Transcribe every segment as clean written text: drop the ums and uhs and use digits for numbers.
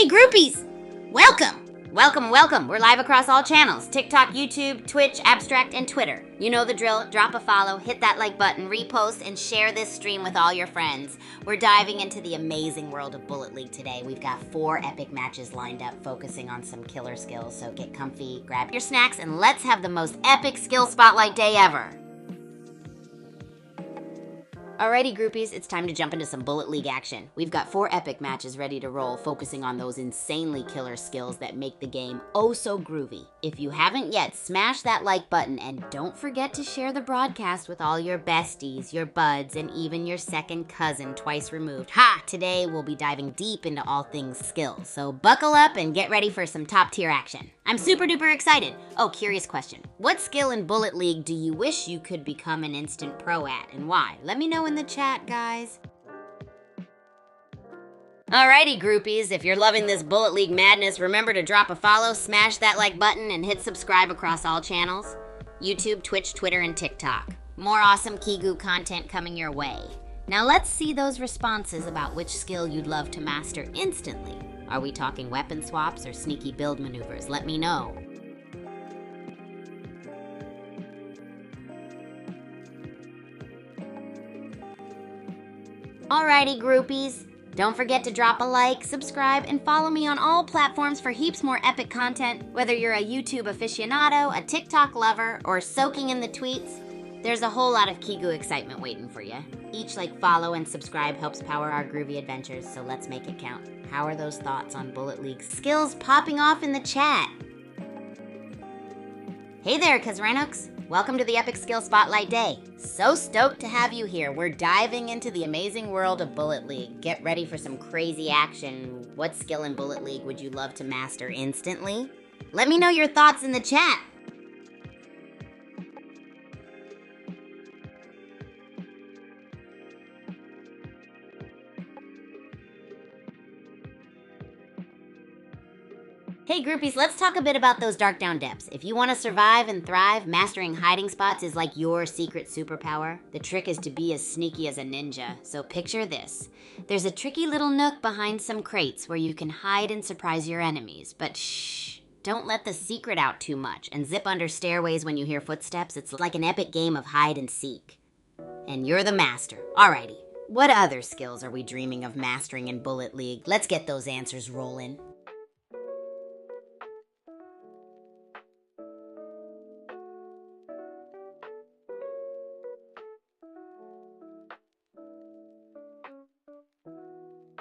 Hey groupies! Welcome! Welcome. We're live across all channels. TikTok, YouTube, Twitch, Abstract, and Twitter. You know the drill. Drop a follow, hit that like button, repost, and share this stream with all your friends. We're diving into the amazing world of Bullet League today. We've got 4 epic matches lined up focusing on some killer skills. So get comfy, grab your snacks, and let's have the most epic skill spotlight day ever. Alrighty groupies, it's time to jump into some Bullet League action. We've got 4 epic matches ready to roll, focusing on those insanely killer skills that make the game oh so groovy. If you haven't yet, smash that like button and don't forget to share the broadcast with all your besties, your buds, and even your second cousin twice removed. Ha! Today we'll be diving deep into all things skills, so buckle up and get ready for some top tier action. I'm super duper excited. Oh, curious question. What skill in Bullet League do you wish you could become an instant pro at, and why? Let me know in the chat, guys. Alrighty, groupies, if you're loving this Bullet League madness, remember to drop a follow, smash that like button, and hit subscribe across all channels. YouTube, Twitch, Twitter, and TikTok. More awesome Kigu content coming your way. Now let's see those responses about which skill you'd love to master instantly. Are we talking weapon swaps or sneaky build maneuvers? Let me know. Alrighty, groupies. Don't forget to drop a like, subscribe, and follow me on all platforms for heaps more epic content. Whether you're a YouTube aficionado, a TikTok lover, or soaking in the tweets, there's a whole lot of Kigu excitement waiting for you. Each follow, and subscribe helps power our groovy adventures, so let's make it count. How are those thoughts on Bullet League skills popping off in the chat? Hey there, Kazranooks. Welcome to the Epic Skill Spotlight Day. So stoked to have you here. We're diving into the amazing world of Bullet League. Get ready for some crazy action. What skill in Bullet League would you love to master instantly? Let me know your thoughts in the chat. Hey groupies, let's talk a bit about those dark down depths. If you want to survive and thrive, mastering hiding spots is like your secret superpower. The trick is to be as sneaky as a ninja. So picture this. There's a tricky little nook behind some crates where you can hide and surprise your enemies. But shh, don't let the secret out too much and zip under stairways when you hear footsteps. It's like an epic game of hide and seek. And you're the master. Alrighty, what other skills are we dreaming of mastering in Bullet League? Let's get those answers rolling.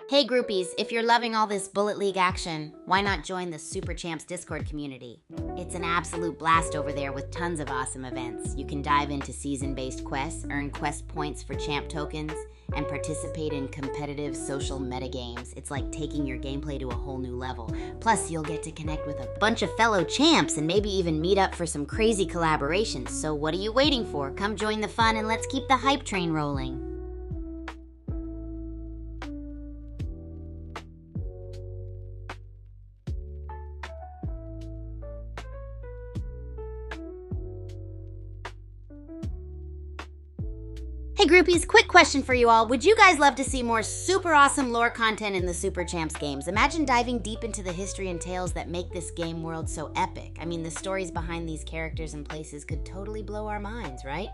Hey groupies, if you're loving all this Bullet League action, why not join the Super Champs Discord community? It's an absolute blast over there with tons of awesome events. You can dive into season-based quests, earn quest points for champ tokens, and participate in competitive social metagames. It's like taking your gameplay to a whole new level. Plus, you'll get to connect with a bunch of fellow champs and maybe even meet up for some crazy collaborations. So what are you waiting for? Come join the fun and let's keep the hype train rolling. Hey groupies, quick question for you all. Would you guys love to see more super awesome lore content in the Super Champs games? Imagine diving deep into the history and tales that make this game world so epic. I mean, the stories behind these characters and places could totally blow our minds, right?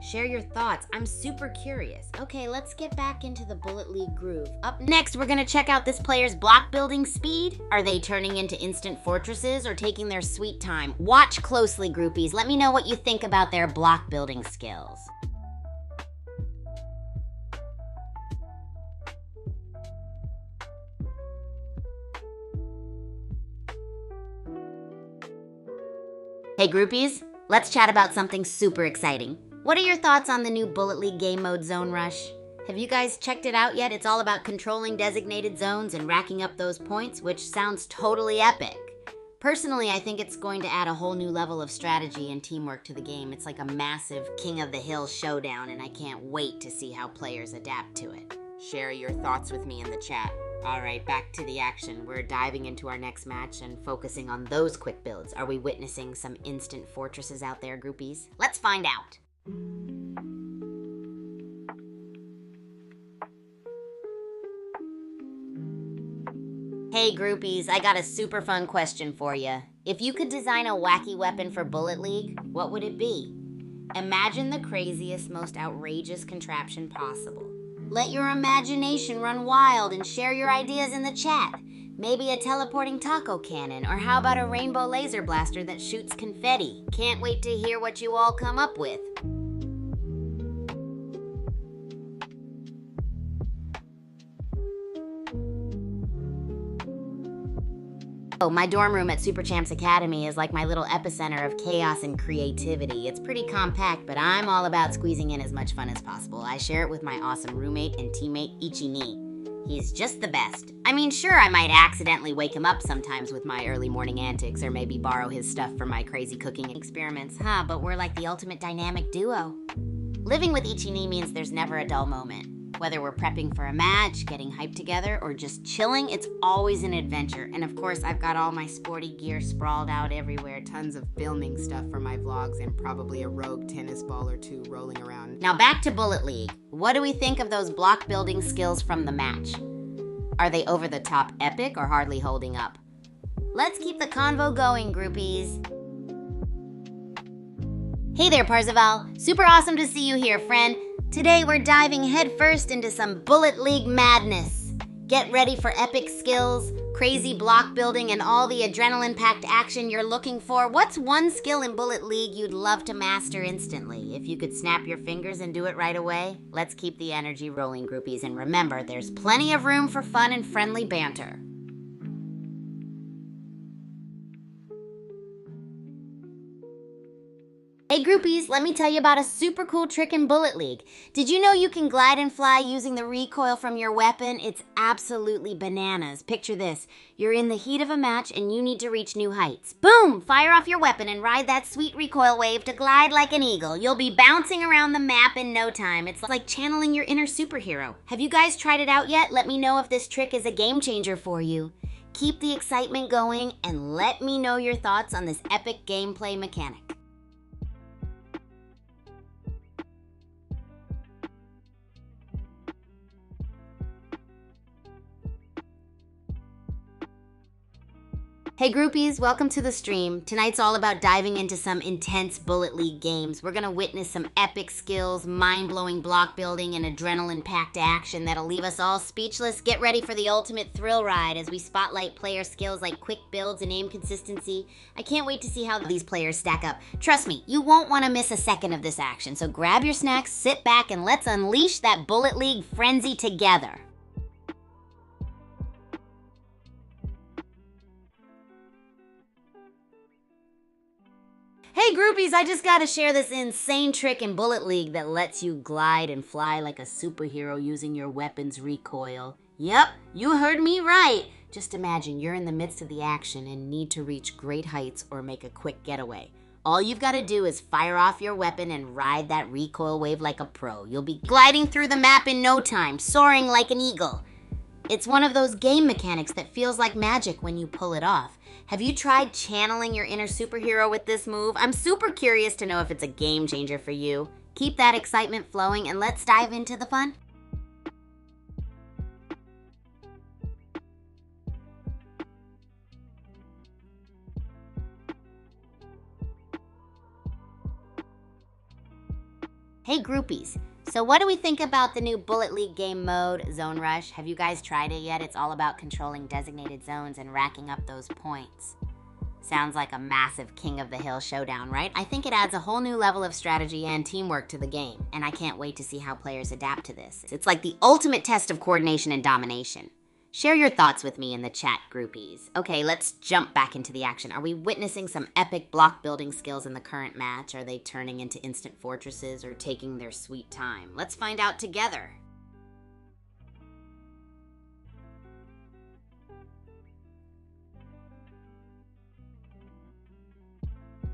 Share your thoughts. I'm super curious. Okay, let's get back into the Bullet League groove. Up next, we're gonna check out this player's block building speed. Are they turning into instant fortresses or taking their sweet time? Watch closely, groupies. Let me know what you think about their block building skills. Hey groupies, let's chat about something super exciting. What are your thoughts on the new Bullet League game mode Zone Rush? Have you guys checked it out yet? It's all about controlling designated zones and racking up those points, which sounds totally epic. Personally, I think it's going to add a whole new level of strategy and teamwork to the game. It's like a massive King of the Hill showdown, and I can't wait to see how players adapt to it. Share your thoughts with me in the chat. Alright, back to the action. We're diving into our next match and focusing on those quick builds. Are we witnessing some instant fortresses out there, groupies? Let's find out. Hey groupies, I got a super fun question for you. If you could design a wacky weapon for Bullet League, what would it be? Imagine the craziest, most outrageous contraption possible. Let your imagination run wild and share your ideas in the chat. Maybe a teleporting taco cannon, or how about a rainbow laser blaster that shoots confetti? Can't wait to hear what you all come up with. Oh, my dorm room at Super Champs Academy is like my little epicenter of chaos and creativity. It's pretty compact, but I'm all about squeezing in as much fun as possible. I share it with my awesome roommate and teammate, Ichi-ni. He's just the best. I mean, sure, I might accidentally wake him up sometimes with my early morning antics, or maybe borrow his stuff for my crazy cooking experiments, but we're like the ultimate dynamic duo. Living with Ichi-ni means there's never a dull moment. Whether we're prepping for a match, getting hyped together, or just chilling, it's always an adventure. And of course, I've got all my sporty gear sprawled out everywhere, tons of filming stuff for my vlogs, and probably a rogue tennis ball or two rolling around. Now back to Bullet League. What do we think of those block building skills from the match? Are they over the top epic or hardly holding up? Let's keep the convo going, groupies. Hey there, Parzival. Super awesome to see you here, friend. Today we're diving headfirst into some Bullet League madness. Get ready for epic skills, crazy block building, and all the adrenaline-packed action you're looking for. What's one skill in Bullet League you'd love to master instantly? If you could snap your fingers and do it right away, let's keep the energy rolling, groupies. And remember, there's plenty of room for fun and friendly banter. Hey groupies, let me tell you about a super cool trick in Bullet League. Did you know you can glide and fly using the recoil from your weapon? It's absolutely bananas. Picture this. You're in the heat of a match and you need to reach new heights. Boom! Fire off your weapon and ride that sweet recoil wave to glide like an eagle. You'll be bouncing around the map in no time. It's like channeling your inner superhero. Have you guys tried it out yet? Let me know if this trick is a game changer for you. Keep the excitement going and let me know your thoughts on this epic gameplay mechanic. Hey groupies, welcome to the stream. Tonight's all about diving into some intense Bullet League games. We're gonna witness some epic skills, mind-blowing block building, and adrenaline-packed action that'll leave us all speechless. Get ready for the ultimate thrill ride as we spotlight player skills like quick builds and aim consistency. I can't wait to see how these players stack up. Trust me, you won't want to miss a second of this action, so grab your snacks, sit back, and let's unleash that Bullet League frenzy together. Hey groupies, I just gotta share this insane trick in Bullet League that lets you glide and fly like a superhero using your weapon's recoil. Yep, you heard me right. Just imagine you're in the midst of the action and need to reach great heights or make a quick getaway. All you've gotta do is fire off your weapon and ride that recoil wave like a pro. You'll be gliding through the map in no time, soaring like an eagle. It's one of those game mechanics that feels like magic when you pull it off. Have you tried channeling your inner superhero with this move? I'm super curious to know if it's a game changer for you. Keep that excitement flowing and let's dive into the fun. Hey groupies, so what do we think about the new Bullet League game mode, Zone Rush? Have you guys tried it yet? It's all about controlling designated zones and racking up those points. Sounds like a massive King of the Hill showdown, right? I think it adds a whole new level of strategy and teamwork to the game, and I can't wait to see how players adapt to this. It's like the ultimate test of coordination and domination. Share your thoughts with me in the chat, groupies. Okay, let's jump back into the action. Are we witnessing some epic block building skills in the current match? Are they turning into instant fortresses or taking their sweet time? Let's find out together.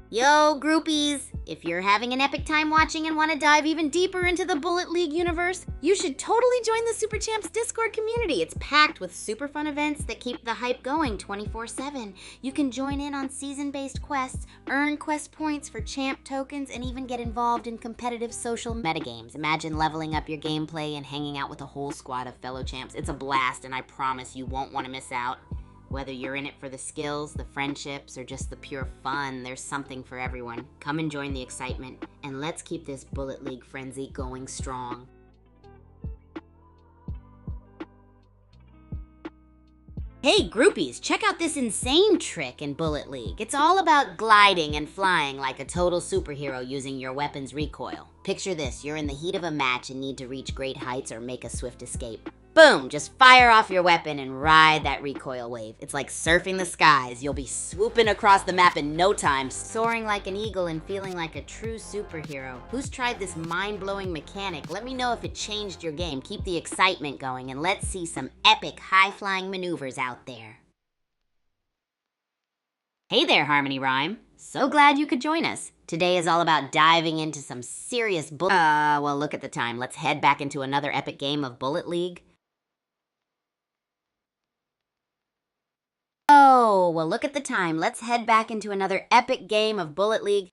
Yo, groupies! If you're having an epic time watching and want to dive even deeper into the Bullet League universe, you should totally join the Super Champs Discord community. It's packed with super fun events that keep the hype going 24/7. You can join in on season-based quests, earn quest points for champ tokens, and even get involved in competitive social metagames. Imagine leveling up your gameplay and hanging out with a whole squad of fellow champs. It's a blast, and I promise you won't want to miss out. Whether you're in it for the skills, the friendships, or just the pure fun, there's something for everyone. Come and join the excitement, and let's keep this Bullet League frenzy going strong. Hey groupies, check out this insane trick in Bullet League. It's all about gliding and flying like a total superhero using your weapon's recoil. Picture this, you're in the heat of a match and need to reach great heights or make a swift escape. Boom, just fire off your weapon and ride that recoil wave. It's like surfing the skies. You'll be swooping across the map in no time, soaring like an eagle and feeling like a true superhero. Who's tried this mind-blowing mechanic? Let me know if it changed your game. Keep the excitement going and let's see some epic high-flying maneuvers out there. Hey there, Harmony Rhyme. So glad you could join us. Today is all about diving into some serious well, look at the time. Let's head back into another epic game of Bullet League. Oh, well, look at the time. Let's head back into another epic game of Bullet League.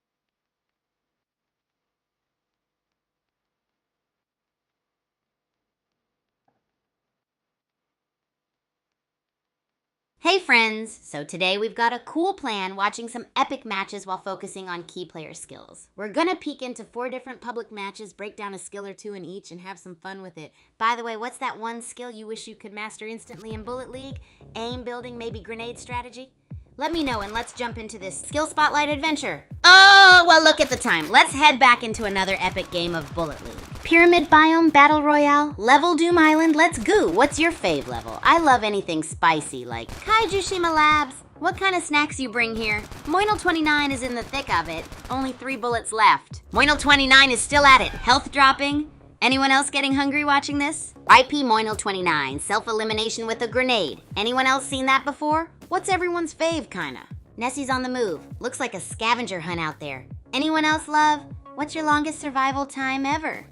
Hey friends! So today we've got a cool plan watching some epic matches while focusing on key player skills. We're gonna peek into 4 different public matches, break down a skill or 2 in each, and have some fun with it. By the way, what's that one skill you wish you could master instantly in Bullet League? Aim building, maybe grenade strategy? Let me know and let's jump into this skill spotlight adventure. Oh, well look at the time. Let's head back into another epic game of Bullet League. Pyramid Biome Battle Royale, Level Doom Island, let's go. What's your fave level? I love anything spicy like Kaijushima Labs. What kind of snacks you bring here? Moinel29 is in the thick of it. Only 3 bullets left. Moinel29 is still at it. Health dropping. Anyone else getting hungry watching this? IP Moinel29, self-elimination with a grenade. Anyone else seen that before? What's everyone's fave, kinda? Nessie's on the move. Looks like a scavenger hunt out there. Anyone else, love? What's your longest survival time ever?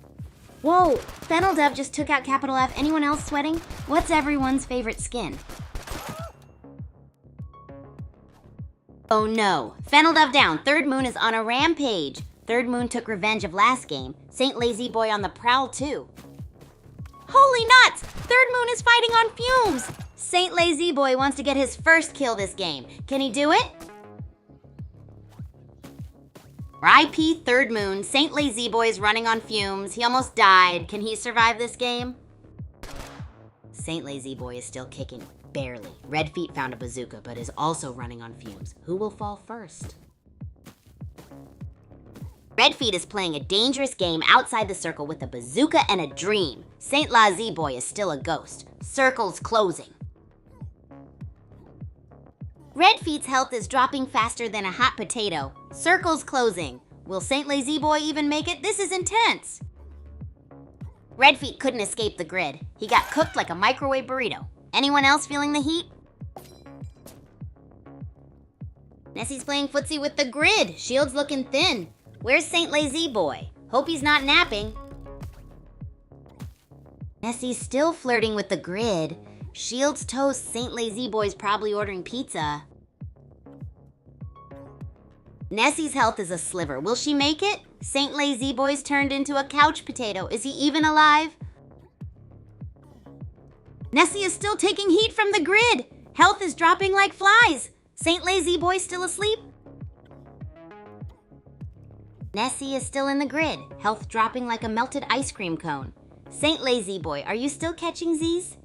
Whoa, Fennel Dove just took out Capital F. Anyone else sweating? What's everyone's favorite skin? Oh no, Fennel Dove down. Third Moon is on a rampage. Third Moon took revenge of last game. Saint Lazy Boy on the prowl too. Holy nuts! Third Moon is fighting on fumes! Saint Lazy Boy wants to get his first kill this game. Can he do it? IP Third Moon, Saint Lazy Boy is running on fumes. He almost died. Can he survive this game? Saint Lazy Boy is still kicking, barely. Red Feet found a bazooka, but is also running on fumes. Who will fall first? Red Feet is playing a dangerous game outside the circle with a bazooka and a dream. Saint Lazy Boy is still a ghost. Circle's closing. Red Feet's health is dropping faster than a hot potato. Circle's closing. Will Saint Lazy Boy even make it? This is intense. Red Feet couldn't escape the grid. He got cooked like a microwave burrito. Anyone else feeling the heat? Nessie's playing footsie with the grid. Shield's looking thin. Where's Saint Lazy Boy? Hope he's not napping. Nessie's still flirting with the grid. Shield's toast. Saint Lazy Boy's probably ordering pizza. Nessie's health is a sliver. Will she make it? Saint Lazy Boy's turned into a couch potato. Is he even alive? Nessie is still taking heat from the grid. Health is dropping like flies. Saint Lazy Boy still asleep? Nessie is still in the grid. Health dropping like a melted ice cream cone. Saint Lazy Boy, are you still catching Z's?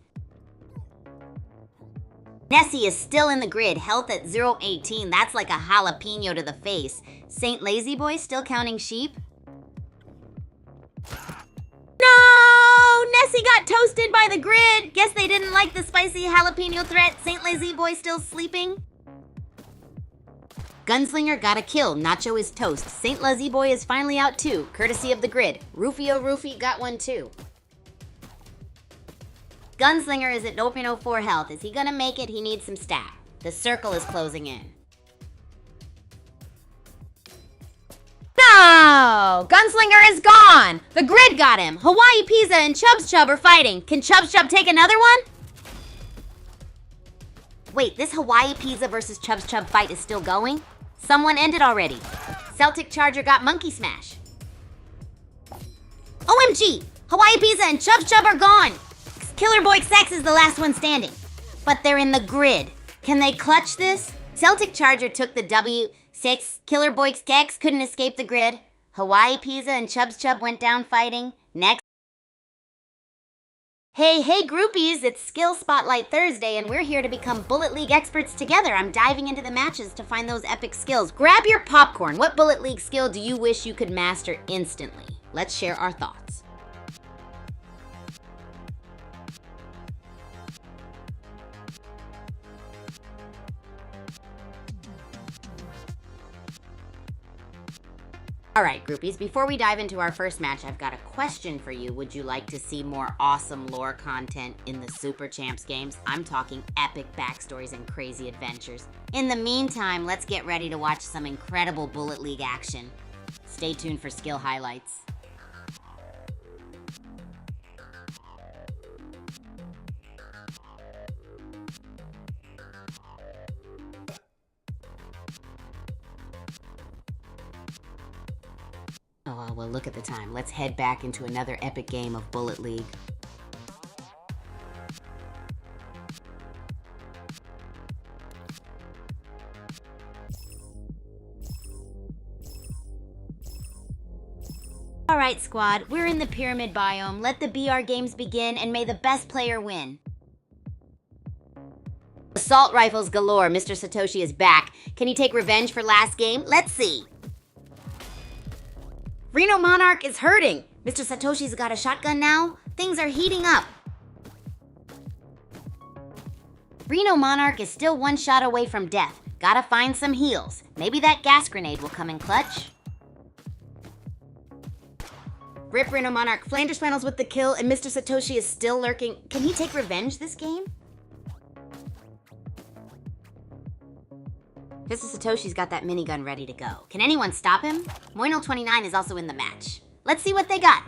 Nessie is still in the grid, health at 0.18. That's like a jalapeno to the face. Saint Lazy Boy still counting sheep? No! Nessie got toasted by the grid. Guess they didn't like the spicy jalapeno threat. Saint Lazy Boy still sleeping? Gunslinger got a kill. Nacho is toast. Saint Lazy Boy is finally out too, courtesy of the grid. Rufio Roofie got one too. Gunslinger is at 0.04 health. Is he gonna make it? He needs some stat. The circle is closing in. No! Gunslinger is gone! The grid got him! Hawaii Pizza and Chubs Chub are fighting. Can Chubs Chub take another one? Wait, this Hawaii Pizza versus Chubs Chub fight is still going? Someone ended already. Celtic Charger got Monkey Smash. OMG! Hawaii Pizza and Chubs Chub are gone! Killer Boy Sex is the last one standing. But they're in the grid. Can they clutch this? Celtic Charger took the W6. Killer Boyks Gex couldn't escape the grid. Hawaii Pizza and Chubbs Chubb went down fighting. Next. Hey groupies, it's Skill Spotlight Thursday and we're here to become Bullet League experts together. I'm diving into the matches to find those epic skills. Grab your popcorn. What Bullet League skill do you wish you could master instantly? Let's share our thoughts. Alright, groupies, before we dive into our first match, I've got a question for you. Would you like to see more awesome lore content in the Super Champs games? I'm talking epic backstories and crazy adventures. In the meantime, let's get ready to watch some incredible Bullet League action. Stay tuned for skill highlights. Oh, well, look at the time. Let's head back into another epic game of Bullet League. Alright, squad, we're in the Pyramid biome. Let the BR games begin, and may the best player win. Assault rifles galore. Mr. Satoshi is back. Can he take revenge for last game? Let's see. Reno Monarch is hurting. Mr. Satoshi's got a shotgun now. Things are heating up. Reno Monarch is still one shot away from death. Gotta find some heals. Maybe that gas grenade will come in clutch. Rip Reno Monarch. Flanders Flannels with the kill, and Mr. Satoshi is still lurking. Can he take revenge this game? Mr. Satoshi's got that minigun ready to go. Can anyone stop him? Moino29 is also in the match. Let's see what they got.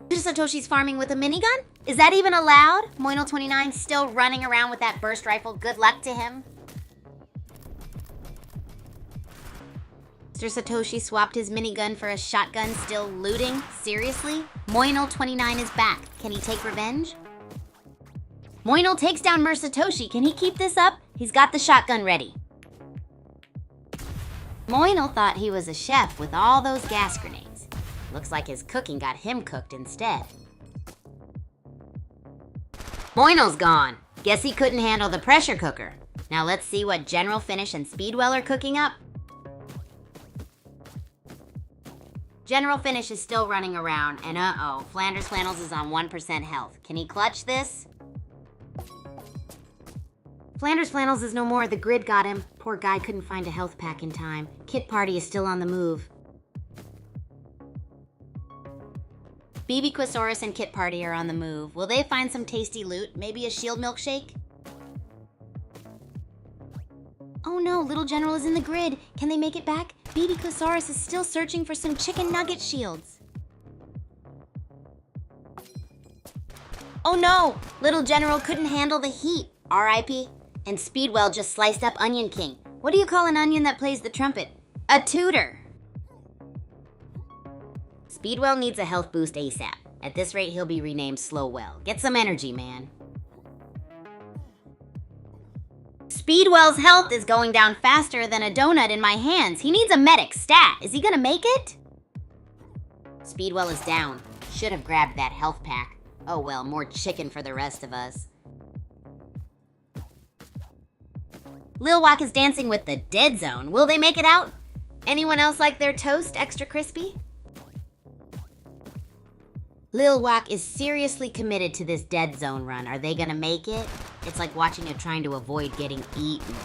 Mr. Satoshi's farming with a minigun? Is that even allowed? Moino29 still running around with that burst rifle. Good luck to him. Mr. Satoshi swapped his minigun for a shotgun, still looting. Seriously? Moino29 is back. Can he take revenge? Moino takes down Satoshi. Can he keep this up? He's got the shotgun ready. Moino thought he was a chef with all those gas grenades. Looks like his cooking got him cooked instead. Moino's gone. Guess he couldn't handle the pressure cooker. Now let's see what General Finish and Speedwell are cooking up. General Finish is still running around, and uh-oh, Flanders Flannels is on 1% health. Can he clutch this? Flanders Flannels is no more. The grid got him. Poor guy couldn't find a health pack in time. Kit Party is still on the move. BB Quasaurus and Kit Party are on the move. Will they find some tasty loot? Maybe a shield milkshake? Oh no, Little General is in the grid. Can they make it back? BB Quasaurus is still searching for some chicken nugget shields. Oh no, Little General couldn't handle the heat. R.I.P. And Speedwell just sliced up Onion King. What do you call an onion that plays the trumpet? A tutor. Speedwell needs a health boost ASAP. At this rate, he'll be renamed Slowwell. Get some energy, man. Speedwell's health is going down faster than a donut in my hands. He needs a medic stat. Is he gonna make it? Speedwell is down. Should have grabbed that health pack. Oh well, more chicken for the rest of us. Lil Wak is dancing with the dead zone. Will they make it out? Anyone else like their toast extra crispy? Lil Wak is seriously committed to this dead zone run. Are they gonna make it? It's like watching him trying to avoid getting eaten.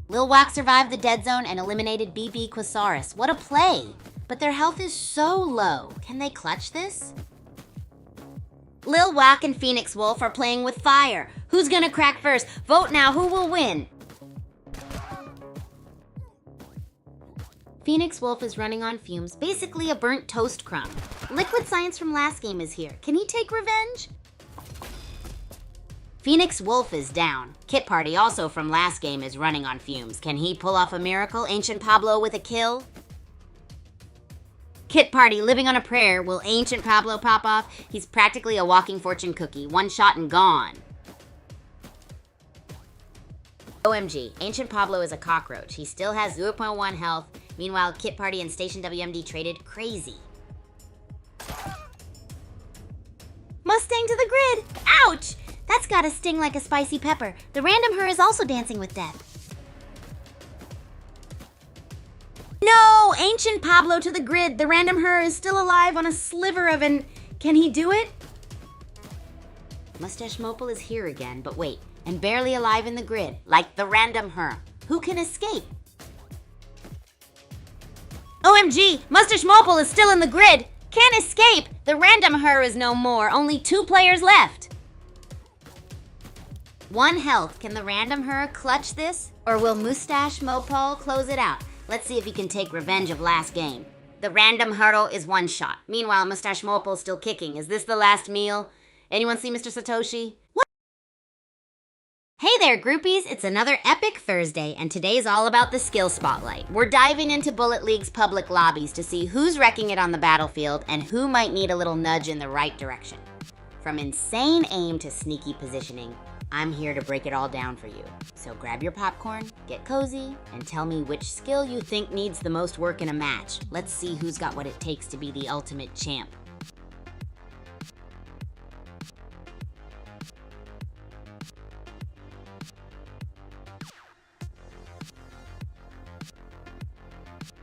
Lil Wak survived the dead zone and eliminated BB Quasaurus. What a play! But their health is so low. Can they clutch this? Lil Wak and Phoenix Wolf are playing with fire. Who's gonna crack first? Vote now, who will win? Phoenix Wolf is running on fumes, basically a burnt toast crumb. Liquid Science from last game is here. Can he take revenge? Phoenix Wolf is down. Kit Party, also from last game, is running on fumes. Can he pull off a miracle? Ancient Pablo with a kill? Kit Party, living on a prayer. Will Ancient Pablo pop off? He's practically a walking fortune cookie. One shot and gone. OMG, Ancient Pablo is a cockroach. He still has 0.1 health. Meanwhile, Kit Party and Station WMD traded crazy. Mustang to the grid! Ouch! That's gotta sting like a spicy pepper. The random her is also dancing with death. No! Ancient Pablo to the grid. The random her is still alive on a sliver of an... Can he do it? Mustache Mopal is here again, but wait. And barely alive in the grid, like the random her. Who can escape? OMG! Mustache Mopal is still in the grid! Can't escape! The random her is no more. Only 2 players left. 1 health. Can the random her clutch this? Or will Mustache Mopal close it out? Let's see if he can take revenge of last game. The random hurdle is 1 shot. Meanwhile, Mustache Mopal is still kicking. Is this the last meal? Anyone see Mr. Satoshi? What? Hey there, groupies. It's another epic Thursday, and today's all about the skill spotlight. We're diving into Bullet League's public lobbies to see who's wrecking it on the battlefield and who might need a little nudge in the right direction. From insane aim to sneaky positioning, I'm here to break it all down for you. So grab your popcorn, get cozy, and tell me which skill you think needs the most work in a match. Let's see who's got what it takes to be the ultimate champ.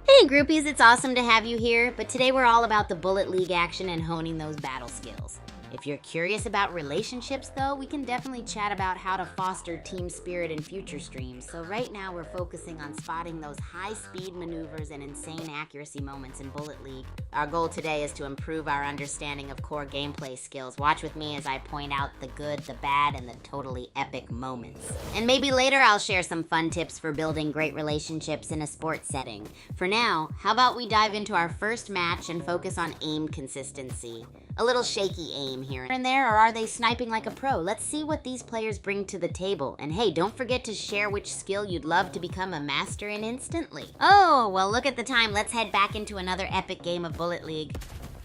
Hey groupies, it's awesome to have you here, but today we're all about the Bullet League action and honing those battle skills. If you're curious about relationships though, we can definitely chat about how to foster team spirit in future streams. So right now we're focusing on spotting those high-speed maneuvers and insane accuracy moments in Bullet League. Our goal today is to improve our understanding of core gameplay skills. Watch with me as I point out the good, the bad, and the totally epic moments. And maybe later I'll share some fun tips for building great relationships in a sports setting. For now, how about we dive into our first match and focus on aim consistency? A little shaky aim here and there, or are they sniping like a pro? Let's see what these players bring to the table. And hey, don't forget to share which skill you'd love to become a master in instantly. Oh, well look at the time. Let's head back into another epic game of Bullet League.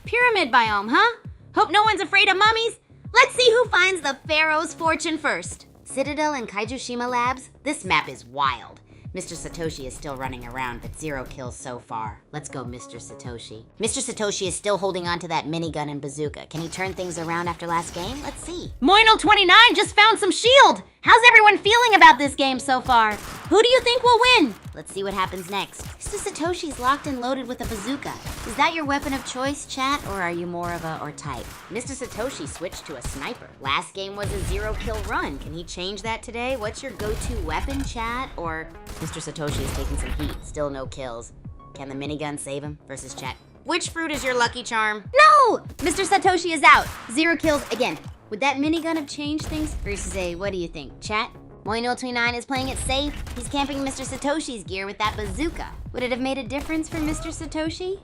Pyramid biome, huh? Hope no one's afraid of mummies? Let's see who finds the Pharaoh's fortune first. Citadel and Kaijushima Labs? This map is wild. Mr. Satoshi is still running around, but 0 kills so far. Let's go, Mr. Satoshi. Mr. Satoshi is still holding on to that minigun and bazooka. Can he turn things around after last game? Let's see. Moinel29 just found some shield! How's everyone feeling about this game so far? Who do you think will win? Let's see what happens next. Mr. Satoshi's locked and loaded with a bazooka. Is that your weapon of choice, chat, or are you more of a or type? Mr. Satoshi switched to a sniper. Last game was a 0 kill run. Can he change that today? What's your go-to weapon, chat? Or Mr. Satoshi is taking some heat. Still no kills. Can the minigun save him? Versus chat. Which fruit is your lucky charm? No! Mr. Satoshi is out. 0 kills again. Would that minigun have changed things? Versus a, what do you think, chat? Moino29 is playing it safe. He's camping Mr. Satoshi's gear with that bazooka. Would it have made a difference for Mr. Satoshi?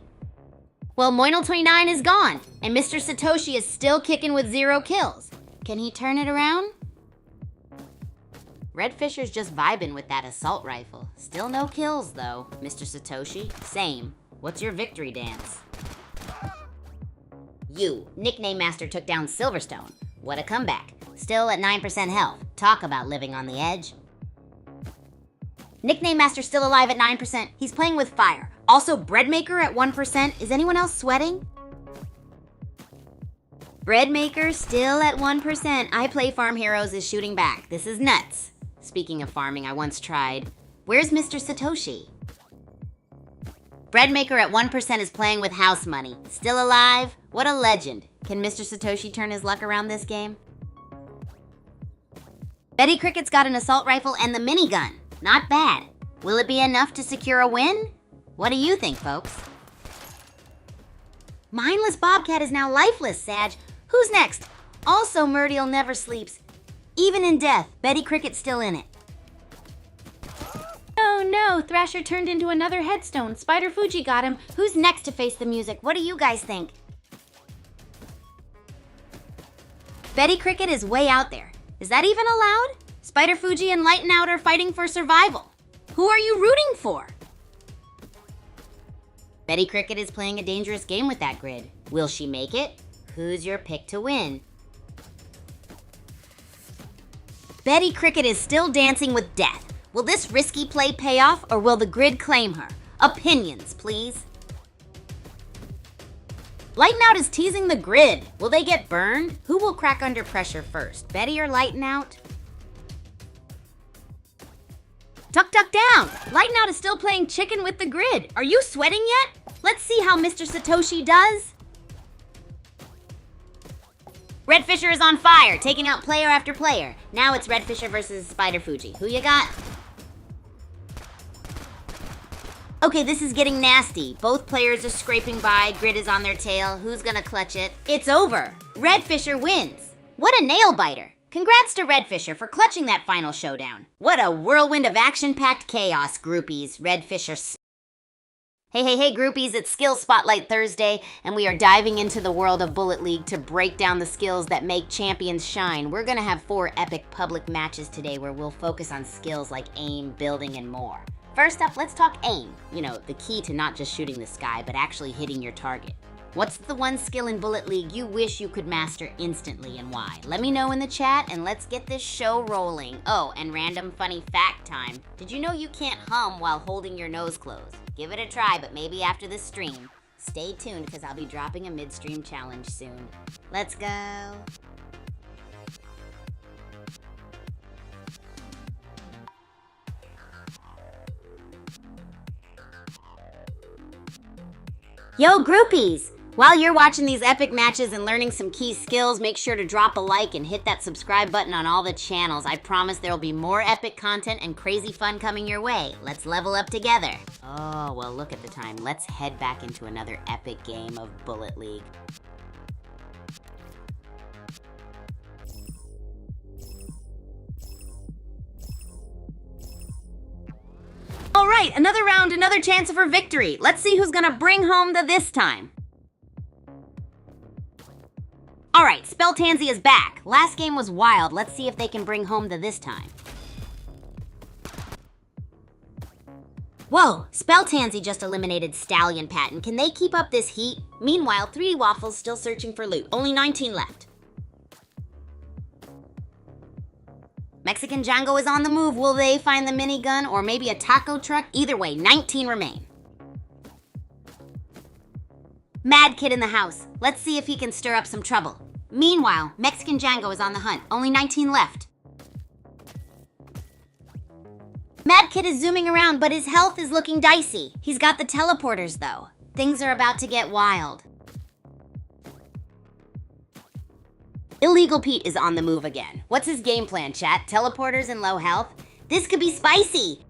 Well, Moino29 is gone, and Mr. Satoshi is still kicking with 0 kills. Can he turn it around? Red Fisher's just vibing with that assault rifle. Still no kills, though. Mr. Satoshi, same. What's your victory dance? You, Nickname Master took down Silverstone. What a comeback. Still at 9% health. Talk about living on the edge. Nickname Master still alive at 9%. He's playing with fire. Also, Breadmaker at 1%. Is anyone else sweating? Breadmaker still at 1%. I Play Farm Heroes is shooting back. This is nuts. Speaking of farming, I once tried. Where's Mr. Satoshi? Breadmaker at 1% is playing with house money. Still alive? What a legend. Can Mr. Satoshi turn his luck around this game? Betty Cricket's got an assault rifle and the minigun. Not bad. Will it be enough to secure a win? What do you think, folks? Mindless Bobcat is now lifeless, Sag. Who's next? Also, Murdial never sleeps. Even in death, Betty Cricket's still in it. Oh no, Thrasher turned into another headstone. Spider Fuji got him. Who's next to face the music? What do you guys think? Betty Cricket is way out there. Is that even allowed? Spider Fuji and Lighten Out are fighting for survival. Who are you rooting for? Betty Cricket is playing a dangerous game with that grid. Will she make it? Who's your pick to win? Betty Cricket is still dancing with death. Will this risky play pay off, or will the grid claim her? Opinions, please. Lighten Out is teasing the grid. Will they get burned? Who will crack under pressure first, Betty or Lighten Out? Duck, duck down! Lighten Out is still playing chicken with the grid. Are you sweating yet? Let's see how Mr. Satoshi does. Red Fisher is on fire, taking out player after player. Now it's Red Fisher versus Spider Fuji. Who you got? Okay, this is getting nasty. Both players are scraping by, grid is on their tail. Who's gonna clutch it? It's over. Red Fisher wins. What a nail biter. Congrats to Red Fisher for clutching that final showdown. What a whirlwind of action-packed chaos, groupies. Red Fisher. Hey, groupies, it's Skill Spotlight Thursday, and we are diving into the world of Bullet League to break down the skills that make champions shine. We're gonna have 4 epic public matches today where we'll focus on skills like aim, building, and more. First up, let's talk aim. You know, the key to not just shooting the sky, but actually hitting your target. What's the one skill in Bullet League you wish you could master instantly and why? Let me know in the chat and let's get this show rolling. Oh, and random funny fact time. Did you know you can't hum while holding your nose closed? Give it a try, but maybe after this stream. Stay tuned because I'll be dropping a midstream challenge soon. Let's go. Yo, groupies! While you're watching these epic matches and learning some key skills, make sure to drop a like and hit that subscribe button on all the channels. I promise there'll be more epic content and crazy fun coming your way. Let's level up together. Oh, well, look at the time. Let's head back into another epic game of Bullet League. All right, another round, another chance for victory. Let's see who's gonna bring home the this time. All right, Spelltansy is back. Last game was wild. Let's see if they can bring home the this time. Whoa, Spelltansy just eliminated Stallion Patton. Can they keep up this heat? Meanwhile, 3D Waffle's still searching for loot. Only 19 left. Mexican Django is on the move. Will they find the minigun or maybe a taco truck? Either way, 19 remain. Mad Kid in the house. Let's see if he can stir up some trouble. Meanwhile, Mexican Django is on the hunt. Only 19 left. Mad Kid is zooming around, but his health is looking dicey. He's got the teleporters, though. Things are about to get wild. Illegal Pete is on the move again. What's his game plan, chat? Teleporters and low health? This could be spicy!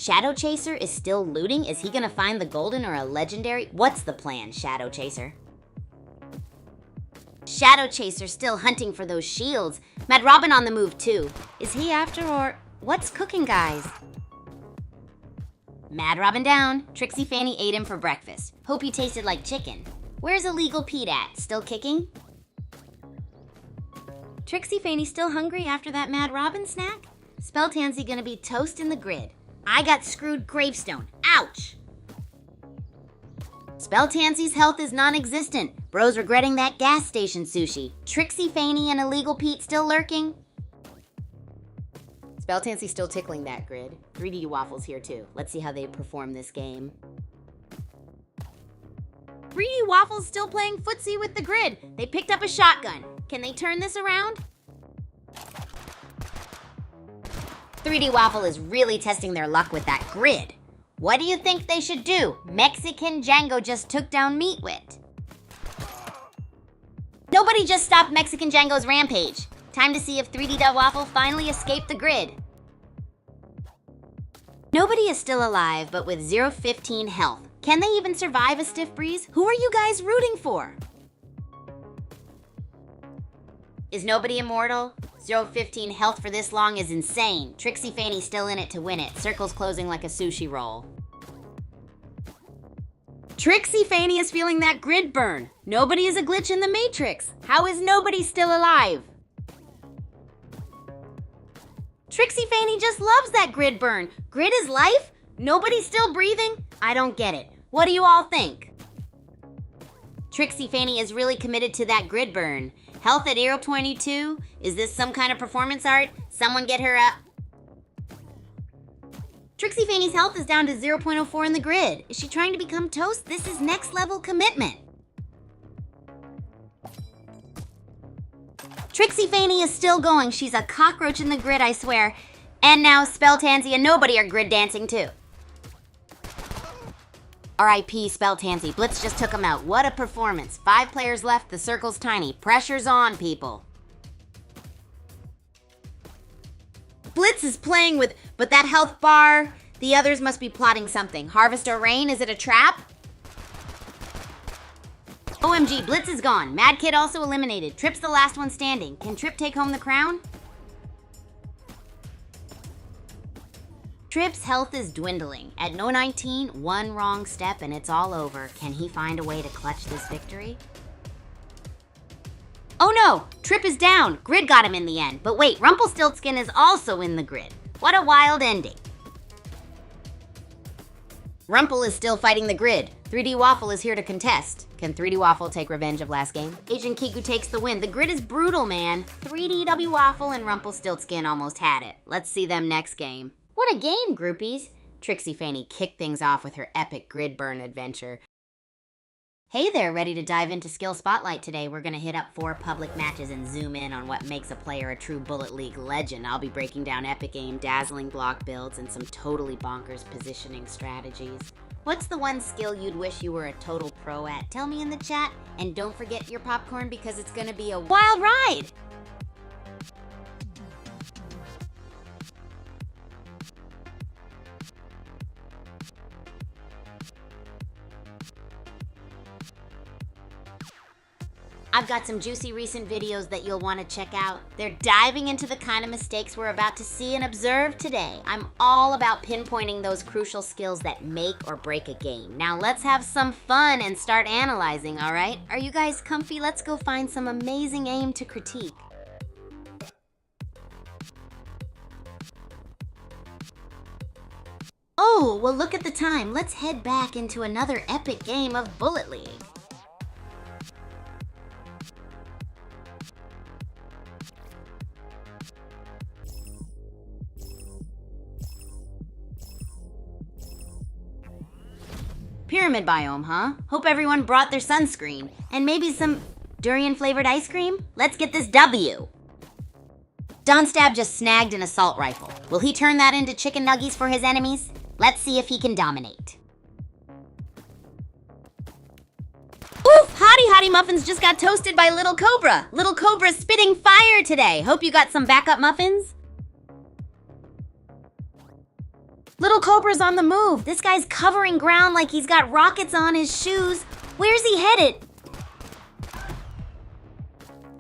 Shadow Chaser is still looting? Is he gonna find the golden or a legendary? What's the plan, Shadow Chaser? Shadow Chaser still hunting for those shields. Mad Robin on the move too. Is he after or... What's cooking, guys? Mad Robin down. Trixie Fanny ate him for breakfast. Hope he tasted like chicken. Where's Illegal Pete at? Still kicking? Trixie Fanny still hungry after that Mad Robin snack? Spelltansy gonna be toast in the grid. I got screwed gravestone. Ouch! Spelltansy's health is non-existent. Bro's regretting that gas station sushi. Trixie Fanny and Illegal Pete still lurking. Spelltansy still tickling that grid. 3D Waffles here too. Let's see how they perform this game. 3D Waffles still playing footsie with the grid. They picked up a shotgun. Can they turn this around? 3D Waffle is really testing their luck with that grid. What do you think they should do? Mexican Django just took down Meatwit. Nobody just stopped Mexican Django's rampage. Time to see if 3D Waffle finally escaped the grid. Nobody is still alive, but with 0-15 health. Can they even survive a stiff breeze? Who are you guys rooting for? Is nobody immortal? 0-15 health for this long is insane. Trixie Fanny still in it to win it. Circle's closing like a sushi roll. Trixie Fanny is feeling that grid burn. Nobody is a glitch in the Matrix. How is nobody still alive? Trixie Fanny just loves that grid burn. Grid is life? Nobody's still breathing? I don't get it. What do you all think? Trixie Fanny is really committed to that grid burn. Health at 0.22? Is this some kind of performance art? Someone get her up. Trixie Fanny's health is down to 0.04 in the grid. Is she trying to become toast? This is next level commitment. Trixie Fanny is still going. She's a cockroach in the grid, I swear. And now Spelltansy and Nobody are grid dancing too. R.I.P. Spelltansy. Blitz just took him out. What a performance. 5 players left. The circle's tiny. Pressure's on, people. Blitz is playing with, but that health bar, the others must be plotting something. Harvest or Rain, is it a trap? OMG, Blitz is gone. Mad Kid also eliminated. Trip's the last one standing. Can Trip take home the crown? Trip's health is dwindling. At no 19, one wrong step and it's all over. Can he find a way to clutch this victory? Oh no! Trip is down! Grid got him in the end. But wait, Rumpelstiltskin is also in the grid. What a wild ending. Rumpel is still fighting the grid. 3D Waffle is here to contest. Can 3D Waffle take revenge of last game? Agent Kiku takes the win. The grid is brutal, man. 3D Waffle and Rumpelstiltskin almost had it. Let's see them next game. What a game, groupies. Trixie Fanny kicked things off with her epic grid burn adventure. Hey there, ready to dive into Skill Spotlight today? We're gonna hit up 4 public matches and zoom in on what makes a player a true Bullet League legend. I'll be breaking down epic aim, dazzling block builds, and some totally bonkers positioning strategies. What's the one skill you'd wish you were a total pro at? Tell me in the chat, and don't forget your popcorn because it's gonna be a wild ride! I've got some juicy recent videos that you'll want to check out. They're diving into the kind of mistakes we're about to see and observe today. I'm all about pinpointing those crucial skills that make or break a game. Now let's have some fun and start analyzing, all right? Are you guys comfy? Let's go find some amazing aim to critique. Oh, well look at the time. Let's head back into another epic game of Bullet League. Pyramid biome, huh? Hope everyone brought their sunscreen. And maybe some durian-flavored ice cream? Let's get this W. Donstab just snagged an assault rifle. Will he turn that into chicken nuggies for his enemies? Let's see if he can dominate. Oof! Hottie Muffins just got toasted by Little Cobra. Little Cobra's spitting fire today. Hope you got some backup muffins. Little Cobra's on the move. This guy's covering ground like he's got rockets on his shoes. Where's he headed?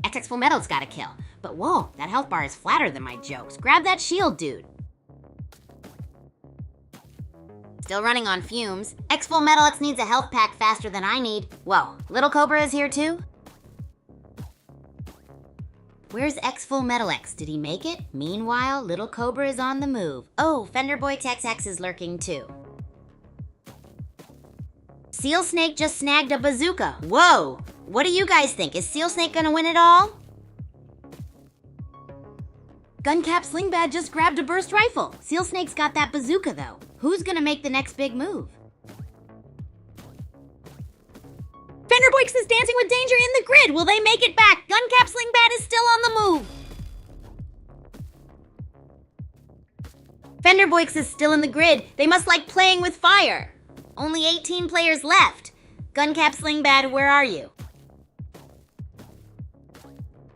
XX Full Metal's got a kill. But whoa, that health bar is flatter than my jokes. Grab that shield, dude. Still running on fumes. X Full Metal X needs a health pack faster than I need. Whoa, Little Cobra is here too? Where's X Full Metal X? Did he make it? Meanwhile, Little Cobra is on the move. Oh, Fenderboy XX is lurking too. Seal Snake just snagged a bazooka. Whoa! What do you guys think? Is Seal Snake gonna win it all? Guncap Slingbad just grabbed a burst rifle. Seal Snake's got that bazooka though. Who's gonna make the next big move? Fenderboix is dancing with danger in the grid. Will they make it back? Guncap Slingbad is still on the move. Fenderboix is still in the grid. They must like playing with fire. Only 18 players left. Guncap Slingbad, where are you?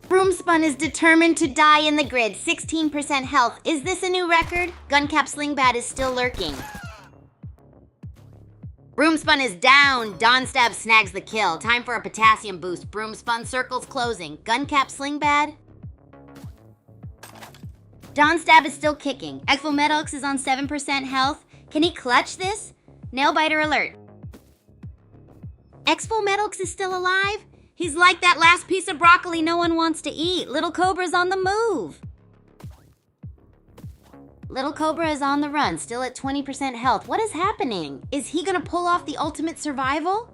Broomspun is determined to die in the grid. 16% health. Is this a new record? Guncap Slingbad is still lurking. Broomspun is down. Donstab snags the kill. Time for a potassium boost. Broomspun circles closing. Guncap Slingbad. Donstab is still kicking. Exfilmetalix is on 7% health. Can he clutch this? Nailbiter alert. Exfilmetalix is still alive? He's like that last piece of broccoli no one wants to eat. Little Cobra's on the move. Little Cobra is on the run, still at 20% health. What is happening? Is he gonna pull off the ultimate survival?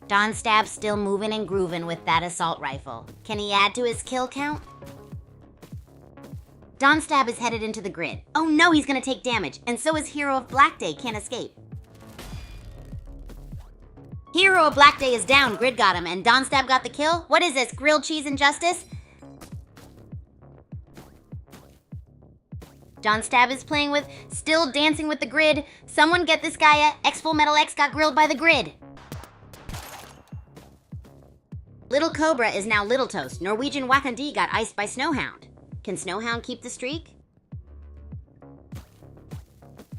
Donstab's still moving and grooving with that assault rifle. Can he add to his kill count? Donstab is headed into the grid. Oh no, he's gonna take damage, and so is Hero of Black Day, can't escape. Hero of Black Day is down, Grid got him, and Donstab got the kill? What is this, grilled cheese injustice? Donstab is playing with, still dancing with the grid. Someone get this guy a X-Full Metal X got grilled by the grid. Little Cobra is now Little Toast. Norwegian Wakandi got iced by Snowhound. Can Snowhound keep the streak?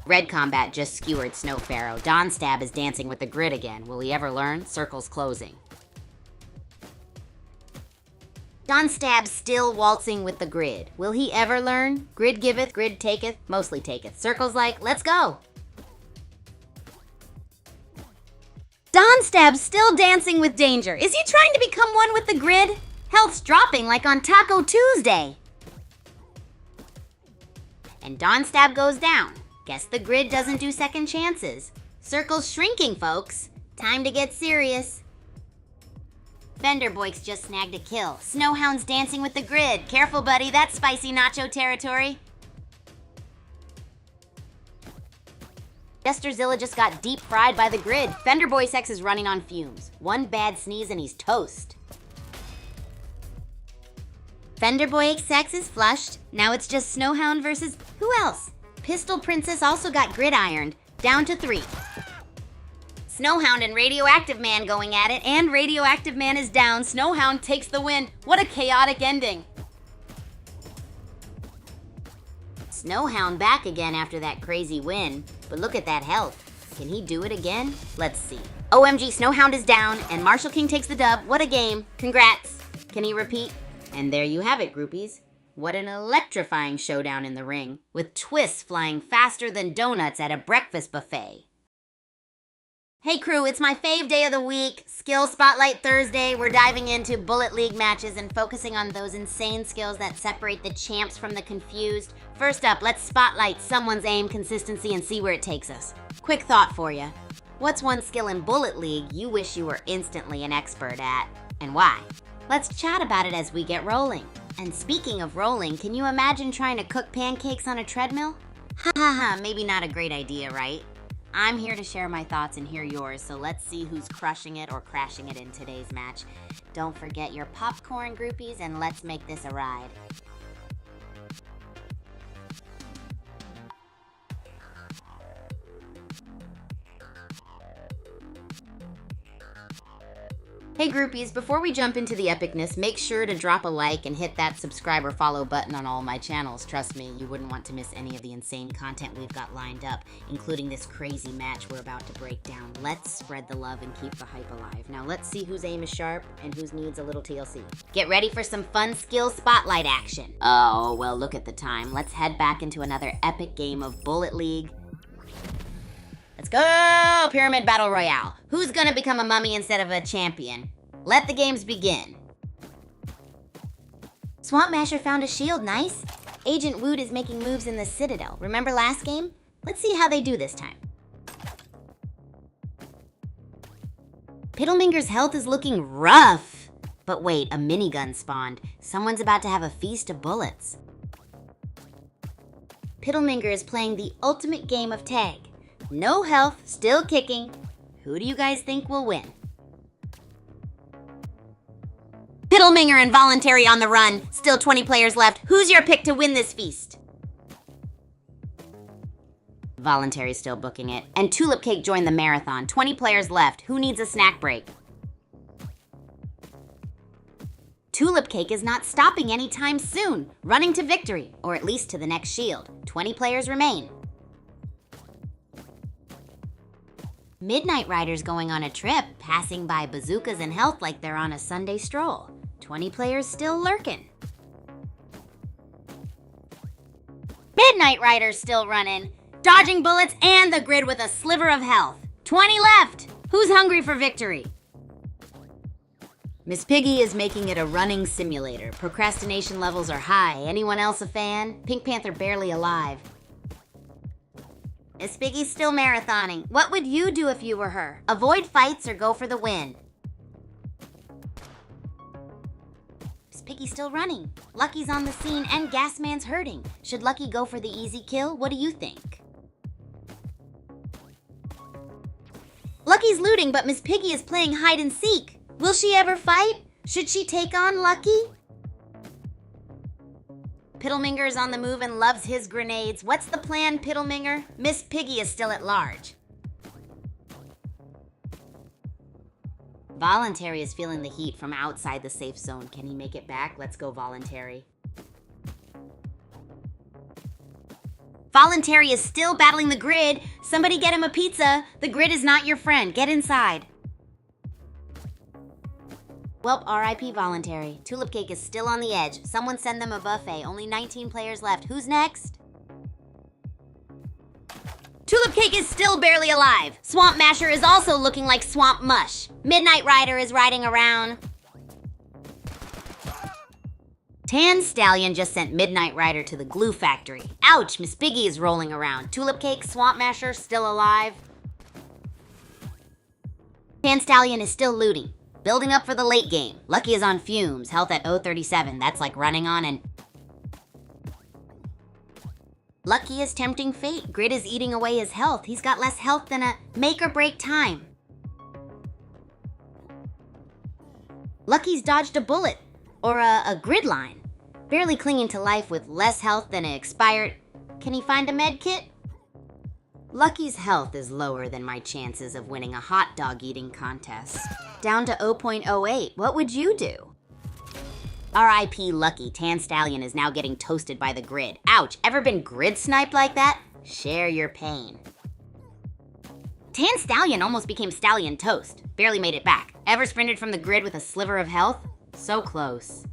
Red Combat just skewered Snow Pharaoh. Donstab is dancing with the grid again. Will he ever learn? Circle's closing. Donstab still waltzing with the grid. Will he ever learn? Grid giveth, grid taketh, mostly taketh. Circle's like, let's go. Donstab still dancing with danger. Is he trying to become one with the grid? Health's dropping like on Taco Tuesday. And Donstab goes down. Guess the grid doesn't do second chances. Circle's shrinking, folks. Time to get serious. Fenderboix just snagged a kill. Snowhound's dancing with the grid. Careful, buddy, that's spicy nacho territory. Jesterzilla just got deep fried by the grid. Fenderboix X is running on fumes. One bad sneeze and he's toast. Fenderboix X is flushed. Now it's just Snowhound versus who else? Pistol Princess also got gridironed. Down to 3. Snowhound and Radioactive Man going at it, and Radioactive Man is down. Snowhound takes the win. What a chaotic ending. Snowhound back again after that crazy win. But look at that health. Can he do it again? Let's see. OMG, Snowhound is down, and Marshall King takes the dub. What a game. Congrats. Can he repeat? And there you have it, groupies. What an electrifying showdown in the ring, with twists flying faster than donuts at a breakfast buffet. Hey crew, it's my fave day of the week, Skill Spotlight Thursday. We're diving into Bullet League matches and focusing on those insane skills that separate the champs from the confused. First up, let's spotlight someone's aim, consistency, and see where it takes us. Quick thought for you. What's one skill in Bullet League you wish you were instantly an expert at, and why? Let's chat about it as we get rolling. And speaking of rolling, can you imagine trying to cook pancakes on a treadmill? Ha ha ha, maybe not a great idea, right? I'm here to share my thoughts and hear yours, so let's see who's crushing it or crashing it in today's match. Don't forget your popcorn, groupies, and let's make this a ride. Hey groupies, before we jump into the epicness, make sure to drop a like and hit that subscribe or follow button on all my channels. Trust me, you wouldn't want to miss any of the insane content we've got lined up, including this crazy match we're about to break down. Let's spread the love and keep the hype alive. Now let's see whose aim is sharp and whose needs a little TLC. Get ready for some fun skill spotlight action. Oh, well, look at the time. Let's head back into another epic game of Bullet League. Let's go! Pyramid Battle Royale. Who's gonna become a mummy instead of a champion? Let the games begin. Swamp Masher found a shield, nice. Agent Wood is making moves in the Citadel. Remember last game? Let's see how they do this time. Piddleminger's health is looking rough. But wait, a minigun spawned. Someone's about to have a feast of bullets. Piddleminger is playing the ultimate game of tag. No health, still kicking. Who do you guys think will win? Piddleminger and Voluntary on the run. Still 20 players left. Who's your pick to win this feast? Voluntary's still booking it. And Tulip Cake joined the marathon. 20 players left. Who needs a snack break? Tulip Cake is not stopping anytime soon. Running to victory, or at least to the next shield. 20 players remain. Midnight Rider's going on a trip, passing by bazookas and health like they're on a Sunday stroll. 20 players still lurking. Midnight Rider's still running, dodging bullets and the grid with a sliver of health. 20 left! Who's hungry for victory? Miss Piggy is making it a running simulator. Procrastination levels are high. Anyone else a fan? Pink Panther barely alive. Miss Piggy's still marathoning. What would you do if you were her? Avoid fights or go for the win? Miss Piggy's still running. Lucky's on the scene and Gasman's hurting. Should Lucky go for the easy kill? What do you think? Lucky's looting, but Miss Piggy is playing hide and seek. Will she ever fight? Should she take on Lucky? Piddleminger is on the move and loves his grenades. What's the plan, Piddleminger? Miss Piggy is still at large. Voluntary is feeling the heat from outside the safe zone. Can he make it back? Let's go Voluntary. Voluntary is still battling the grid. Somebody get him a pizza. The grid is not your friend. Get inside. Welp, RIP Voluntary. Tulip Cake is still on the edge. Someone send them a buffet. Only 19 players left. Who's next? Tulip Cake is still barely alive. Swamp Masher is also looking like swamp mush. Midnight Rider is riding around. Tan Stallion just sent Midnight Rider to the glue factory. Ouch, Miss Piggy is rolling around. Tulip Cake, Swamp Masher still alive. Tan Stallion is still looting. Building up for the late game. Lucky is on fumes, health at 037. That's like running on and... Lucky is tempting fate. Grid is eating away his health. He's got less health than a make or break time. Lucky's dodged a bullet. Or a grid line. Barely clinging to life with less health than an expired... Can he find a med kit? Lucky's health is lower than my chances of winning a hot dog eating contest. Down to 0.08. What would you do? RIP Lucky. Tan Stallion is now getting toasted by the grid. Ouch, ever been grid sniped like that? Share your pain. Tan Stallion almost became Stallion Toast. Barely made it back. Ever sprinted from the grid with a sliver of health? So close.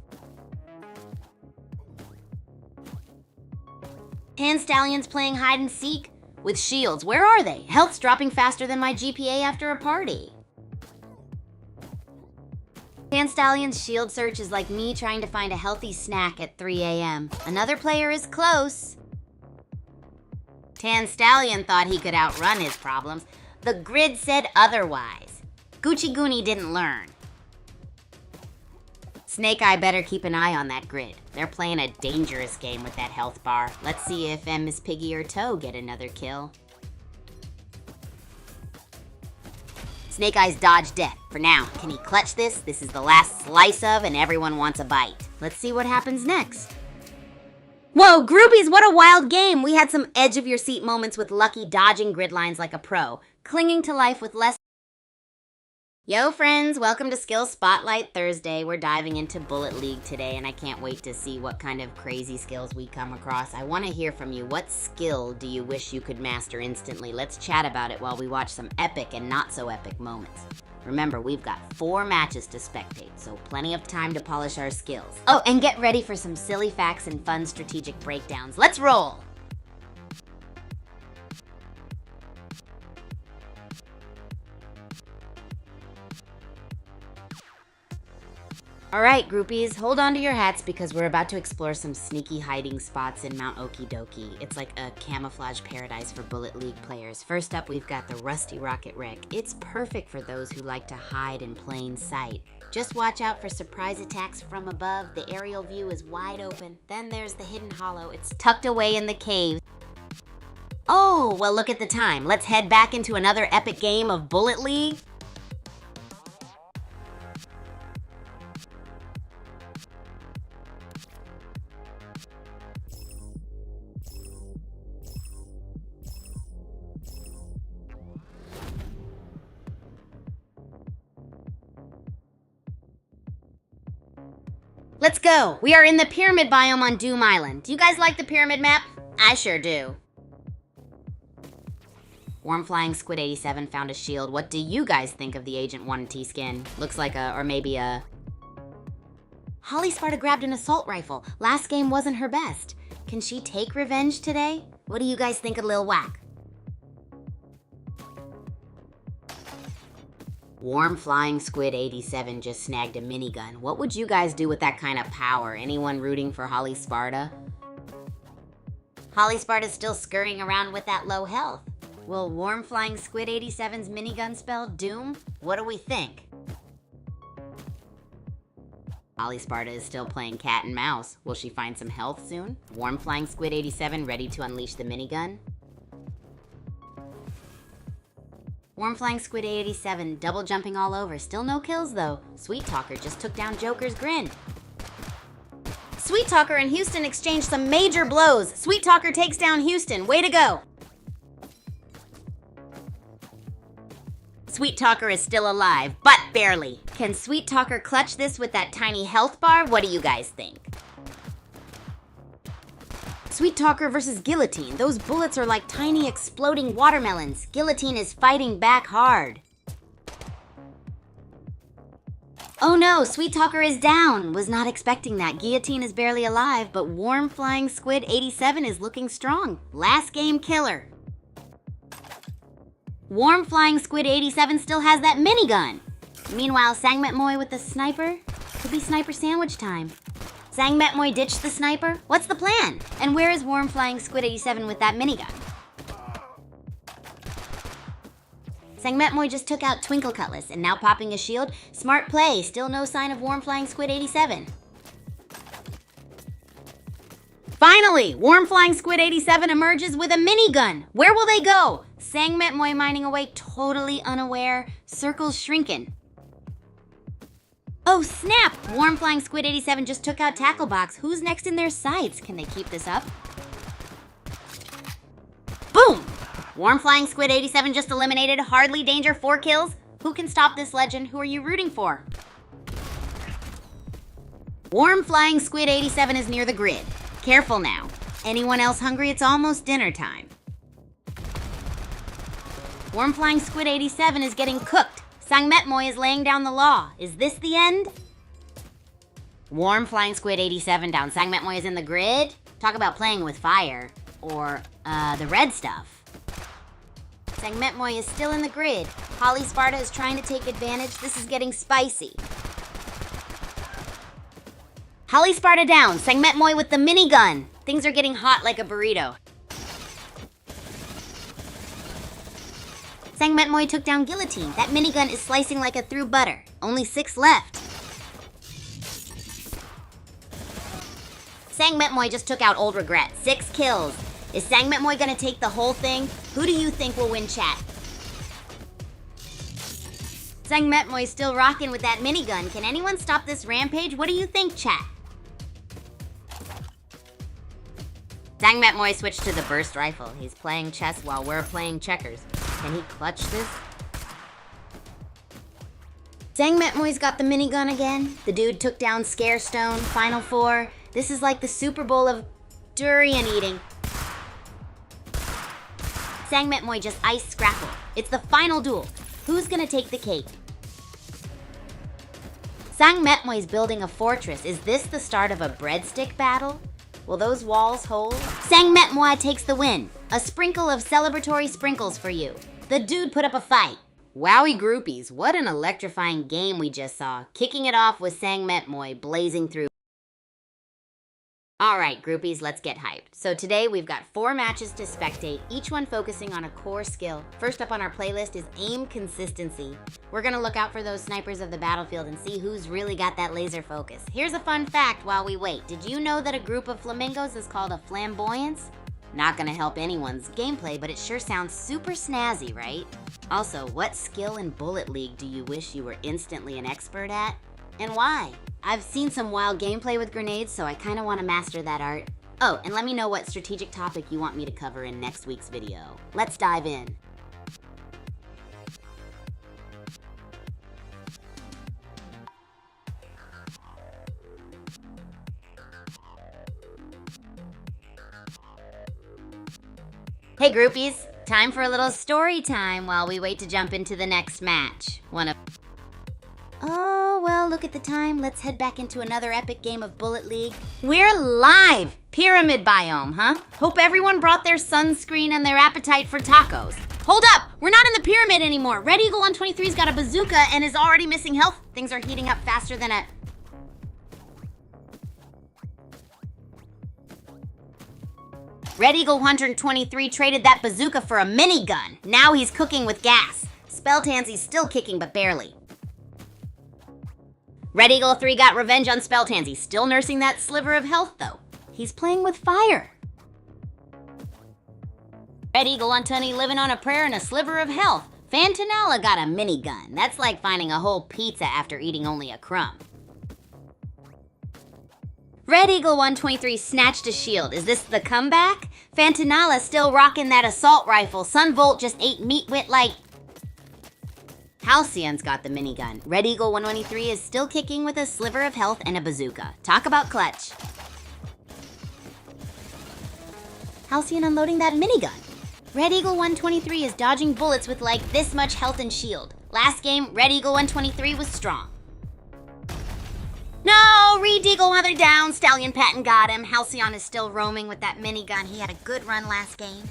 Tan Stallion's playing hide and seek with shields. Where are they? Health's dropping faster than my GPA after a party. Tan Stallion's shield search is like me trying to find a healthy snack at 3 a.m. Another player is close. Tan Stallion thought he could outrun his problems. The grid said otherwise. Gucci Goonie didn't learn. Snake Eye better keep an eye on that grid. They're playing a dangerous game with that health bar. Let's see if Miss Piggy or Toe get another kill. Snake Eyes dodged death for now. Can he clutch this? This is the last slice of and everyone wants a bite. Let's see what happens next. Whoa, groupies, what a wild game. We had some edge of your seat moments with Lucky dodging grid lines like a pro, clinging to life with less... Yo friends, welcome to Skill Spotlight Thursday. We're diving into Bullet League today and I can't wait to see what kind of crazy skills we come across. I want to hear from you. What skill do you wish you could master instantly? Let's chat about it while we watch some epic and not so epic moments. Remember, we've got 4 matches to spectate, so plenty of time to polish our skills. Oh, and get ready for some silly facts and fun strategic breakdowns. Let's roll! All right, groupies, hold on to your hats because we're about to explore some sneaky hiding spots in Mount Okidoki. It's like a camouflage paradise for Bullet League players. First up, we've got the Rusty Rocket Wreck. It's perfect for those who like to hide in plain sight. Just watch out for surprise attacks from above. The aerial view is wide open. Then there's the hidden hollow. It's tucked away in the cave. Oh, well, look at the time. Let's head back into another epic game of Bullet League. Let's go! We are in the pyramid biome on Doom Island. Do you guys like the pyramid map? I sure do. Warm Flying Squid 87 found a shield. What do you guys think of the Agent 1T skin? Looks like or maybe a... Holly Sparta grabbed an assault rifle. Last game wasn't her best. Can she take revenge today? What do you guys think of Lil Whack? Warm Flying Squid 87 just snagged a minigun. What would you guys do with that kind of power? Anyone rooting for Holly Sparta? Holly Sparta's still scurrying around with that low health. Will Warm Flying Squid 87's minigun spell doom? What do we think? Holly Sparta is still playing cat and mouse. Will she find some health soon? Warm Flying Squid 87 ready to unleash the minigun? Warm Flying Squid 87 double jumping all over. Still no kills though. Sweet Talker just took down Joker's Grin. Sweet Talker and Houston exchange some major blows. Sweet Talker takes down Houston. Way to go. Sweet Talker is still alive, but barely. Can Sweet Talker clutch this with that tiny health bar? What do you guys think? Sweet Talker versus Guillotine. Those bullets are like tiny exploding watermelons. Guillotine is fighting back hard. Oh no, Sweet Talker is down. Was not expecting that. Guillotine is barely alive, but Warm Flying Squid 87 is looking strong. Last game killer. Warm Flying Squid 87 still has that minigun. Meanwhile, Sangmetmoy with the sniper. Could be sniper sandwich time. Sangmetmoy ditched the sniper? What's the plan? And where is Warm Flying Squid 87 with that minigun? Sangmetmoy just took out Twinkle Cutlass and now popping a shield. Smart play, still no sign of Warm Flying Squid 87. Finally, Warm Flying Squid 87 emerges with a minigun. Where will they go? Sangmetmoy mining away totally unaware. Circles shrinking. Oh snap! Warm Flying Squid 87 just took out Tacklebox. Who's next in their sights? Can they keep this up? Boom! Warm Flying Squid 87 just eliminated Hardly Danger 4 kills. Who can stop this legend? Who are you rooting for? Warm Flying Squid 87 is near the grid. Careful now. Anyone else hungry? It's almost dinner time. Warm Flying Squid 87 is getting cooked. Sangmetmoy is laying down the law. Is this the end? Warm Flying Squid 87 down. Sangmetmoy is in the grid. Talk about playing with fire. Or, the red stuff. Sangmetmoy is still in the grid. Holly Sparta is trying to take advantage. This is getting spicy. Holly Sparta down. Sangmetmoy with the minigun. Things are getting hot like a burrito. Sangmetmoy took down Guillotine. That minigun is slicing like a through butter. Only 6 left. Sangmetmoy just took out Old Regret. 6 kills. Is Sangmetmoy gonna take the whole thing? Who do you think will win, chat? Sangmetmoy still rocking with that minigun. Can anyone stop this rampage? What do you think, chat? Sangmetmoy switched to the burst rifle. He's playing chess while we're playing checkers. Can he clutch this? Sangmetmoy's got the minigun again. The dude took down Scarestone, Final Four. This is like the Super Bowl of durian eating. Sangmetmoy just iced Scrapple. It's the final duel. Who's gonna take the cake? Sangmetmoy's building a fortress. Is this the start of a breadstick battle? Will those walls hold? Sangmetmoy takes the win. A sprinkle of celebratory sprinkles for you. The dude put up a fight. Wowie groupies, what an electrifying game we just saw. Kicking it off with Sangmetmoy blazing through. Alright groupies, let's get hyped. So today we've got 4 matches to spectate, each one focusing on a core skill. First up on our playlist is aim consistency. We're gonna look out for those snipers of the battlefield and see who's really got that laser focus. Here's a fun fact while we wait. Did you know that a group of flamingos is called a flamboyance? Not gonna help anyone's gameplay, but it sure sounds super snazzy, right? Also, what skill in Bullet League do you wish you were instantly an expert at? And why? I've seen some wild gameplay with grenades, so I kinda wanna master that art. Oh, and let me know what strategic topic you want me to cover in next week's video. Let's dive in. Hey groupies, time for a little story time while we wait to jump into the next match. Oh, well, look at the time. Let's head back into another epic game of Bullet League. We're live! Pyramid biome, huh? Hope everyone brought their sunscreen and their appetite for tacos. Hold up! We're not in the pyramid anymore. Red Eagle 123's got a bazooka and is already missing health. Things are heating up faster than a... Red Eagle 123 traded that bazooka for a minigun. Now he's cooking with gas. Spelltansy's still kicking, but barely. Red Eagle 3 got revenge on Spelltansy, still nursing that sliver of health, though. He's playing with fire. Red Eagle 120 living on a prayer and a sliver of health. Fantanella got a minigun. That's like finding a whole pizza after eating only a crumb. Red Eagle 123 snatched a shield. Is this the comeback? Fantanella still rocking that assault rifle. Sunvolt just ate meat wit like... Halcyon's got the minigun. Red Eagle 123 is still kicking with a sliver of health and a bazooka. Talk about clutch. Halcyon unloading that minigun. Red Eagle 123 is dodging bullets with like this much health and shield. Last game, Red Eagle 123 was strong. No, Red Eagle 1 down. Stallion Patton got him. Halcyon is still roaming with that minigun. He had a good run last game.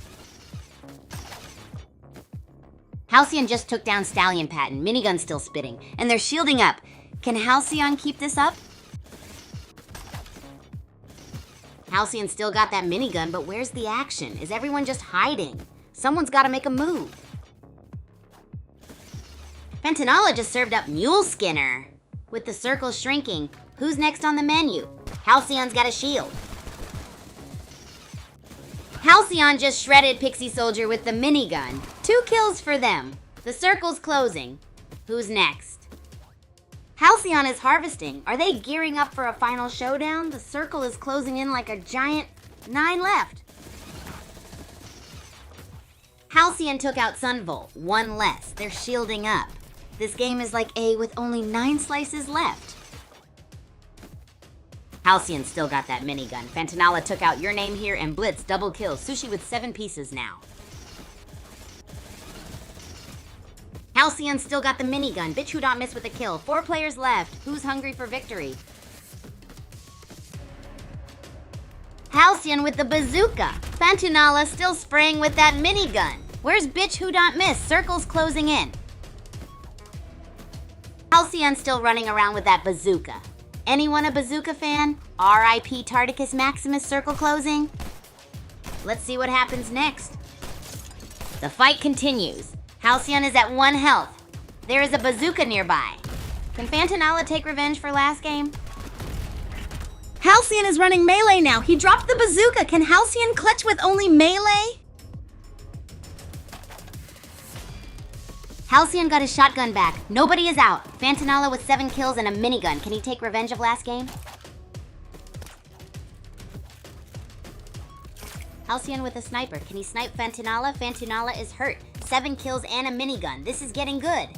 Halcyon just took down Stallion Patton. Minigun still spitting. And they're shielding up. Can Halcyon keep this up? Halcyon still got that minigun, but where's the action? Is everyone just hiding? Someone's got to make a move. Fantanella just served up Mule Skinner. With the circle shrinking, who's next on the menu? Halcyon's got a shield. Halcyon just shredded Pixie Soldier with the minigun. 2 kills for them. The circle's closing. Who's next? Halcyon is harvesting. Are they gearing up for a final showdown? The circle is closing in like a giant 9 left. Halcyon took out Sunvolt. 1 less. They're shielding up. This game is like A with only 9 slices left. Halcyon still got that minigun. Fantanella took out Your Name Here and Blitz double kills. Sushi with 7 pieces now. Halcyon still got the minigun. Bitch Who Don't Miss with a kill. 4 players left. Who's hungry for victory? Halcyon with the bazooka. Fantanella still spraying with that minigun. Where's Bitch Who Don't Miss? Circle's closing in. Halcyon still running around with that bazooka. Anyone a bazooka fan? R.I.P. Tardicus Maximus circle closing? Let's see what happens next. The fight continues. Halcyon is at 1 health. There is a bazooka nearby. Can Fantanella take revenge for last game? Halcyon is running melee now. He dropped the bazooka. Can Halcyon clutch with only melee? Halcyon got his shotgun back. Nobody is out. Fantanella with 7 kills and a minigun. Can he take revenge of last game? Halcyon with a sniper. Can he snipe Fantanella? Fantanella is hurt. 7 kills and a minigun. This is getting good.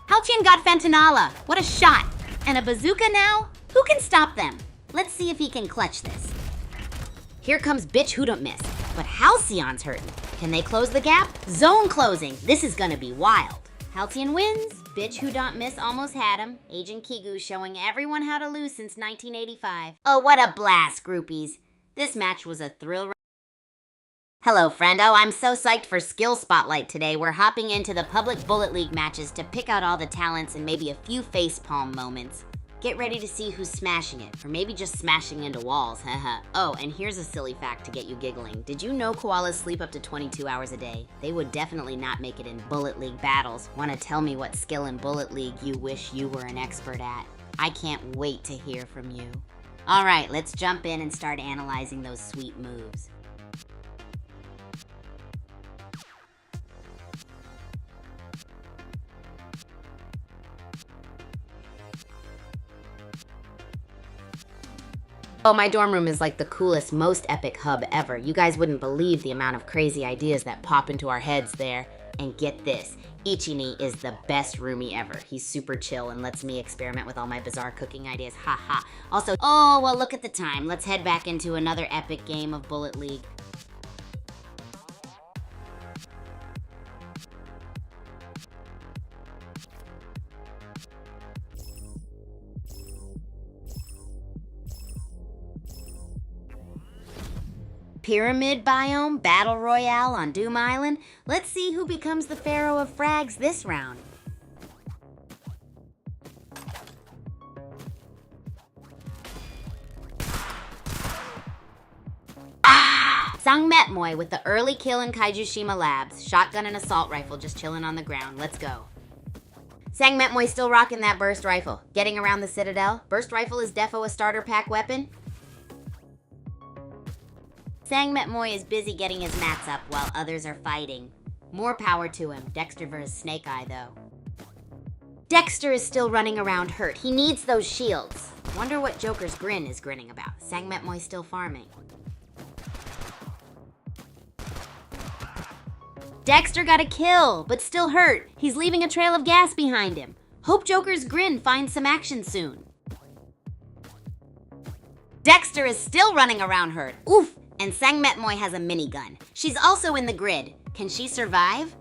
Halcyon got Fantanella. What a shot. And a bazooka now? Who can stop them? Let's see if he can clutch this. Here comes Bitch Who Don't Miss. But Halcyon's hurting. Can they close the gap? Zone closing. This is gonna be wild. Halcyon wins. Bitch Who Don't Miss almost had him. Agent Kigu showing everyone how to lose since 1985. Oh, what a blast, groupies. This match was a thrill. Hello, friendo. I'm so psyched for Skill Spotlight today. We're hopping into the public Bullet League matches to pick out all the talents and maybe a few facepalm moments. Get ready to see who's smashing it, or maybe just smashing into walls, haha. Oh, and here's a silly fact to get you giggling. Did you know koalas sleep up to 22 hours a day? They would definitely not make it in Bullet League battles. Want to tell me what skill in Bullet League you wish you were an expert at? I can't wait to hear from you. All right, let's jump in and start analyzing those sweet moves. Oh, my dorm room is like the coolest, most epic hub ever. You guys wouldn't believe the amount of crazy ideas that pop into our heads there. And get this, Ichini is the best roomie ever. He's super chill and lets me experiment with all my bizarre cooking ideas, haha. Also, oh, well, look at the time. Let's head back into another epic game of Bullet League. Pyramid Biome Battle Royale on Doom Island? Let's see who becomes the Pharaoh of Frags this round. Sang Metmoy with the early kill in Kaijushima Labs. Shotgun and assault rifle just chilling on the ground. Let's go. Sang Metmoy still rocking that burst rifle. Getting around the Citadel. Burst rifle is defo a starter pack weapon. Sang Metmoy is busy getting his mats up while others are fighting. More power to him. Dexter vs. Snake Eye though. Dexter is still running around hurt. He needs those shields. Wonder what Joker's Grin is grinning about. Sang Metmoy still farming. Dexter got a kill, but still hurt. He's leaving a trail of gas behind him. Hope Joker's Grin finds some action soon. Dexter is still running around hurt. Oof! And Sang Metmoy has a minigun. She's also in the grid. Can she survive?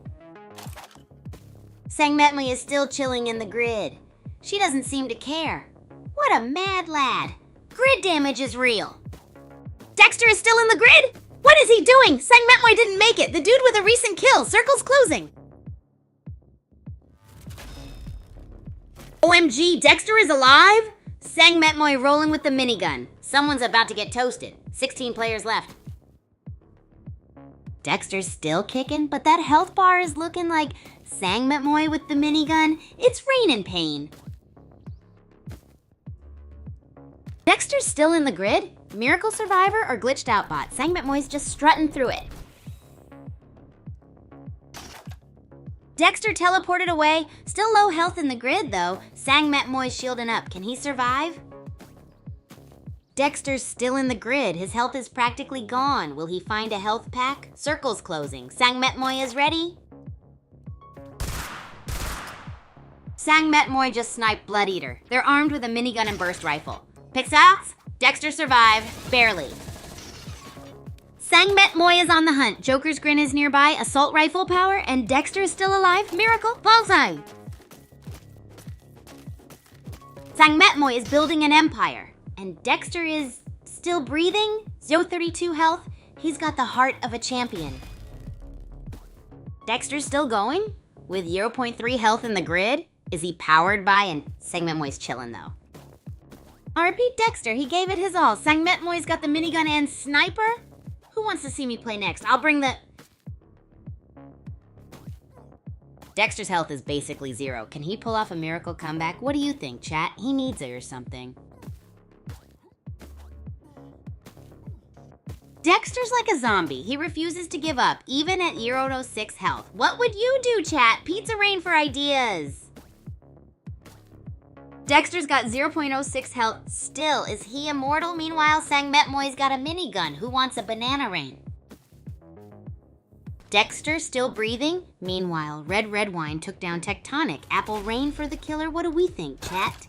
Sang Metmoy is still chilling in the grid. She doesn't seem to care. What a mad lad. Grid damage is real. Dexter is still in the grid? What is he doing? Sang Metmoy didn't make it. The dude with a recent kill. Circle's closing. OMG, Dexter is alive? Sang Metmoy rolling with the minigun. Someone's about to get toasted. 16 players left. Dexter's still kicking, but that health bar is looking like Sang Metmoy with the minigun. It's raining pain. Dexter's still in the grid? Miracle Survivor or Glitched Out Bot? Sang Metmoy's just strutting through it. Dexter teleported away. Still low health in the grid though. Sang Metmoy's shielding up. Can he survive? Dexter's still in the grid. His health is practically gone. Will he find a health pack? Circle's closing. Sang Metmoy is ready. Sang Metmoy just sniped Blood Eater. They're armed with a minigun and burst rifle. Pixels? Dexter survived. Barely. Sang Metmoy is on the hunt. Joker's Grin is nearby. Assault rifle power. And Dexter is still alive. Miracle. Bullseye. Sang Metmoy is building an empire. And Dexter is still breathing? 032 health. He's got the heart of a champion. Dexter's still going? With 0.3 health in the grid? Is he powered by? And Sang Metmoy's chilling though. RP Dexter, he gave it his all. Sang Metmoy's got the minigun and sniper? Who wants to see me play next? I'll bring the... Dexter's health is basically 0. Can he pull off a miracle comeback? What do you think, chat? He needs it or something. Dexter's like a zombie. He refuses to give up, even at 0.06 health. What would you do, chat? Pizza Rain for ideas. Dexter's got 0.06 health still. Is he immortal? Meanwhile, Sang Metmoy's got a minigun. Who wants a banana rain? Dexter still breathing? Meanwhile, Red Wine took down Tectonic. Apple Rain for the killer? What do we think, chat?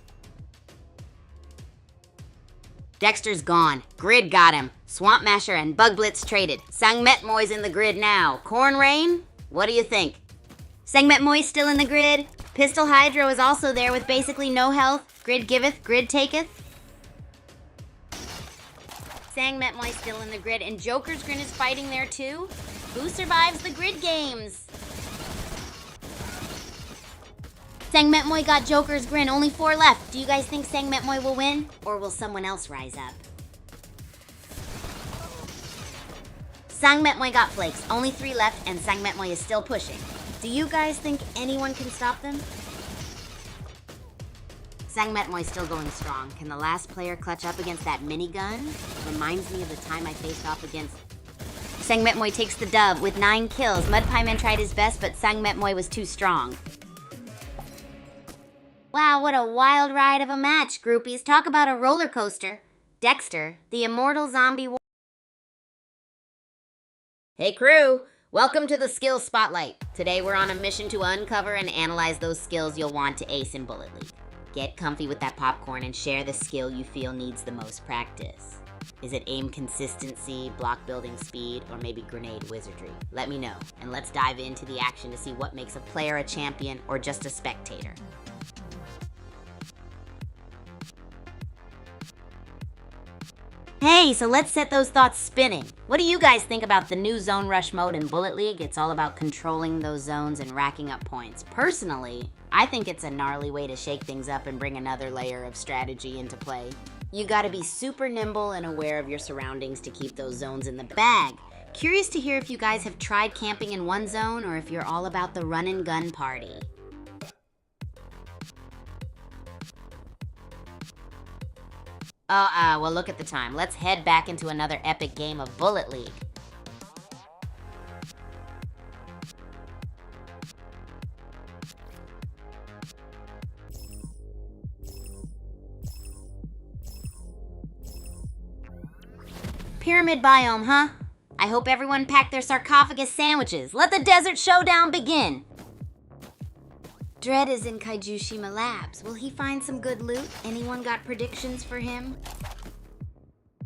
Dexter's gone. Grid got him. Swamp Masher and Bug Blitz traded. Sang Metmoy's in the grid now. Corn Rain? What do you think? Sang Metmoy's still in the grid. Pistol Hydro is also there with basically no health. Grid giveth, grid taketh. Sang Metmoy's still in the grid, and Joker's Grin is fighting there too. Who survives the grid games? Sang Metmoy got Joker's Grin, only 4 left. Do you guys think Sang Metmoy will win? Or will someone else rise up? Sang Metmoy got flakes, only 3 left, and Sang Metmoy is still pushing. Do you guys think anyone can stop them? Sang Metmoy's still going strong. Can the last player clutch up against that minigun? Reminds me of the time I faced off against... Sang Metmoy takes the dub with 9 kills. Mud Pie Man tried his best, but Sang Metmoy was too strong. Wow, what a wild ride of a match, groupies. Talk about a roller coaster. Dexter, the immortal zombie... Hey crew, welcome to the Skills Spotlight. Today we're on a mission to uncover and analyze those skills you'll want to ace in Bullet League. Get comfy with that popcorn and share the skill you feel needs the most practice. Is it aim consistency, block building speed, or maybe grenade wizardry? Let me know, and let's dive into the action to see what makes a player a champion or just a spectator. Hey, so let's set those thoughts spinning. What do you guys think about the new Zone Rush mode in Bullet League? It's all about controlling those zones and racking up points. Personally, I think it's a gnarly way to shake things up and bring another layer of strategy into play. You gotta be super nimble and aware of your surroundings to keep those zones in the bag. Curious to hear if you guys have tried camping in one zone or if you're all about the run and gun party. Well, look at the time. Let's head back into another epic game of Bullet League. Pyramid biome, huh? I hope everyone packed their sarcophagus sandwiches. Let the desert showdown begin. Dread is in Kaijushima Labs. Will he find some good loot? Anyone got predictions for him?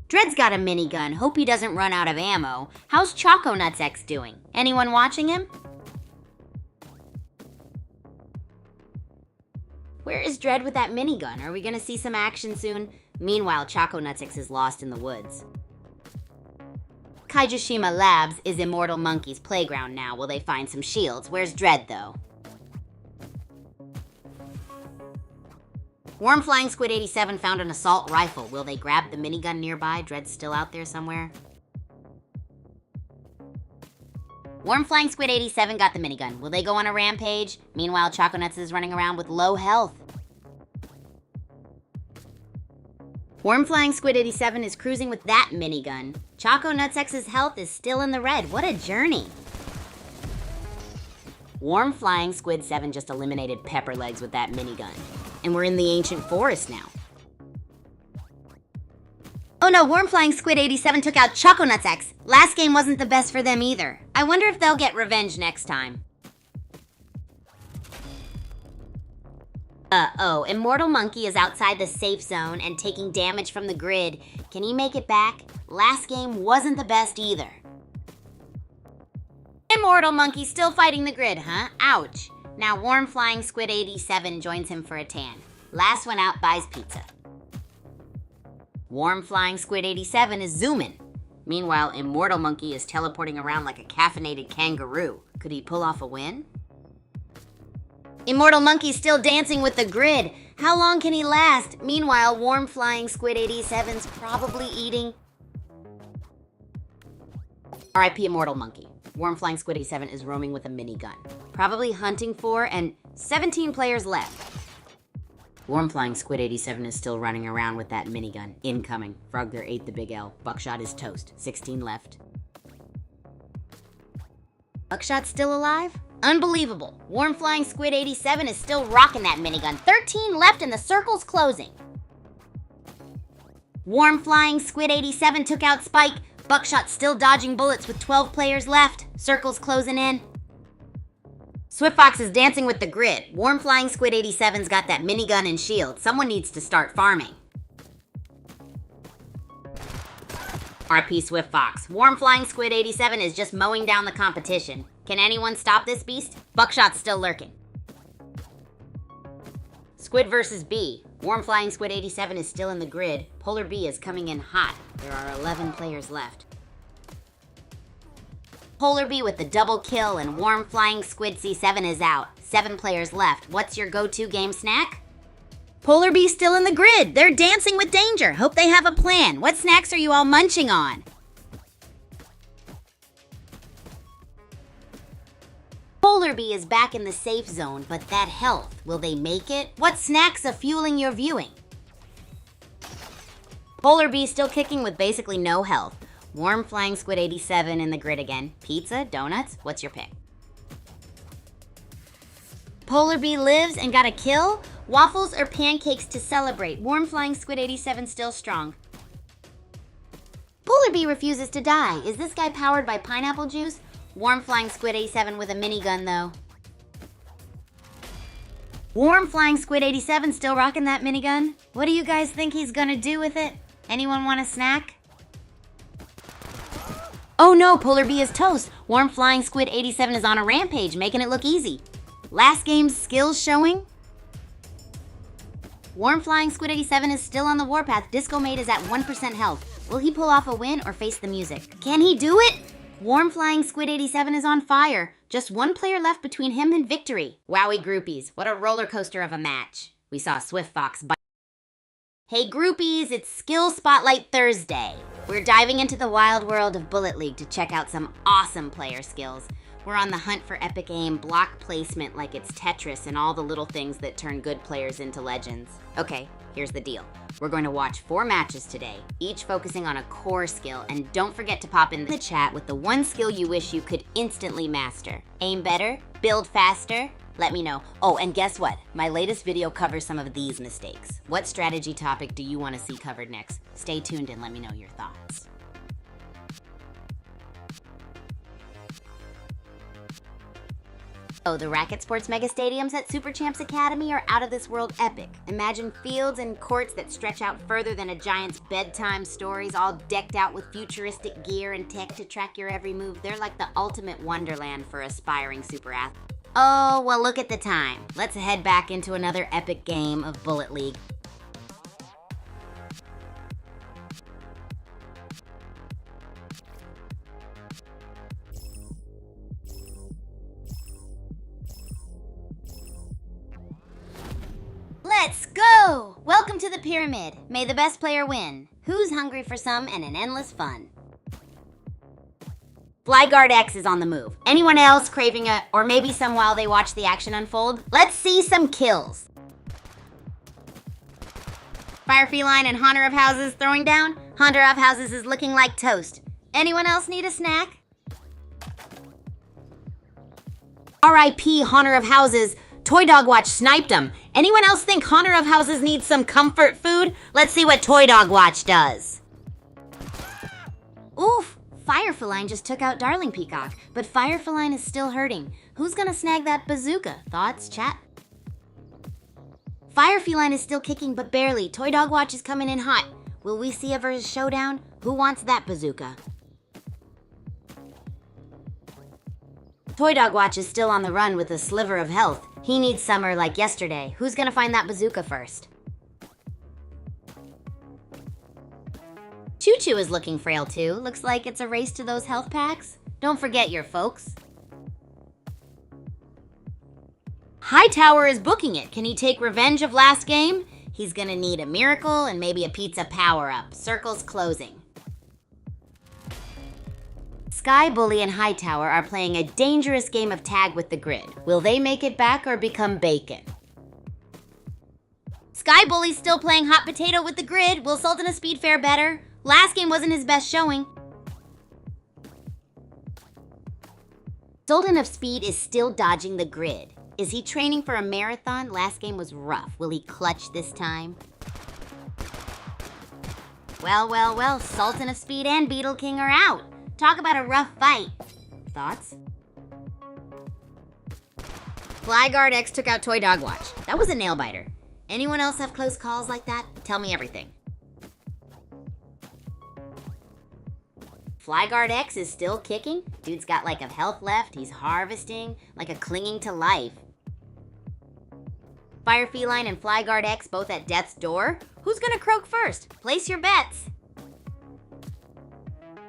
Dread's got a minigun. Hope he doesn't run out of ammo. How's Choco Nuts X doing? Anyone watching him? Where is Dread with that minigun? Are we gonna see some action soon? Meanwhile, Choco Nuts X is lost in the woods. Kaijushima Labs is Immortal Monkey's playground now. Will they find some shields? Where's Dread, though? Worm Flying Squid 87 found an assault rifle. Will they grab the minigun nearby? Dread's still out there somewhere. Worm Flying Squid 87 got the minigun. Will they go on a rampage? Meanwhile, Choco Nuts is running around with low health. Worm Flying Squid 87 is cruising with that minigun. Choco Nuts X's health is still in the red. What a journey. Worm Flying Squid 7 just eliminated Pepper Legs with that minigun. And we're in the ancient forest now. Oh no, Worm Flying Squid 87 took out Choco Nuts X. Last game wasn't the best for them either. I wonder if they'll get revenge next time. Immortal Monkey is outside the safe zone and taking damage from the grid. Can he make it back? Last game wasn't the best either. Immortal Monkey still fighting the grid, huh? Ouch. Now Worm Flying Squid 87 joins him for a tan. Last one out buys pizza. Worm Flying Squid 87 is zooming. Meanwhile, Immortal Monkey is teleporting around like a caffeinated kangaroo. Could he pull off a win? Immortal Monkey's still dancing with the grid. How long can he last? Meanwhile, Worm Flying Squid 87's probably eating. RIP Immortal Monkey. Worm Flying Squid 87 is roaming with a minigun. Probably hunting for, and 17 players left. Worm Flying Squid 87 is still running around with that minigun. Incoming. Frogler ate the big L. Buckshot is toast. 16 left. Buckshot's still alive? Unbelievable. Worm Flying Squid 87 is still rocking that minigun. 13 left and the circle's closing. Worm Flying Squid 87 took out Spike. Buckshot still dodging bullets with 12 players left. Circle's closing in. Swift Fox is dancing with the grid. Worm Flying Squid 87's got that minigun and shield. Someone needs to start farming. RP Swift Fox. Worm Flying Squid 87 is just mowing down the competition. Can anyone stop this beast? Buckshot's still lurking. Squid versus Bee. Worm Flying Squid 87 is still in the grid. Polar Bee is coming in hot. There are 11 players left. Polar Bee with the double kill and Worm Flying Squid C7 is out. 7 players left. What's your go-to game snack? Polar Bee's still in the grid. They're dancing with danger. Hope they have a plan. What snacks are you all munching on? Polar Bee is back in the safe zone, but that health, will they make it? What snacks are fueling your viewing? Polar Bee still kicking with basically no health. Worm Flying Squid 87 in the grid again. Pizza? Donuts? What's your pick? Polar Bee lives and got a kill? Waffles or pancakes to celebrate? Worm Flying Squid 87 still strong. Polar Bee refuses to die. Is this guy powered by pineapple juice? Worm Flying Squid 87 with a minigun though. Worm Flying Squid 87 still rocking that minigun? What do you guys think he's gonna do with it? Anyone want a snack? Oh no, Polar Bee is toast. Worm Flying Squid 87 is on a rampage, making it look easy. Last game's skills showing? Warm Flying Squid 87 is still on the warpath. Disco Mate is at 1% health. Will he pull off a win or face the music? Can he do it? Warm Flying Squid 87 is on fire. Just one player left between him and victory. Wowie groupies, what a roller coaster of a match. We saw Swift Fox bite. Hey groupies, it's Skill Spotlight Thursday. We're diving into the wild world of Bullet League to check out some awesome player skills. We're on the hunt for epic aim, block placement like it's Tetris, and all the little things that turn good players into legends. Okay, here's the deal. We're going to watch 4 matches today, each focusing on a core skill, and don't forget to pop in the chat with the one skill you wish you could instantly master. Aim better? Build faster? Let me know. Oh, and guess what? My latest video covers some of these mistakes. What strategy topic do you want to see covered next? Stay tuned and let me know your thoughts. Oh, the Racket Sports Mega Stadiums at Super Champs Academy are out of this world epic. Imagine fields and courts that stretch out further than a giant's bedtime stories, all decked out with futuristic gear and tech to track your every move. They're like the ultimate wonderland for aspiring super athletes. Oh, well, look at the time. Let's head back into another epic game of Bullet League. Let's go! Welcome to the pyramid. May the best player win. Who's hungry for some and an endless fun? Flyguard X is on the move. Anyone else craving a, or maybe some while they watch the action unfold? Let's see some kills. Fire Feline and Haunter of Houses throwing down. Haunter of Houses is looking like toast. Anyone else need a snack? R.I.P. Haunter of Houses. Toy Dog Watch sniped him. Anyone else think Haunter of Houses needs some comfort food? Let's see what Toy Dog Watch does. Oof. Fire Feline just took out Darling Peacock, but Fire Feline is still hurting. Who's gonna snag that bazooka? Thoughts, chat? Fire Feline is still kicking, but barely. Toy Dog Watch is coming in hot. Will we see a versus showdown? Who wants that bazooka? Toy Dog Watch is still on the run with a sliver of health. He needs summer like yesterday. Who's gonna find that bazooka first? Choo Choo is looking frail too. Looks like it's a race to those health packs. Don't forget your folks. Hightower is booking it. Can he take revenge of last game? He's gonna need a miracle and maybe a pizza power-up. Circle's closing. Sky Bully and Hightower are playing a dangerous game of tag with the grid. Will they make it back or become bacon? Sky Bully's still playing hot potato with the grid. Will Sultan of Speed fare better? Last game wasn't his best showing. Sultan of Speed is still dodging the grid. Is he training for a marathon? Last game was rough. Will he clutch this time? Well, Sultan of Speed and Beetle King are out. Talk about a rough fight. Thoughts? Flyguard X took out Toy Dog Watch. That was a nail biter. Anyone else have close calls like that? Tell me everything. Flyguard X is still kicking. Dude's got like a health left. He's harvesting, like a clinging to life. Fire Feline and Flyguard X both at death's door. Who's gonna croak first? Place your bets.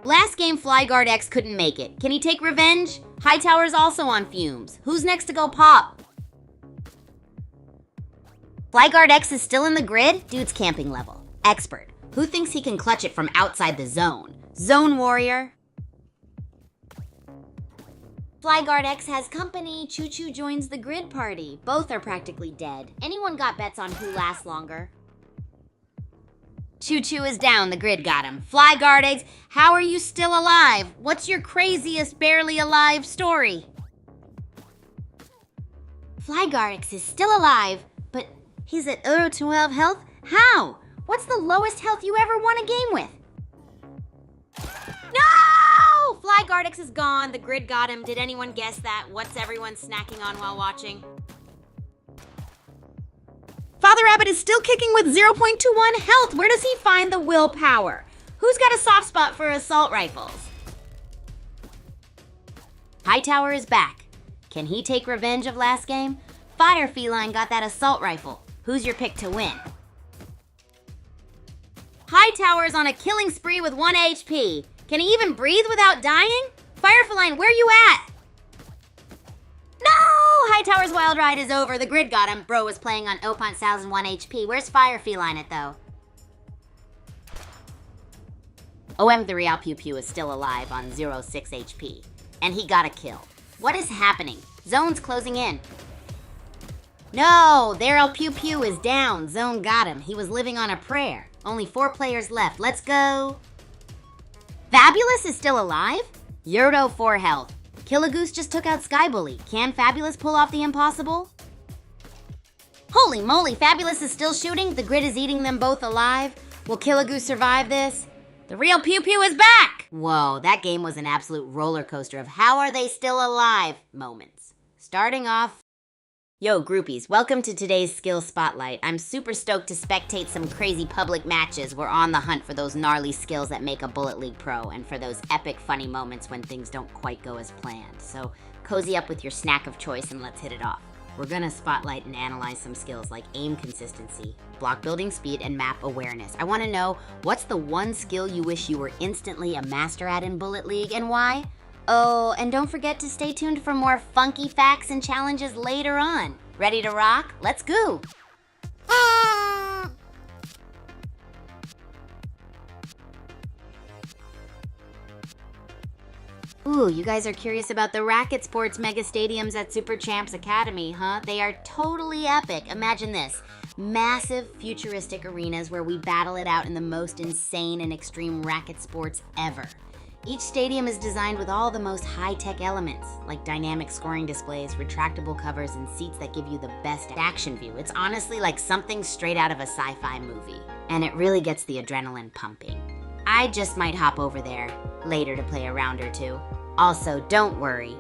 Last game, Flyguard X couldn't make it. Can he take revenge? Hightower's also on fumes. Who's next to go pop? Flyguard X is still in the grid? Dude's camping level. Expert. Who thinks he can clutch it from outside the zone? Zone Warrior. Flyguard X has company. Choo Choo joins the grid party. Both are practically dead. Anyone got bets on who lasts longer? Choo Choo is down. The grid got him. Flyguard X, how are you still alive? What's your craziest barely alive story? Flyguard X is still alive, but he's at 0-12 health? How? What's the lowest health you ever won a game with? No! Flyguard X is gone. The grid got him. Did anyone guess that? What's everyone snacking on while watching? Father Rabbit is still kicking with 0.21 health. Where does he find the willpower? Who's got a soft spot for assault rifles? Hightower is back. Can he take revenge of last game? Fire Feline got that assault rifle. Who's your pick to win? Hightower is on a killing spree with 1 HP. Can he even breathe without dying? Fireflying, where you at? No! Hightower's wild ride is over. The grid got him. Bro was playing on 0.1001 HP. Where's Fireflying it, though? OM the Real Pew Pew is still alive on 0.6 HP. And he got a kill. What is happening? Zone's closing in. No! Their El Pew Pew is down. Zone got him. He was living on a prayer. Only 4 players left. Let's go. Fabulous is still alive? Yurdo 4 health. Killagoose just took out Skybully. Can Fabulous pull off the impossible? Holy moly, Fabulous is still shooting? The grid is eating them both alive? Will Killagoose survive this? The Real Pew Pew is back! Whoa, that game was an absolute roller coaster of how are they still alive moments. Starting off, yo, groupies, welcome to today's Skill Spotlight. I'm super stoked to spectate some crazy public matches. We're on the hunt for those gnarly skills that make a Bullet League pro and for those epic funny moments when things don't quite go as planned. So cozy up with your snack of choice and let's hit it off. We're gonna spotlight and analyze some skills like aim consistency, block building speed, and map awareness. I wanna know, what's the one skill you wish you were instantly a master at in Bullet League and why? Oh, and don't forget to stay tuned for more funky facts and challenges later on. Ready to rock? Let's go! Ooh, you guys are curious about the Racket Sports Mega Stadiums at Super Champs Academy, huh? They are totally epic. Imagine this. Massive, futuristic arenas where we battle it out in the most insane and extreme racket sports ever. Each stadium is designed with all the most high-tech elements, like dynamic scoring displays, retractable covers, and seats that give you the best action view. It's honestly like something straight out of a sci-fi movie. And it really gets the adrenaline pumping. I just might hop over there later to play a round or two. Also, don't worry.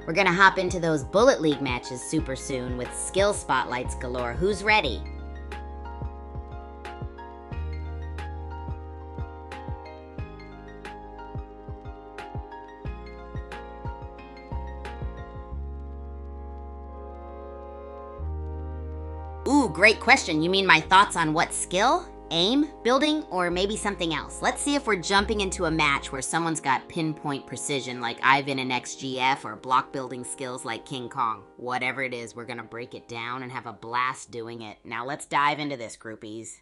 We're gonna hop into those Bullet League matches super soon with skill spotlights galore. Who's ready? Ooh, great question. You mean my thoughts on what skill? Aim, building, or maybe something else? Let's see if we're jumping into a match where someone's got pinpoint precision like Ivan and XGF or block building skills like King Kong. Whatever it is, we're gonna break it down and have a blast doing it. Now let's dive into this, groupies.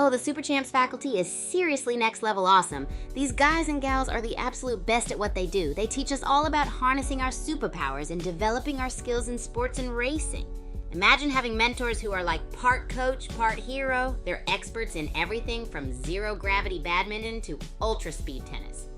Oh, the Super Champs faculty is seriously next level awesome. These guys and gals are the absolute best at what they do. They teach us all about harnessing our superpowers and developing our skills in sports and racing. Imagine having mentors who are like part coach, part hero. They're experts in everything from zero gravity badminton to ultra speed tennis.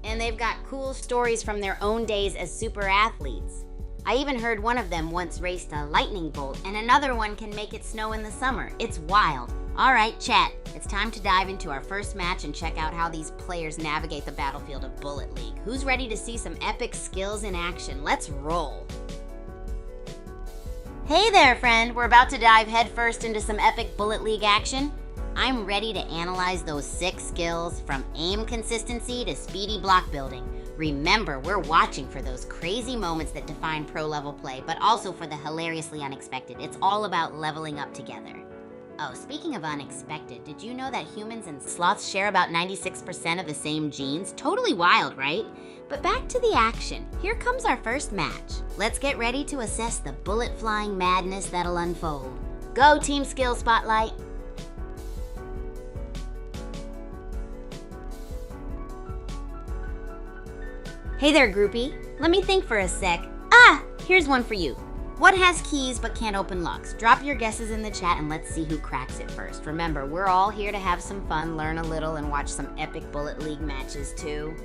And they've got cool stories from their own days as super athletes. I even heard one of them once raced a lightning bolt and another one can make it snow in the summer. It's wild. Alright, chat, it's time to dive into our first match and check out how these players navigate the battlefield of Bullet League. Who's ready to see some epic skills in action? Let's roll! Hey there, friend! We're about to dive headfirst into some epic Bullet League action. I'm ready to analyze those 6 skills from aim consistency to speedy block building. Remember, we're watching for those crazy moments that define pro-level play, but also for the hilariously unexpected. It's all about leveling up together. Oh, speaking of unexpected, did you know that humans and sloths share about 96% of the same genes? Totally wild, right? But back to the action. Here comes our first match. Let's get ready to assess the bullet-flying madness that'll unfold. Go, Team Skill Spotlight! Hey there, groupie. Let me think for a sec. Ah, here's one for you. What has keys but can't open locks? Drop your guesses in the chat and let's see who cracks it first. Remember, we're all here to have some fun, learn a little, and watch some epic Bullet League matches too.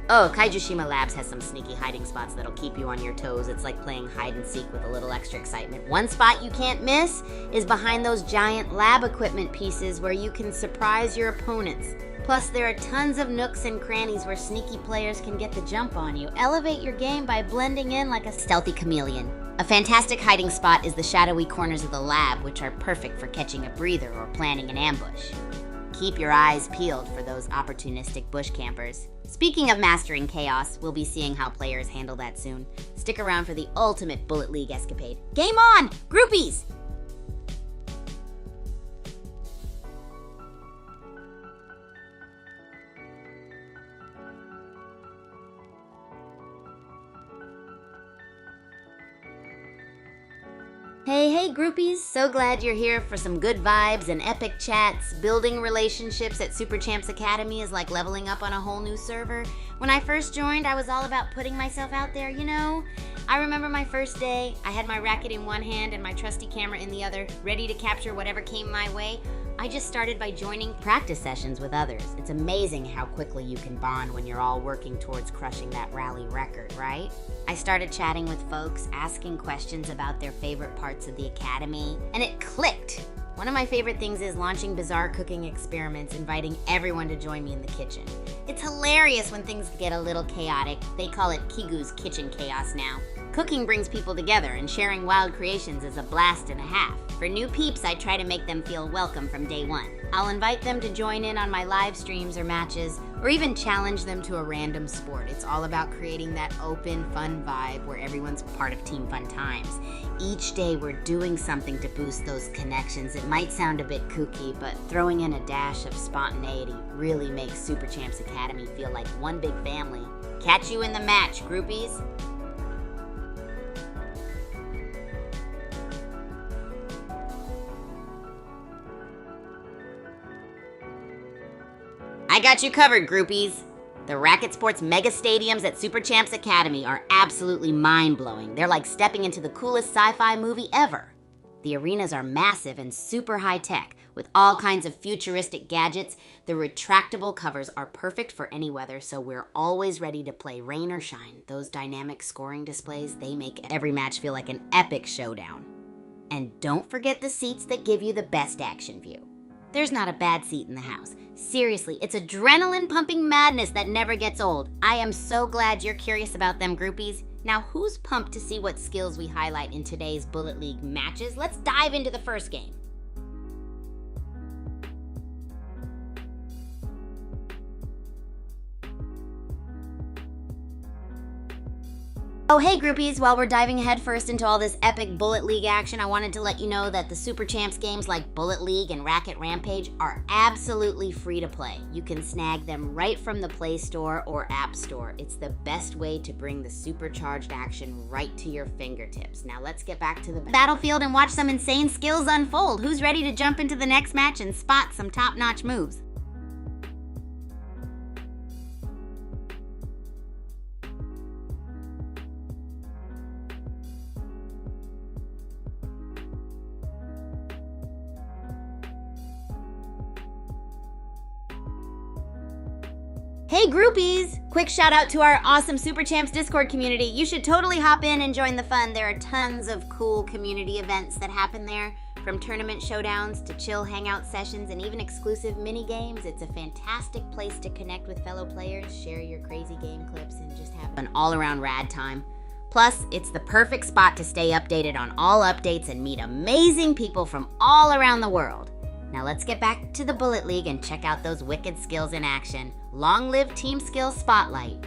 Oh, Kaijushima Labs has some sneaky hiding spots that'll keep you on your toes. It's like playing hide and seek with a little extra excitement. One spot you can't miss is behind those giant lab equipment pieces where you can surprise your opponents. Plus, there are tons of nooks and crannies where sneaky players can get the jump on you. Elevate your game by blending in like a stealthy chameleon. A fantastic hiding spot is the shadowy corners of the lab, which are perfect for catching a breather or planning an ambush. Keep your eyes peeled for those opportunistic bush campers. Speaking of mastering chaos, we'll be seeing how players handle that soon. Stick around for the ultimate Bullet League escapade. Game on, groupies! Hey groupies, so glad you're here for some good vibes and epic chats. Building relationships at Super Champs Academy is like leveling up on a whole new server. When I first joined, I was all about putting myself out there, you know? I remember my first day, I had my racket in one hand and my trusty camera in the other, ready to capture whatever came my way. I just started by joining practice sessions with others. It's amazing how quickly you can bond when you're all working towards crushing that rally record, right? I started chatting with folks, asking questions about their favorite parts of the academy, and it clicked. One of my favorite things is launching bizarre cooking experiments, inviting everyone to join me in the kitchen. It's hilarious when things get a little chaotic. They call it Kigu's Kitchen Chaos now. Cooking brings people together, and sharing wild creations is a blast and a half. For new peeps, I try to make them feel welcome from day one. I'll invite them to join in on my live streams or matches, or even challenge them to a random sport. It's all about creating that open, fun vibe where everyone's part of Team Fun Times. Each day we're doing something to boost those connections. It might sound a bit kooky, but throwing in a dash of spontaneity really makes Super Champs Academy feel like one big family. Catch you in the match, groupies! I got you covered, groupies. The Racket Sports mega stadiums at Super Champs Academy are absolutely mind-blowing. They're like stepping into the coolest sci-fi movie ever. The arenas are massive and super high-tech, with all kinds of futuristic gadgets. The retractable covers are perfect for any weather, so we're always ready to play rain or shine. Those dynamic scoring displays, they make every match feel like an epic showdown. And don't forget the seats that give you the best action view. There's not a bad seat in the house. Seriously, it's adrenaline-pumping madness that never gets old. I am so glad you're curious about them, groupies. Now, who's pumped to see what skills we highlight in today's Bullet League matches? Let's dive into the first game. Oh, hey groupies, while we're diving headfirst into all this epic Bullet League action, I wanted to let you know that the Super Champs games like Bullet League and Racket Rampage are absolutely free to play. You can snag them right from the Play Store or App Store. It's the best way to bring the supercharged action right to your fingertips. Now let's get back to the battlefield and watch some insane skills unfold. Who's ready to jump into the next match and spot some top-notch moves? Hey groupies! Quick shout out to our awesome Super Champs Discord community. You should totally hop in and join the fun. There are tons of cool community events that happen there, from tournament showdowns to chill hangout sessions and even exclusive mini games. It's a fantastic place to connect with fellow players, share your crazy game clips, and just have an all-around rad time. Plus, it's the perfect spot to stay updated on all updates and meet amazing people from all around the world. Now let's get back to the Bullet League and check out those wicked skills in action. Long live Team Skills Spotlight.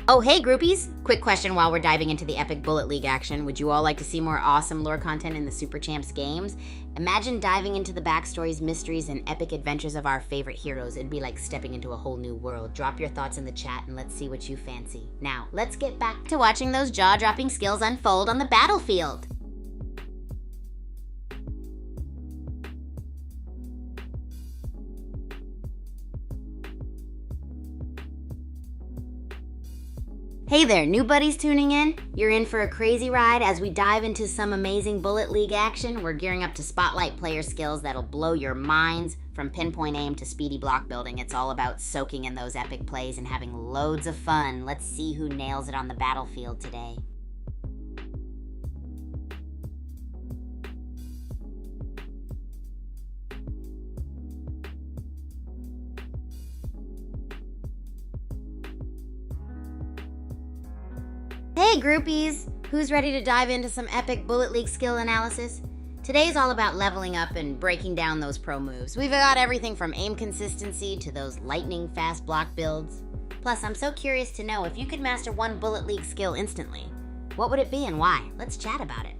Oh, hey groupies! Quick question while we're diving into the epic Bullet League action. Would you all like to see more awesome lore content in the Super Champs games? Imagine diving into the backstories, mysteries, and epic adventures of our favorite heroes. It'd be like stepping into a whole new world. Drop your thoughts in the chat and let's see what you fancy. Now, let's get back to watching those jaw-dropping skills unfold on the battlefield. Hey there, new buddies tuning in? You're in for a crazy ride as we dive into some amazing Bullet League action. We're gearing up to spotlight player skills that'll blow your minds. From pinpoint aim to speedy block building, it's all about soaking in those epic plays and having loads of fun. Let's see who nails it on the battlefield today. Hey groupies! Who's ready to dive into some epic Bullet League skill analysis? Today's all about leveling up and breaking down those pro moves. We've got everything from aim consistency to those lightning fast block builds. Plus, I'm so curious to know if you could master one Bullet League skill instantly. What would it be and why? Let's chat about it.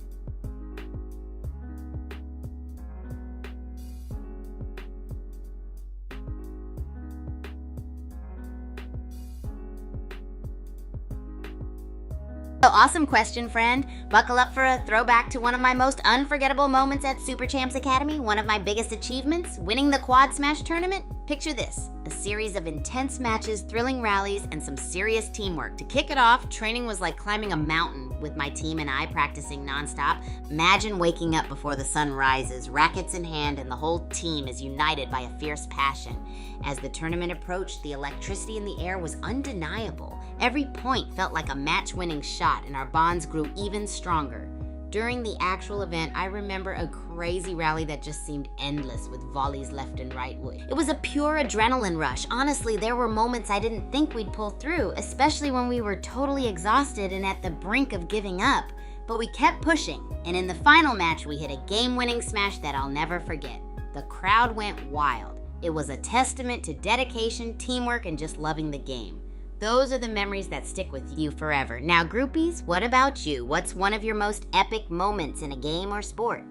So awesome question, friend. Buckle up for a throwback to one of my most unforgettable moments at Super Champs Academy, one of my biggest achievements, winning the Quad Smash tournament. Picture this, a series of intense matches, thrilling rallies, and some serious teamwork. To kick it off, training was like climbing a mountain with my team and I practicing nonstop. Imagine waking up before the sun rises, rackets in hand, and the whole team is united by a fierce passion. As the tournament approached, the electricity in the air was undeniable. Every point felt like a match-winning shot, and our bonds grew even stronger. During the actual event, I remember a crazy rally that just seemed endless with volleys left and right. It was a pure adrenaline rush. Honestly, there were moments I didn't think we'd pull through, especially when we were totally exhausted and at the brink of giving up. But we kept pushing, and in the final match, we hit a game-winning smash that I'll never forget. The crowd went wild. It was a testament to dedication, teamwork, and just loving the game. Those are the memories that stick with you forever. Now, groupies, what about you? What's one of your most epic moments in a game or sport?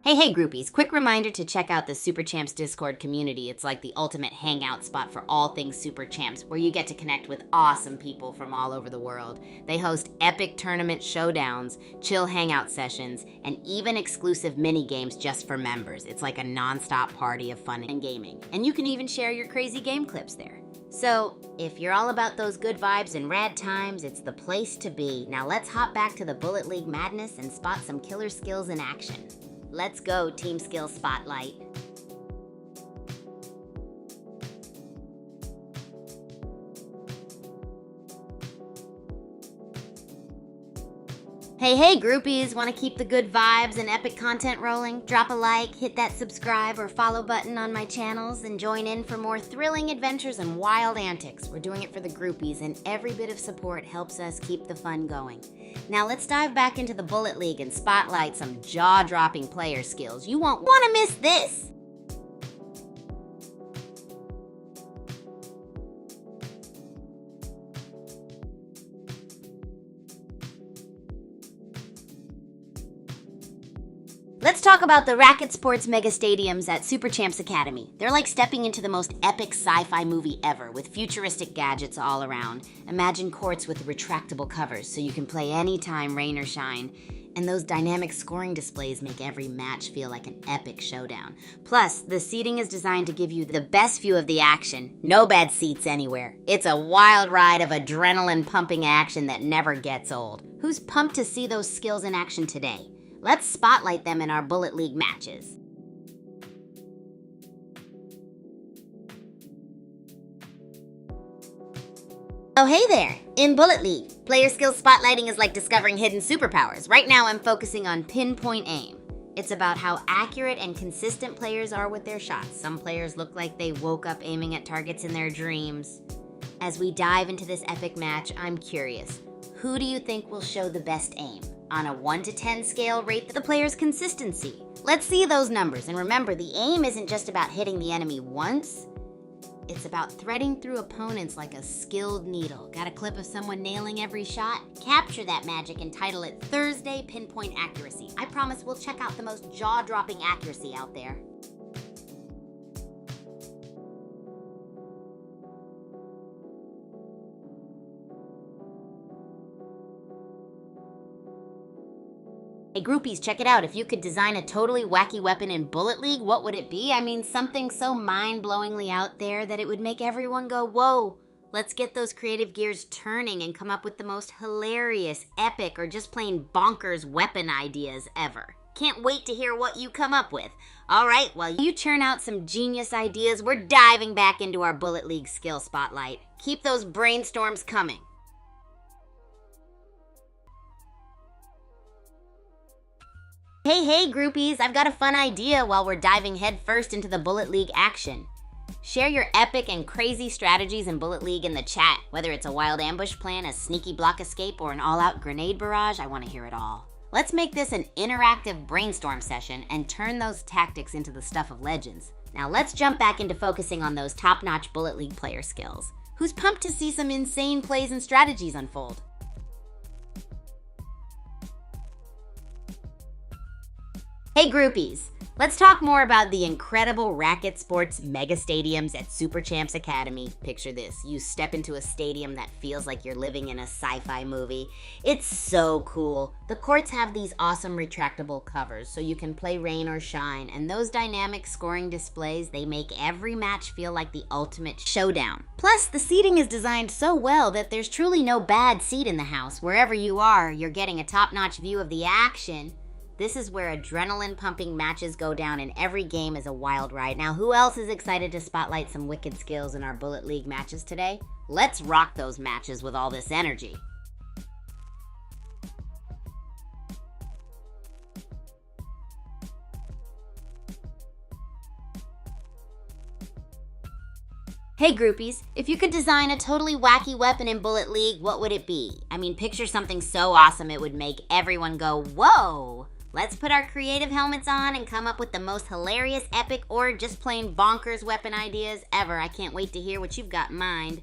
Hey groupies, quick reminder to check out the Super Champs Discord community. It's like the ultimate hangout spot for all things Super Champs, where you get to connect with awesome people from all over the world. They host epic tournament showdowns, chill hangout sessions, and even exclusive mini games just for members. It's like a non-stop party of fun and gaming. And you can even share your crazy game clips there. So, if you're all about those good vibes and rad times, it's the place to be. Now let's hop back to the Bullet League madness and spot some killer skills in action. Let's go, Team Skill Spotlight. Hey groupies, want to keep the good vibes and epic content rolling? Drop a like, hit that subscribe or follow button on my channels, and join in for more thrilling adventures and wild antics. We're doing it for the groupies, and every bit of support helps us keep the fun going. Now let's dive back into the Bullet League and spotlight some jaw-dropping player skills. You won't want to miss this! Let's talk about the Racket Sports Mega Stadiums at Super Champs Academy. They're like stepping into the most epic sci-fi movie ever, with futuristic gadgets all around. Imagine courts with retractable covers so you can play anytime, rain or shine. And those dynamic scoring displays make every match feel like an epic showdown. Plus, the seating is designed to give you the best view of the action. No bad seats anywhere. It's a wild ride of adrenaline-pumping action that never gets old. Who's pumped to see those skills in action today? Let's spotlight them in our Bullet League matches. Oh hey there! In Bullet League, player skill spotlighting is like discovering hidden superpowers. Right now I'm focusing on pinpoint aim. It's about how accurate and consistent players are with their shots. Some players look like they woke up aiming at targets in their dreams. As we dive into this epic match, I'm curious. Who do you think will show the best aim? On a 1 to 10 scale, rate the player's consistency. Let's see those numbers, and remember, the aim isn't just about hitting the enemy once. It's about threading through opponents like a skilled needle. Got a clip of someone nailing every shot? Capture that magic and title it Thursday Pinpoint Accuracy. I promise we'll check out the most jaw-dropping accuracy out there. Hey groupies, check it out. If you could design a totally wacky weapon in Bullet League, what would it be? I mean, something so mind-blowingly out there that it would make everyone go, whoa. Let's get those creative gears turning and come up with the most hilarious, epic, or just plain bonkers weapon ideas ever. Can't wait to hear what you come up with. All right, while you churn out some genius ideas, we're diving back into our Bullet League skill spotlight. Keep those brainstorms coming. Hey groupies, I've got a fun idea while we're diving headfirst into the Bullet League action. Share your epic and crazy strategies in Bullet League in the chat. Whether it's a wild ambush plan, a sneaky block escape, or an all-out grenade barrage, I want to hear it all. Let's make this an interactive brainstorm session and turn those tactics into the stuff of legends. Now let's jump back into focusing on those top-notch Bullet League player skills. Who's pumped to see some insane plays and strategies unfold? Hey groupies, let's talk more about the incredible Racket Sports mega stadiums at Super Champs Academy. Picture this, you step into a stadium that feels like you're living in a sci-fi movie. It's so cool. The courts have these awesome retractable covers so you can play rain or shine, and those dynamic scoring displays, they make every match feel like the ultimate showdown. Plus, the seating is designed so well that there's truly no bad seat in the house. Wherever you are, you're getting a top-notch view of the action. This is where adrenaline-pumping matches go down, and every game is a wild ride. Now, who else is excited to spotlight some wicked skills in our Bullet League matches today? Let's rock those matches with all this energy. Hey groupies, if you could design a totally wacky weapon in Bullet League, what would it be? I mean, picture something so awesome it would make everyone go, whoa! Let's put our creative helmets on and come up with the most hilarious, epic, or just plain bonkers weapon ideas ever. I can't wait to hear what you've got in mind.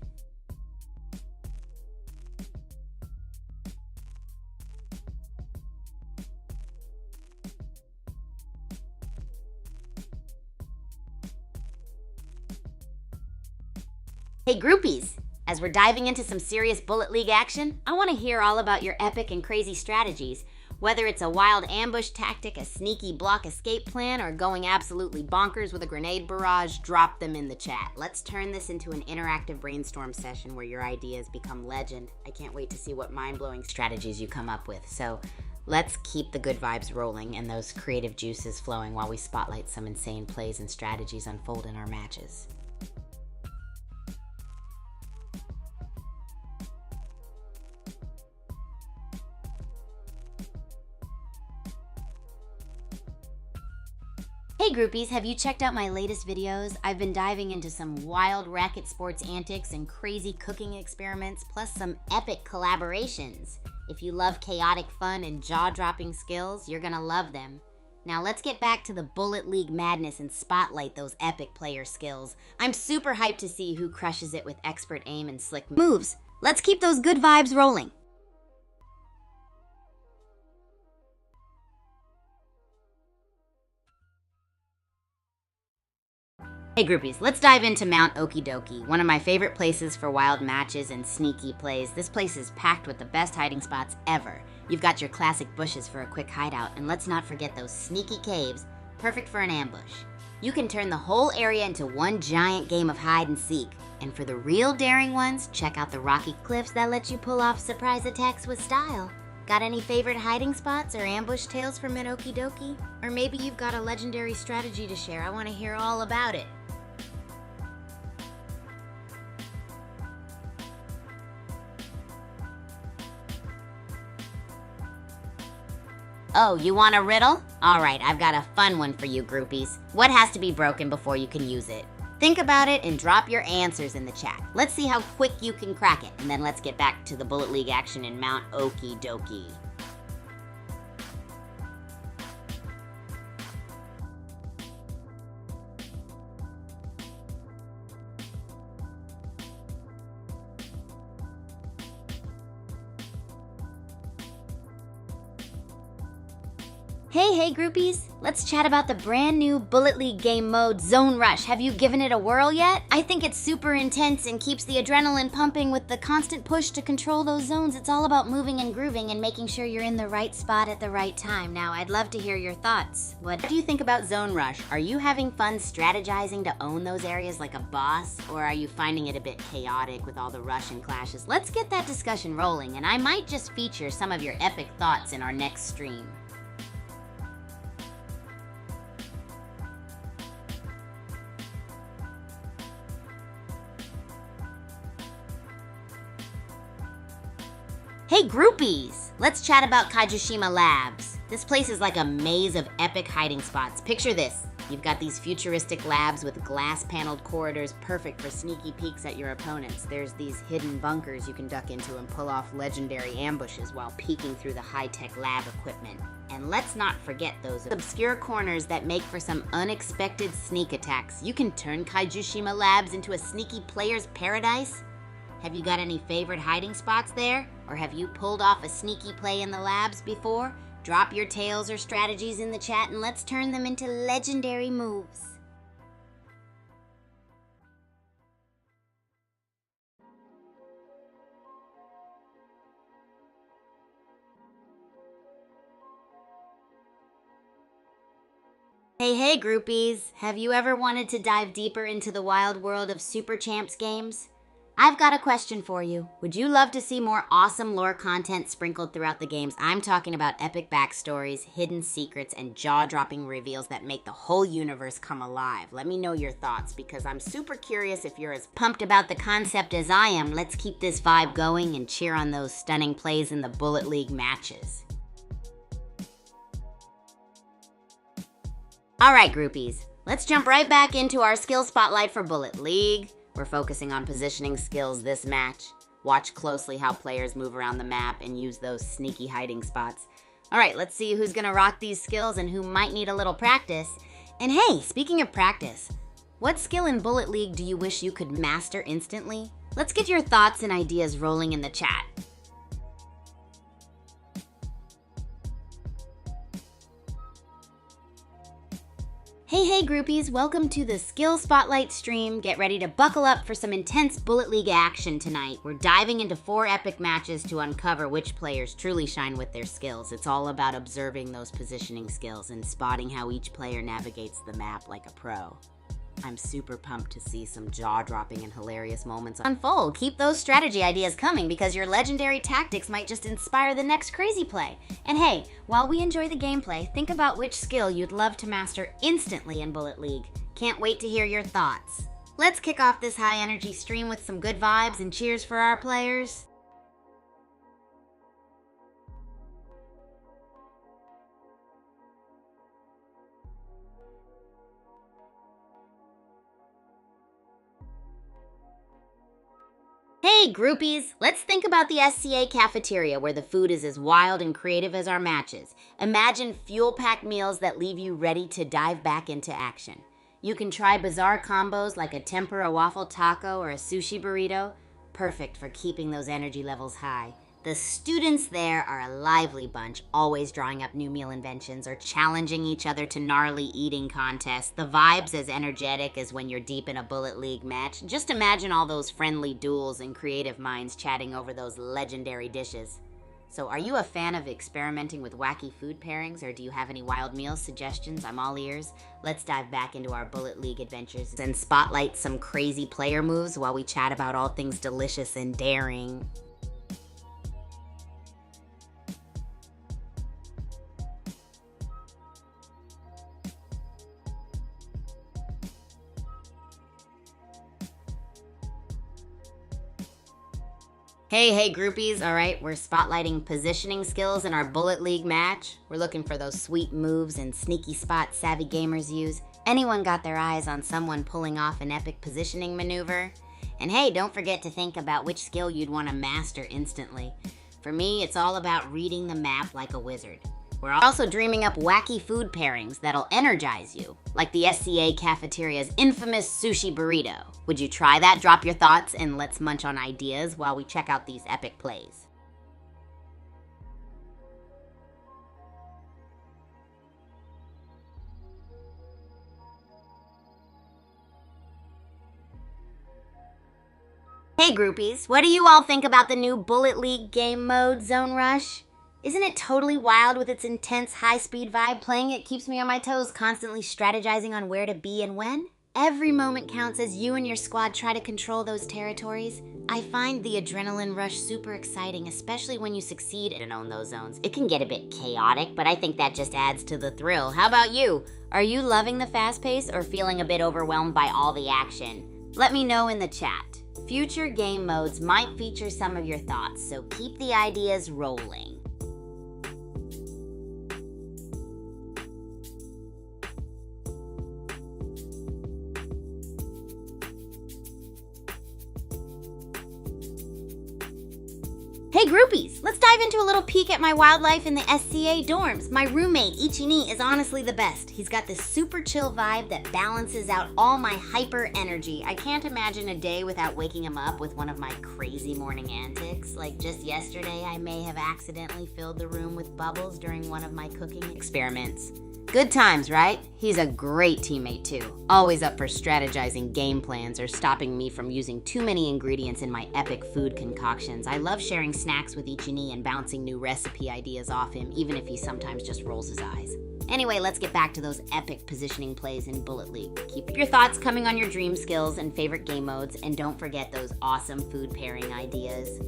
Hey groupies, as we're diving into some serious Bullet League action, I want to hear all about your epic and crazy strategies. Whether it's a wild ambush tactic, a sneaky block escape plan, or going absolutely bonkers with a grenade barrage, drop them in the chat. Let's turn this into an interactive brainstorm session where your ideas become legend. I can't wait to see what mind-blowing strategies you come up with. So let's keep the good vibes rolling and those creative juices flowing while we spotlight some insane plays and strategies unfold in our matches. Hey groupies, have you checked out my latest videos? I've been diving into some wild Racket Sports antics and crazy cooking experiments, plus some epic collaborations. If you love chaotic fun and jaw-dropping skills, you're gonna love them. Now let's get back to the Bullet League madness and spotlight those epic player skills. I'm super hyped to see who crushes it with expert aim and slick moves. Let's keep those good vibes rolling. Hey groupies, let's dive into Mount Okidoki, one of my favorite places for wild matches and sneaky plays. This place is packed with the best hiding spots ever. You've got your classic bushes for a quick hideout, and let's not forget those sneaky caves, perfect for an ambush. You can turn the whole area into one giant game of hide and seek. And for the real daring ones, check out the rocky cliffs that let you pull off surprise attacks with style. Got any favorite hiding spots or ambush tales from Mount Okidoki? Or maybe you've got a legendary strategy to share. I want to hear all about it. Oh, you want a riddle? Alright, I've got a fun one for you groupies. What has to be broken before you can use it? Think about it and drop your answers in the chat. Let's see how quick you can crack it, and then let's get back to the Bullet League action in Mount Okidoki. Hey groupies! Let's chat about the brand new Bullet League game mode, Zone Rush. Have you given it a whirl yet? I think it's super intense and keeps the adrenaline pumping with the constant push to control those zones. It's all about moving and grooving and making sure you're in the right spot at the right time. Now, I'd love to hear your thoughts. What do you think about Zone Rush? Are you having fun strategizing to own those areas like a boss? Or are you finding it a bit chaotic with all the rush and clashes? Let's get that discussion rolling, and I might just feature some of your epic thoughts in our next stream. Hey groupies! Let's chat about Kajushima Labs. This place is like a maze of epic hiding spots. Picture this. You've got these futuristic labs with glass-paneled corridors perfect for sneaky peeks at your opponents. There's these hidden bunkers you can duck into and pull off legendary ambushes while peeking through the high-tech lab equipment. And let's not forget those obscure corners that make for some unexpected sneak attacks. You can turn Kaijushima Labs into a sneaky player's paradise. Have you got any favorite hiding spots there? Or have you pulled off a sneaky play in the labs before? Drop your tales or strategies in the chat and let's turn them into legendary moves. Hey groupies! Have you ever wanted to dive deeper into the wild world of Super Champs games? I've got a question for you. Would you love to see more awesome lore content sprinkled throughout the games? I'm talking about epic backstories, hidden secrets, and jaw-dropping reveals that make the whole universe come alive. Let me know your thoughts because I'm super curious if you're as pumped about the concept as I am. Let's keep this vibe going and cheer on those stunning plays in the Bullet League matches. Alright groupies, let's jump right back into our skill spotlight for Bullet League. We're focusing on positioning skills this match. Watch closely how players move around the map and use those sneaky hiding spots. Alright, let's see who's gonna rock these skills and who might need a little practice. And hey, speaking of practice, what skill in Bullet League do you wish you could master instantly? Let's get your thoughts and ideas rolling in the chat. Hey groupies, welcome to the Skill Spotlight stream. Get ready to buckle up for some intense Bullet League action tonight. We're diving into 4 epic matches to uncover which players truly shine with their skills. It's all about observing those positioning skills and spotting how each player navigates the map like a pro. I'm super pumped to see some jaw-dropping and hilarious moments unfold. Keep those strategy ideas coming because your legendary tactics might just inspire the next crazy play. And hey, while we enjoy the gameplay, think about which skill you'd love to master instantly in Bullet League. Can't wait to hear your thoughts. Let's kick off this high-energy stream with some good vibes and cheers for our players. Hey groupies, let's think about the SCA cafeteria where the food is as wild and creative as our matches. Imagine fuel-packed meals that leave you ready to dive back into action. You can try bizarre combos like a tempura waffle taco or a sushi burrito, perfect for keeping those energy levels high. The students there are a lively bunch, always drawing up new meal inventions or challenging each other to gnarly eating contests. The vibe's as energetic as when you're deep in a Bullet League match. Just imagine all those friendly duels and creative minds chatting over those legendary dishes. So are you a fan of experimenting with wacky food pairings, or do you have any wild meal suggestions? I'm all ears. Let's dive back into our Bullet League adventures and spotlight some crazy player moves while we chat about all things delicious and daring. Hey groupies, alright, we're spotlighting positioning skills in our Bullet League match. We're looking for those sweet moves and sneaky spots savvy gamers use. Anyone got their eyes on someone pulling off an epic positioning maneuver? And hey, don't forget to think about which skill you'd want to master instantly. For me, it's all about reading the map like a wizard. We're also dreaming up wacky food pairings that'll energize you, like the SCA cafeteria's infamous sushi burrito. Would you try that? Drop your thoughts and let's munch on ideas while we check out these epic plays. Hey groupies, what do you all think about the new Bullet League game mode, Zone Rush? Isn't it totally wild with its intense high-speed vibe? Playing it keeps me on my toes, constantly strategizing on where to be and when. Every moment counts as you and your squad try to control those territories. I find the adrenaline rush super exciting, especially when you succeed and own those zones. It can get a bit chaotic, but I think that just adds to the thrill. How about you? Are you loving the fast pace or feeling a bit overwhelmed by all the action? Let me know in the chat. Future game modes might feature some of your thoughts, so keep the ideas rolling. Hey groupies, let's dive into a little peek at my wildlife in the SCA dorms. My roommate, Ichini, is honestly the best. He's got this super chill vibe that balances out all my hyper energy. I can't imagine a day without waking him up with one of my crazy morning antics. Like just yesterday, I may have accidentally filled the room with bubbles during one of my cooking experiments. Good times, right? He's a great teammate too. Always up for strategizing game plans or stopping me from using too many ingredients in my epic food concoctions. I love sharing snacks with Ichini and bouncing new recipe ideas off him, even if he sometimes just rolls his eyes. Anyway, let's get back to those epic positioning plays in Bullet League. Keep your thoughts coming on your dream skills and favorite game modes, and don't forget those awesome food pairing ideas.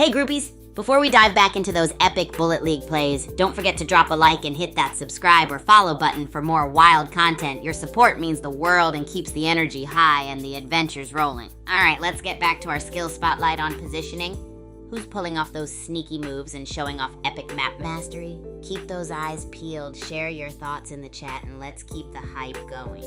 Hey groupies, before we dive back into those epic Bullet League plays, don't forget to drop a like and hit that subscribe or follow button for more wild content. Your support means the world and keeps the energy high and the adventures rolling. Alright, let's get back to our skill spotlight on positioning. Who's pulling off those sneaky moves and showing off epic map mastery? Keep those eyes peeled, share your thoughts in the chat, and let's keep the hype going.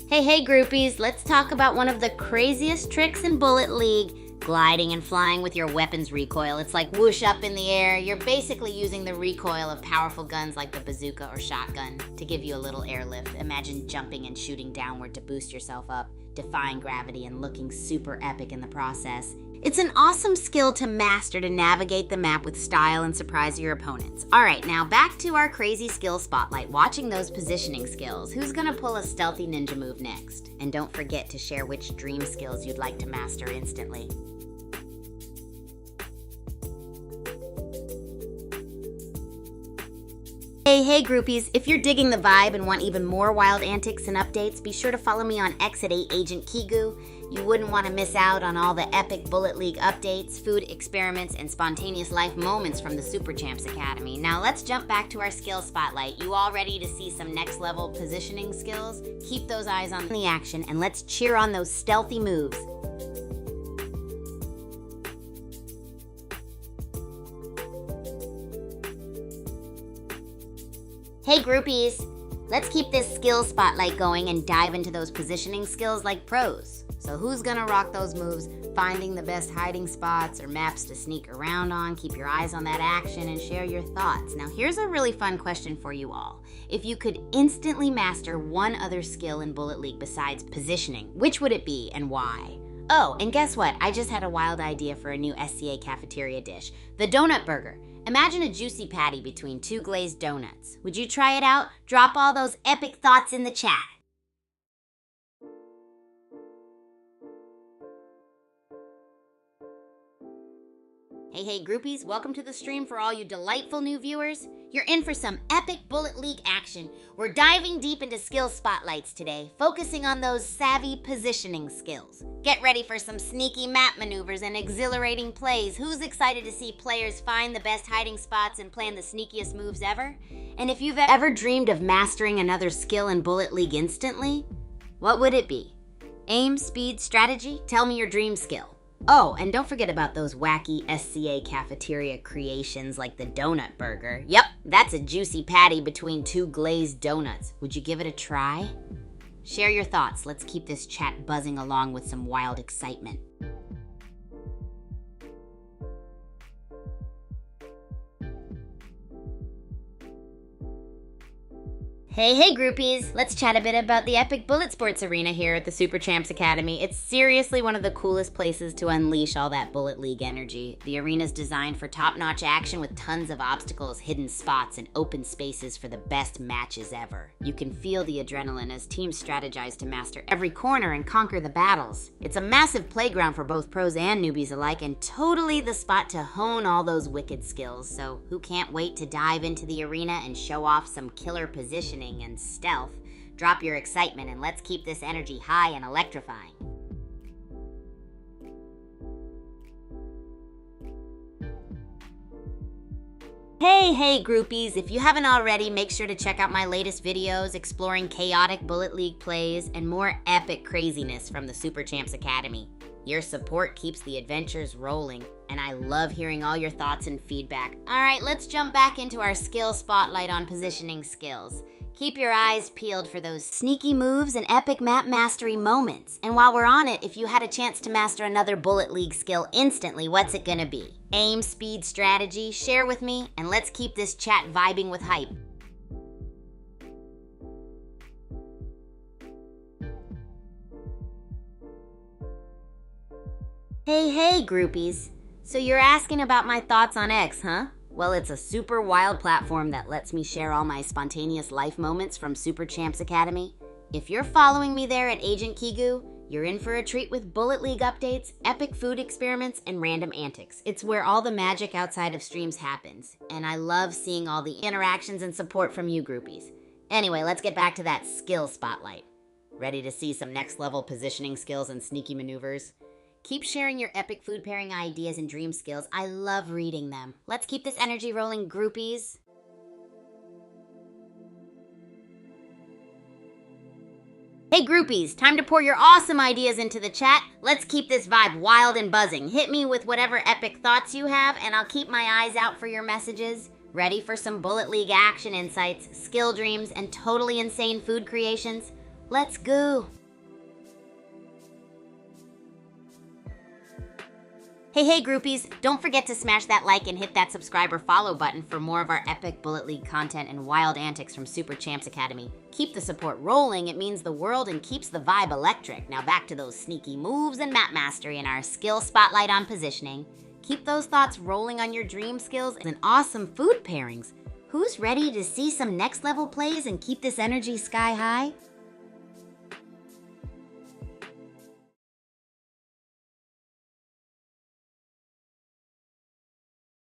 Hey groupies, let's talk about one of the craziest tricks in Bullet League. Gliding and flying with your weapon's recoil. It's like whoosh up in the air. You're basically using the recoil of powerful guns like the bazooka or shotgun to give you a little airlift. Imagine jumping and shooting downward to boost yourself up, defying gravity and looking super epic in the process. It's an awesome skill to master to navigate the map with style and surprise your opponents. Alright, now back to our crazy skill spotlight, watching those positioning skills. Who's gonna pull a stealthy ninja move next? And don't forget to share which dream skills you'd like to master instantly. Hey groupies, if you're digging the vibe and want even more wild antics and updates, be sure to follow me on X at 8agentkigu. You wouldn't want to miss out on all the epic Bullet League updates, food experiments, and spontaneous life moments from the Super Champs Academy. Now let's jump back to our skill spotlight. You all ready to see some next level positioning skills? Keep those eyes on the action and let's cheer on those stealthy moves. Hey groupies, let's keep this skill spotlight going and dive into those positioning skills like pros. So who's gonna rock those moves, finding the best hiding spots or maps to sneak around on? Keep your eyes on that action and share your thoughts. Now here's a really fun question for you all. If you could instantly master one other skill in Bullet League besides positioning, which would it be and why? Oh, and guess what? I just had a wild idea for a new SCA cafeteria dish, the donut burger. Imagine a juicy patty between two glazed donuts. Would you try it out? Drop all those epic thoughts in the chat. Hey groupies, welcome to the stream for all you delightful new viewers. You're in for some epic Bullet League action. We're diving deep into skill spotlights today, focusing on those savvy positioning skills. Get ready for some sneaky map maneuvers and exhilarating plays. Who's excited to see players find the best hiding spots and plan the sneakiest moves ever? And if you've ever dreamed of mastering another skill in Bullet League instantly, what would it be? Aim, speed, strategy? Tell me your dream skill. Oh, and don't forget about those wacky SCA cafeteria creations like the donut burger. Yep, that's a juicy patty between two glazed donuts. Would you give it a try? Share your thoughts. Let's keep this chat buzzing along with some wild excitement. Hey groupies, let's chat a bit about the epic Bullet Sports Arena here at the Super Champs Academy. It's seriously one of the coolest places to unleash all that Bullet League energy. The arena's designed for top-notch action with tons of obstacles, hidden spots, and open spaces for the best matches ever. You can feel the adrenaline as teams strategize to master every corner and conquer the battles. It's a massive playground for both pros and newbies alike, and totally the spot to hone all those wicked skills. So who can't wait to dive into the arena and show off some killer positioning and stealth? Drop your excitement and let's keep this energy high and electrifying. Hey groupies, if you haven't already, make sure to check out my latest videos exploring chaotic Bullet League plays and more epic craziness from the Super Champs Academy. Your support keeps the adventures rolling, and I love hearing all your thoughts and feedback. All right, let's jump back into our skill spotlight on positioning skills. Keep your eyes peeled for those sneaky moves and epic map mastery moments. And while we're on it, if you had a chance to master another Bullet League skill instantly, what's it gonna be? Aim, speed, strategy? Share with me, and let's keep this chat vibing with hype. Hey, groupies. So you're asking about my thoughts on X, huh? Well, it's a super wild platform that lets me share all my spontaneous life moments from Super Champs Academy. If you're following me there at Agent Kigu, you're in for a treat with Bullet League updates, epic food experiments, and random antics. It's where all the magic outside of streams happens, and I love seeing all the interactions and support from you groupies. Anyway, let's get back to that skill spotlight. Ready to see some next level positioning skills and sneaky maneuvers? Keep sharing your epic food pairing ideas and dream skills. I love reading them. Let's keep this energy rolling, groupies. Hey groupies, time to pour your awesome ideas into the chat. Let's keep this vibe wild and buzzing. Hit me with whatever epic thoughts you have, and I'll keep my eyes out for your messages. Ready for some Bullet League action insights, skill dreams, and totally insane food creations? Let's go. Hey groupies, don't forget to smash that like and hit that subscribe or follow button for more of our epic Bullet League content and wild antics from Super Champs Academy. Keep the support rolling, it means the world and keeps the vibe electric. Now back to those sneaky moves and map mastery and our skill spotlight on positioning. Keep those thoughts rolling on your dream skills and awesome food pairings. Who's ready to see some next level plays and keep this energy sky high?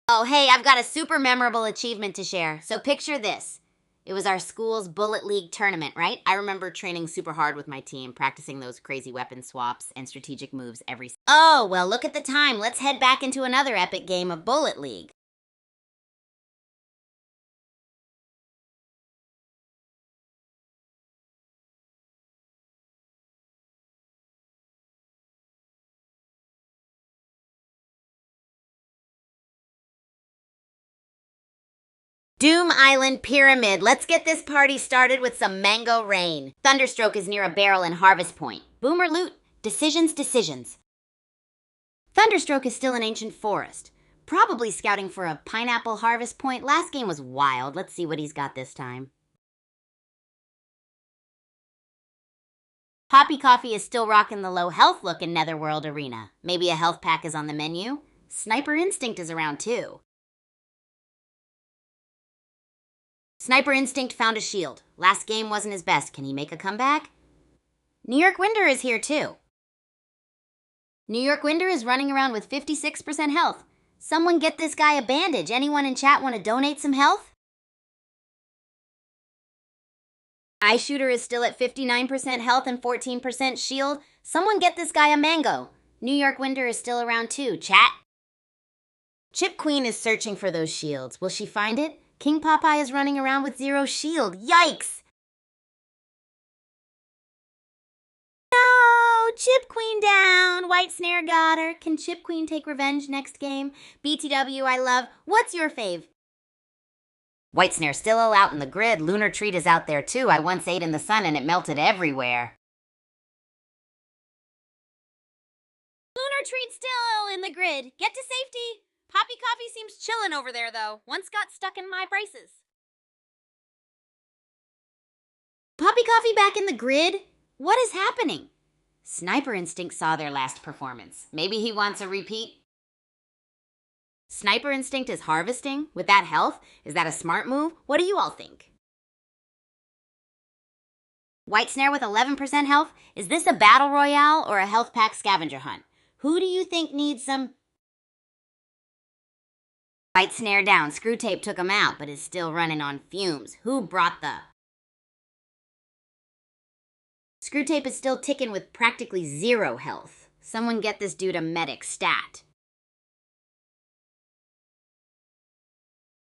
Oh, hey, I've got a super memorable achievement to share. So picture this. It was our school's Bullet League tournament, right? I remember training super hard with my team, practicing those crazy weapon swaps and strategic moves every... Oh, well, look at the time. Let's head back into another epic game of Bullet League. Doom Island Pyramid. Let's get this party started with some mango rain. Thunderstroke is near a barrel in Harvest Point. Boomer loot. Decisions. Thunderstroke is still an ancient forest. Probably scouting for a pineapple Harvest Point. Last game was wild. Let's see what he's got this time. Poppy Coffee is still rocking the low health look in Netherworld Arena. Maybe a health pack is on the menu. Sniper Instinct is around too. Sniper Instinct found a shield. Last game wasn't his best. Can he make a comeback? New York Winder is here too. New York Winder is running around with 56% health. Someone get this guy a bandage. Anyone in chat want to donate some health? Eye Shooter is still at 59% health and 14% shield. Someone get this guy a mango. New York Winder is still around too. Chat. Chip Queen is searching for those shields. Will she find it? King Popeye is running around with 0 shield. Yikes! No! Chip Queen down! White Snare got her. Can Chip Queen take revenge next game? BTW, I love. What's your fave? White Snare still all out in the grid. Lunar Treat is out there too. I once ate in the sun and it melted everywhere. Lunar Treat still in the grid. Get to safety. Poppy Coffee seems chillin' over there, though. Once got stuck in my braces. Poppy Coffee back in the grid? What is happening? Sniper Instinct saw their last performance. Maybe he wants a repeat? Sniper Instinct is harvesting? With that health? Is that a smart move? What do you all think? White Snare with 11% health? Is this a battle royale or a health pack scavenger hunt? Who do you think needs some... White Snare down. Screw Tape took him out, but is still running on fumes. Who brought the... Screw Tape is still ticking with practically 0 health. Someone get this dude a medic stat.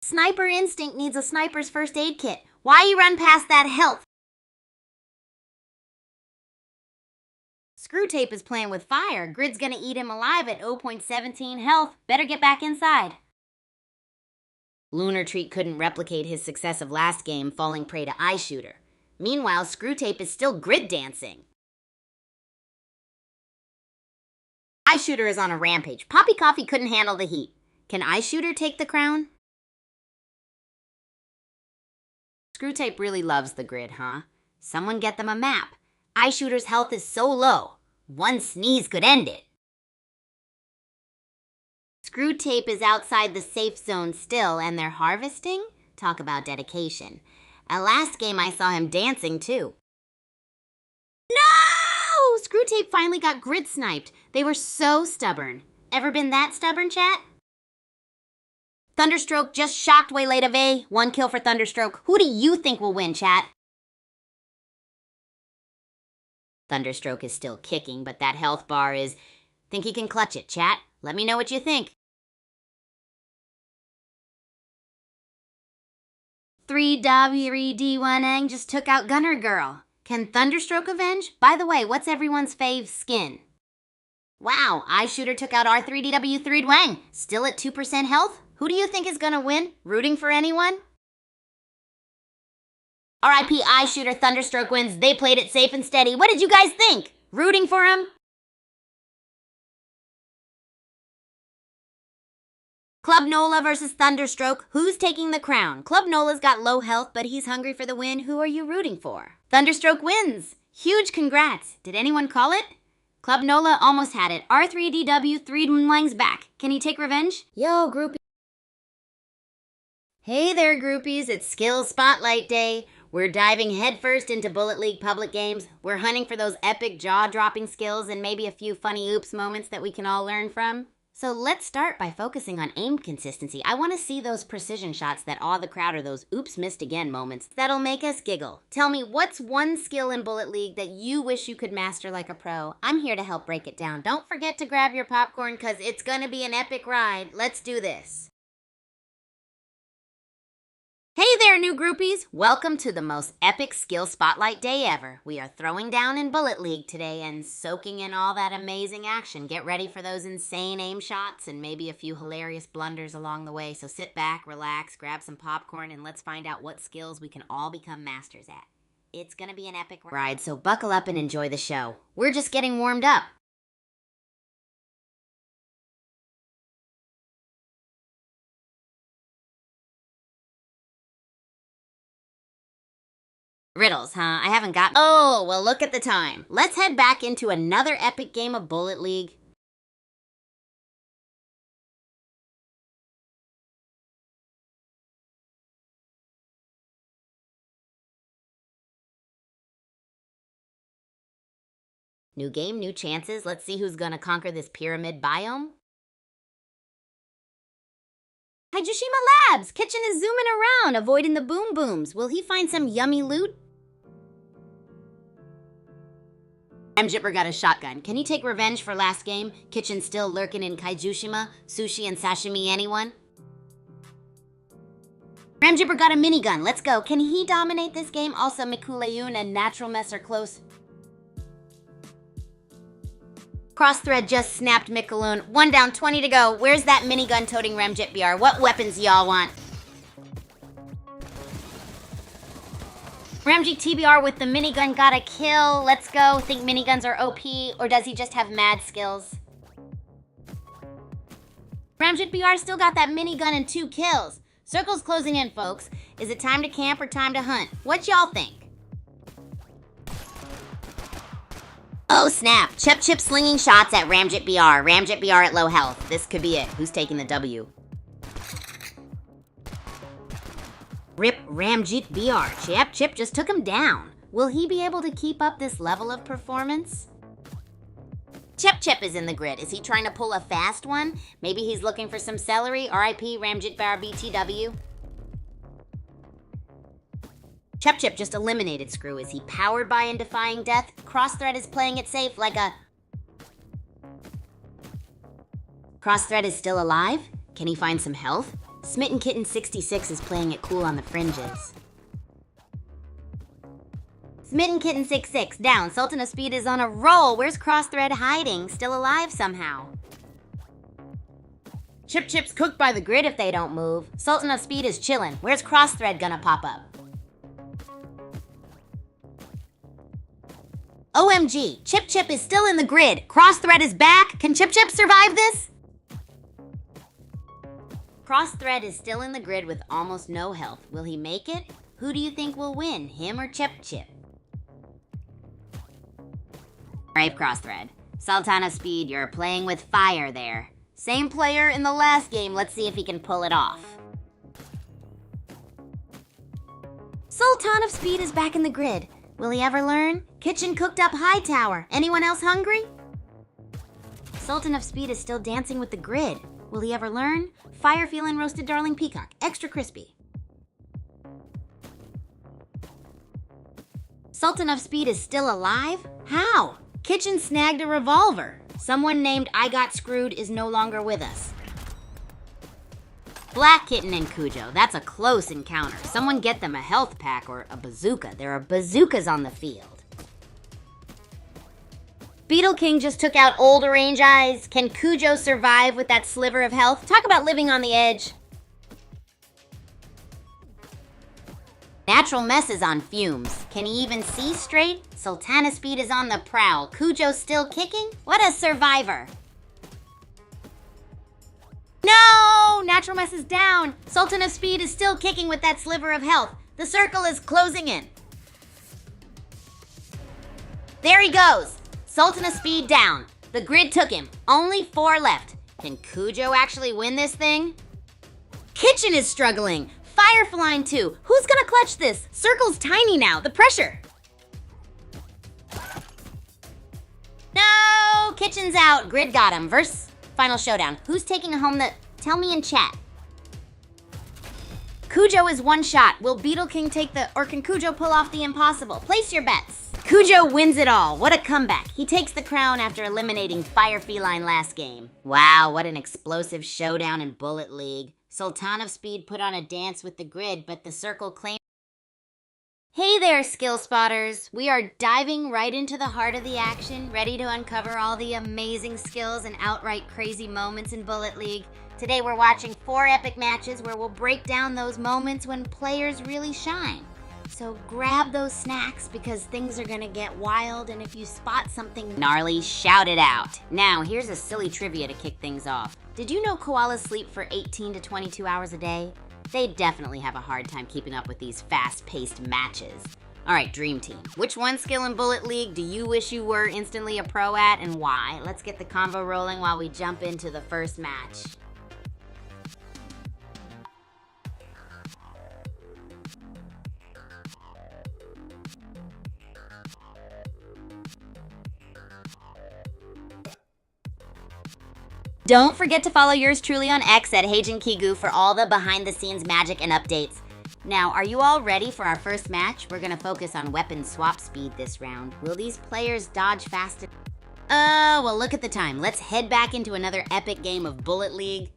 Sniper Instinct needs a sniper's first aid kit. Why you run past that health? Screwtape is playing with fire. Grid's gonna eat him alive at 0.17 health. Better get back inside. Lunar Treat couldn't replicate his success of last game, falling prey to Eye Shooter. Meanwhile, Screwtape is still grid dancing. Eye Shooter is on a rampage. Poppy Coffee couldn't handle the heat. Can Eye Shooter take the crown? Screwtape really loves the grid, huh? Someone get them a map. Eye Shooter's health is so low. One sneeze could end it. Screwtape is outside the safe zone still, and they're harvesting? Talk about dedication. At last game, I saw him dancing, too. No! Screwtape finally got grid sniped. They were so stubborn. Ever been that stubborn, chat? Thunderstroke just shocked Waylaid of A. 1 kill for Thunderstroke. Who do you think will win, chat? Thunderstroke is still kicking, but that health bar is... Think he can clutch it, chat? Let me know what you think. 3WD1Ang just took out Gunner Girl. Can Thunderstroke avenge? By the way, what's everyone's fave skin? Wow, Eye Shooter took out R3DW3 Dwang. Still at 2% health? Who do you think is gonna win? Rooting for anyone? RIP Eye Shooter, Thunderstroke wins. They played it safe and steady. What did you guys think? Rooting for him? Club Nola versus Thunderstroke. Who's taking the crown? Club Nola's got low health, but he's hungry for the win. Who are you rooting for? Thunderstroke wins. Huge congrats. Did anyone call it? Club Nola almost had it. R3DW 3 Dwang's back. Can he take revenge? Yo, groupie. Hey there, groupies. It's Skills Spotlight Day. We're diving headfirst into Bullet League public games. We're hunting for those epic jaw-dropping skills and maybe a few funny oops moments that we can all learn from. So let's start by focusing on aim consistency. I want to see those precision shots that awe the crowd or those oops missed again moments that'll make us giggle. Tell me, what's one skill in Bullet League that you wish you could master like a pro? I'm here to help break it down. Don't forget to grab your popcorn because it's going to be an epic ride. Let's do this. Hey there, new groupies! Welcome to the most epic skill spotlight day ever. We are throwing down in Bullet League today and soaking in all that amazing action. Get ready for those insane aim shots and maybe a few hilarious blunders along the way. So sit back, relax, grab some popcorn, and let's find out what skills we can all become masters at. It's gonna be an epic ride, so buckle up and enjoy the show. We're just getting warmed up. Riddles, huh? I haven't got... Oh, well, look at the time. Let's head back into another epic game of Bullet League. New game, new chances. Let's see who's gonna conquer this pyramid biome. Hijishima Labs! Kitchen is zooming around, avoiding the boom booms. Will he find some yummy loot? Ramjipper got a shotgun. Can he take revenge for last game? Kitchen still lurking in Kaijushima? Sushi and sashimi, anyone? Ramjipper got a minigun. Let's go. Can he dominate this game? Also, Mikulayun and Natural Mess are close. Crossthread just snapped Mikulayun. 1 down, 20 to go. Where's that minigun toting Ramjit BR? What weapons y'all want? Ramji TBR with the minigun got a kill. Let's go. Think miniguns are OP, or does he just have mad skills? Ramjit BR still got that minigun and 2 kills. Circle's closing in, folks. Is it time to camp or time to hunt? What y'all think? Oh snap. Chip slinging shots at Ramjit BR. Ramjit BR at low health. This could be it. Who's taking the W? Rip Ramjit BR. Chip just took him down. Will he be able to keep up this level of performance? Chip is in the grid. Is he trying to pull a fast one? Maybe he's looking for some celery. RIP Ramjit BR BTW. Chip just eliminated Screw. Is he powered by and defying death? Crossthread is playing it safe like a... Crossthread is still alive? Can he find some health? Smitten Kitten 66 is playing it cool on the fringes. Smitten Kitten 6-6, down. Sultan of Speed is on a roll. Where's Crossthread hiding? Still alive somehow. Chip Chip's cooked by the grid if they don't move. Sultan of Speed is chillin'. Where's Crossthread gonna pop up? OMG, Chip Chip is still in the grid. Crossthread is back. Can Chip Chip survive this? Crossthread is still in the grid with almost no health. Will he make it? Who do you think will win, him or Chip Chip? Alright, Crossthread. Sultan of Speed, you're playing with fire there. Same player in the last game. Let's see if he can pull it off. Sultan of Speed is back in the grid. Will he ever learn? Kitchen cooked up Hightower. Anyone else hungry? Sultan of Speed is still dancing with the grid. Will he ever learn? Fire feeling roasted darling peacock. Extra crispy. Sultan of Speed is still alive? How? Kitchen snagged a revolver. Someone named I Got Screwed is no longer with us. Black Kitten and Cujo, that's a close encounter. Someone get them a health pack or a bazooka. There are bazookas on the field. Beetle King just took out Old Orange Eyes. Can Cujo survive with that sliver of health? Talk about living on the edge. Natural Mess is on fumes. Can he even see straight? Sultan of Speed is on the prowl. Cujo still kicking? What a survivor. No! Natural Mess is down. Sultan of Speed is still kicking with that sliver of health. The circle is closing in. There he goes. Sultan of Speed down. The grid took him. Only 4 left. Can Cujo actually win this thing? Kitchen is struggling. Firefly too. Who's gonna clutch this? Circle's tiny now. The pressure. No! Kitchen's out. Grid got him. Verse final showdown. Who's taking home the... Tell me in chat. Cujo is one shot. Will Beetle King take the... Or can Cujo pull off the impossible? Place your bets. Cujo wins it all. What a comeback. He takes the crown after eliminating Fire Feline last game. Wow, what an explosive showdown in Bullet League. Sultan of Speed put on a dance with the grid, but the circle claimed... Hey there, skill spotters. We are diving right into the heart of the action, ready to uncover all the amazing skills and outright crazy moments in Bullet League. Today we're watching 4 epic matches where we'll break down those moments when players really shine. So grab those snacks because things are gonna get wild, and if you spot something gnarly, shout it out. Now, here's a silly trivia to kick things off. Did you know koalas sleep for 18 to 22 hours a day? They definitely have a hard time keeping up with these fast-paced matches. Alright, Dream Team, which one skill in Bullet League do you wish you were instantly a pro at and why? Let's get the convo rolling while we jump into the first match. Don't forget to follow yours truly on X at HeyJinKigu for all the behind-the-scenes magic and updates. Now, are you all ready for our first match? We're gonna focus on weapon swap speed this round. Will these players dodge fast? Well, look at the time. Let's head back into another epic game of Bullet League.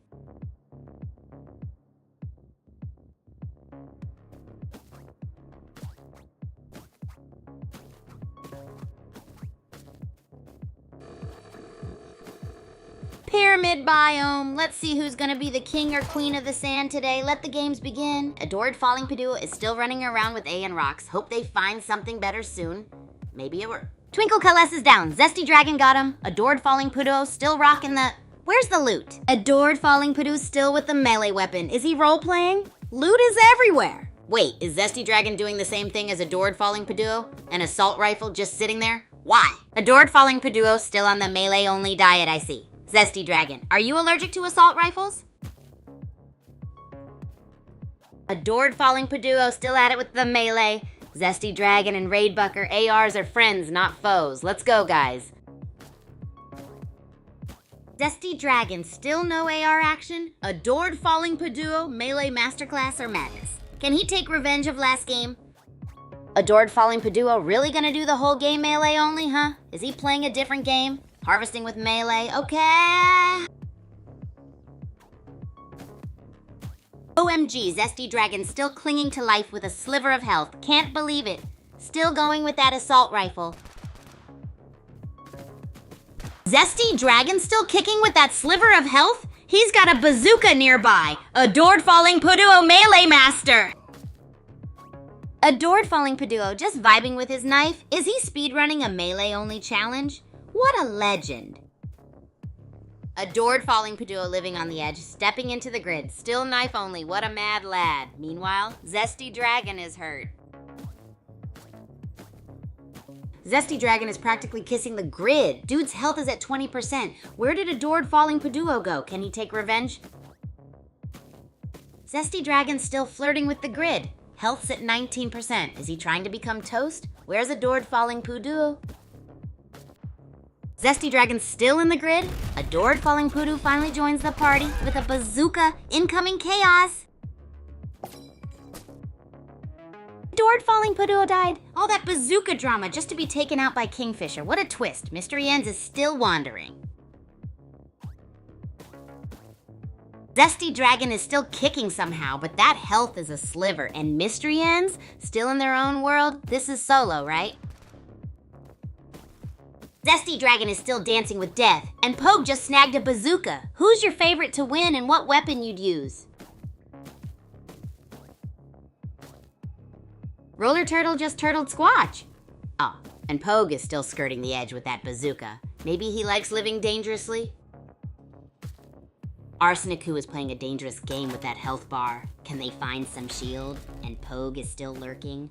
Pyramid biome. Let's see who's gonna be the king or queen of the sand today. Let the games begin. Adored Falling Padua is still running around with A and Rocks. Hope they find something better soon. Maybe it were. Twinkle Kaless is down. Zesty Dragon got him. Adored Falling Padua still rocking the... Where's the loot? Adored Falling Padua still with the melee weapon. Is he role-playing? Loot is everywhere. Wait, is Zesty Dragon doing the same thing as Adored Falling Padua? An assault rifle just sitting there? Why? Adored Falling Padua still on the melee-only diet, I see. Zesty Dragon, are you allergic to assault rifles? Adored Falling Padua still at it with the melee. Zesty Dragon and Raidbucker ARs are friends, not foes. Let's go, guys. Zesty Dragon, still no AR action? Adored Falling Padua, melee masterclass or madness? Can he take revenge of last game? Adored Falling Padua really gonna do the whole game melee only, huh? Is he playing a different game? Harvesting with melee, okay. OMG, Zesty Dragon still clinging to life with a sliver of health. Can't believe it. Still going with that assault rifle. Zesty Dragon still kicking with that sliver of health? He's got a bazooka nearby. Adored Falling Puduo Melee Master. Adored Falling Puduo just vibing with his knife? Is he speedrunning a melee-only challenge? What a legend. Adored Falling Puduo living on the edge, stepping into the grid. Still knife only, what a mad lad. Meanwhile, Zesty Dragon is hurt. Zesty Dragon is practically kissing the grid. Dude's health is at 20%. Where did Adored Falling Puduo go? Can he take revenge? Zesty Dragon's still flirting with the grid. Health's at 19%. Is he trying to become toast? Where's Adored Falling Puduo? Zesty Dragon's still in the grid. Adored Falling Puduo finally joins the party with a bazooka. Incoming chaos. Adored Falling Puduo died. All that bazooka drama just to be taken out by Kingfisher. What a twist. Mystery Ends is still wandering. Zesty Dragon is still kicking somehow, but that health is a sliver. And Mystery Ends, still in their own world? This is solo, right? Zesty Dragon is still dancing with death, and Pogue just snagged a bazooka. Who's your favorite to win and what weapon you'd use? Roller Turtle just turtled Squatch. Oh, and Pogue is still skirting the edge with that bazooka. Maybe he likes living dangerously? Arsenic is playing a dangerous game with that health bar. Can they find some shield? And Pogue is still lurking.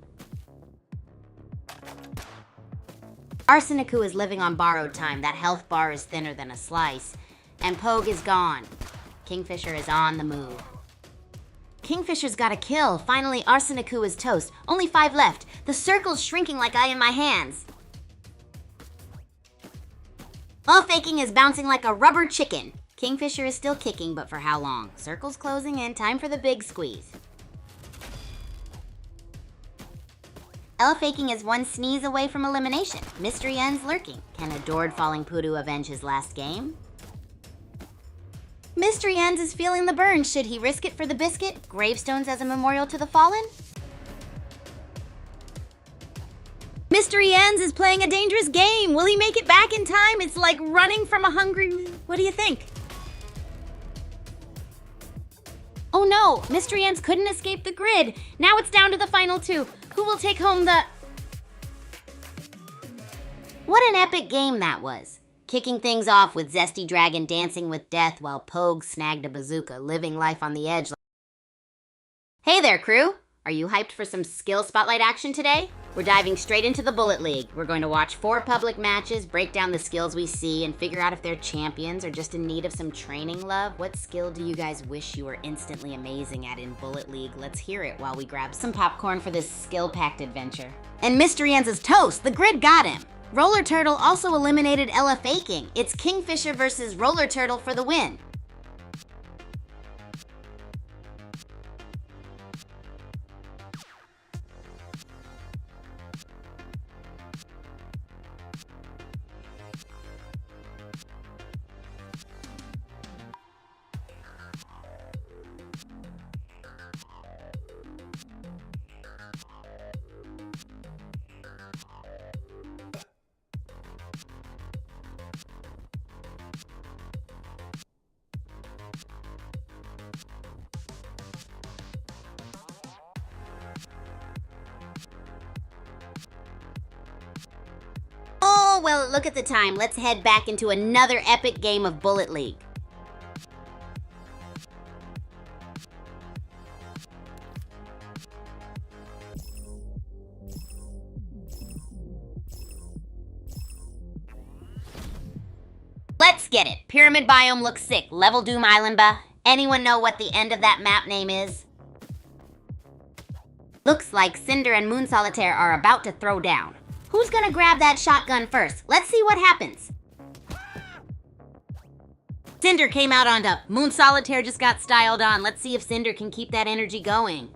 Arsenic is living on borrowed time. That health bar is thinner than a slice. And Pogue is gone. Kingfisher is on the move. Kingfisher's got a kill. Finally, Arsenic is toast. Only 5 left. The circle's shrinking like I in my hands. All faking is bouncing like a rubber chicken. Kingfisher is still kicking, but for how long? Circle's closing in. Time for the big squeeze. L faking is 1 sneeze away from elimination. Mystery Ends lurking. Can Adored Falling Puduo avenge his last game? Mystery Ends is feeling the burn. Should he risk it for the biscuit? Gravestones as a memorial to the fallen? Mystery Ends is playing a dangerous game. Will he make it back in time? It's like running from a hungry... What do you think? Oh no, Mystery Ends couldn't escape the grid. Now it's down to the final 2. Who will take home the... What an epic game that was. Kicking things off with Zesty Dragon dancing with death while Pogue snagged a bazooka, living life on the edge. Hey there, crew! Are you hyped for some skill spotlight action today? We're diving straight into the Bullet League. We're going to watch 4 public matches, break down the skills we see, and figure out if they're champions or just in need of some training love. What skill do you guys wish you were instantly amazing at in Bullet League? Let's hear it while we grab some popcorn for this skill-packed adventure. And Mystery Ends is toast! The grid got him! Roller Turtle also eliminated Ella faking. It's Kingfisher versus Roller Turtle for the win. Oh, well, look at the time. Let's head back into another epic game of Bullet League. Let's get it. Pyramid biome looks sick. Level Doom Island ba. Anyone know what the end of that map name is? Looks like Cinder and Moon Solitaire are about to throw down. Who's gonna grab that shotgun first? Let's see what happens. Cinder came out on top. Moon Solitaire just got styled on. Let's see if Cinder can keep that energy going.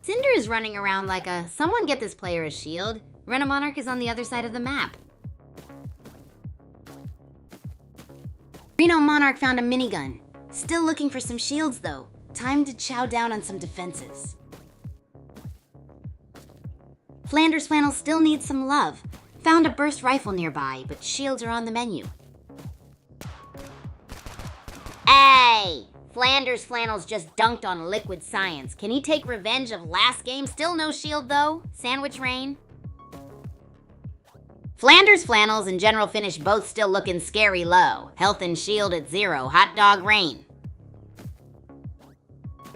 Cinder is running around like a... Someone get this player a shield. Rena Monarch is on the other side of the map. Reno Monarch found a minigun. Still looking for some shields though. Time to chow down on some defenses. Flanders Flannels still needs some love. Found a burst rifle nearby, but shields are on the menu. Hey! Flanders Flannels just dunked on Liquid Science. Can he take revenge of last game? Still no shield though? Sandwich Rain? Flanders Flannels and General Finish both still looking scary low. Health and shield at 0. Hot Dog Rain.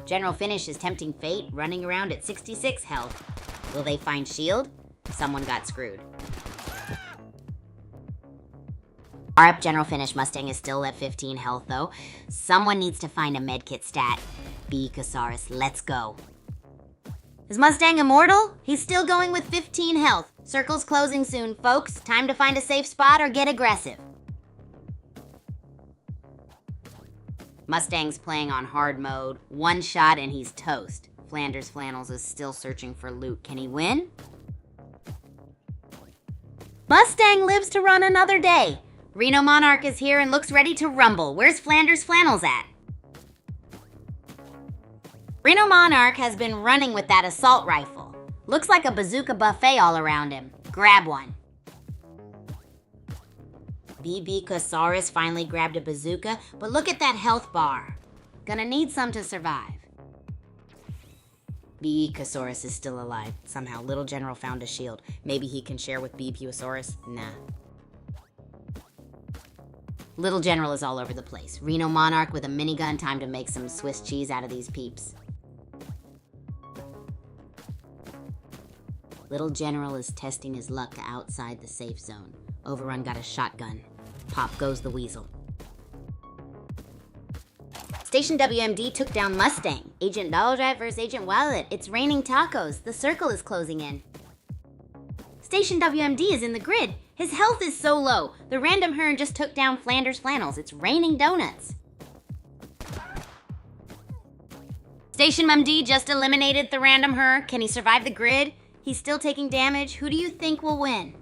General Finish is tempting fate, running around at 66 health. Will they find shield? Someone got screwed. Up General Finish. Mustang is still at 15 health though. Someone needs to find a medkit stat. B. Casaurus, let's go. Is Mustang immortal? He's still going with 15 health. Circle's closing soon, folks. Time to find a safe spot or get aggressive. Mustang's playing on hard mode. One shot and he's toast. Flanders Flannels is still searching for loot. Can he win? Mustang lives to run another day. Reno Monarch is here and looks ready to rumble. Where's Flanders Flannels at? Reno Monarch has been running with that assault rifle. Looks like a bazooka buffet all around him. Grab one. BB Casaurus finally grabbed a bazooka, but look at that health bar. Gonna need some to survive. BB Casaurus is still alive. Somehow Little General found a shield. Maybe he can share with BB Casaurus? Nah. Little General is all over the place. Reno Monarch with a minigun. Time to make some Swiss cheese out of these peeps. Little General is testing his luck outside the safe zone. Overrun got a shotgun. Pop goes the weasel. Station WMD took down Mustang. Agent Ballrat versus Agent Wallet. It's raining tacos. The circle is closing in. Station WMD is in the grid. His health is so low. The random hern just took down Flanders Flannels. It's raining donuts. Station MD just eliminated the random her. Can he survive the grid? He's still taking damage. Who do you think will win?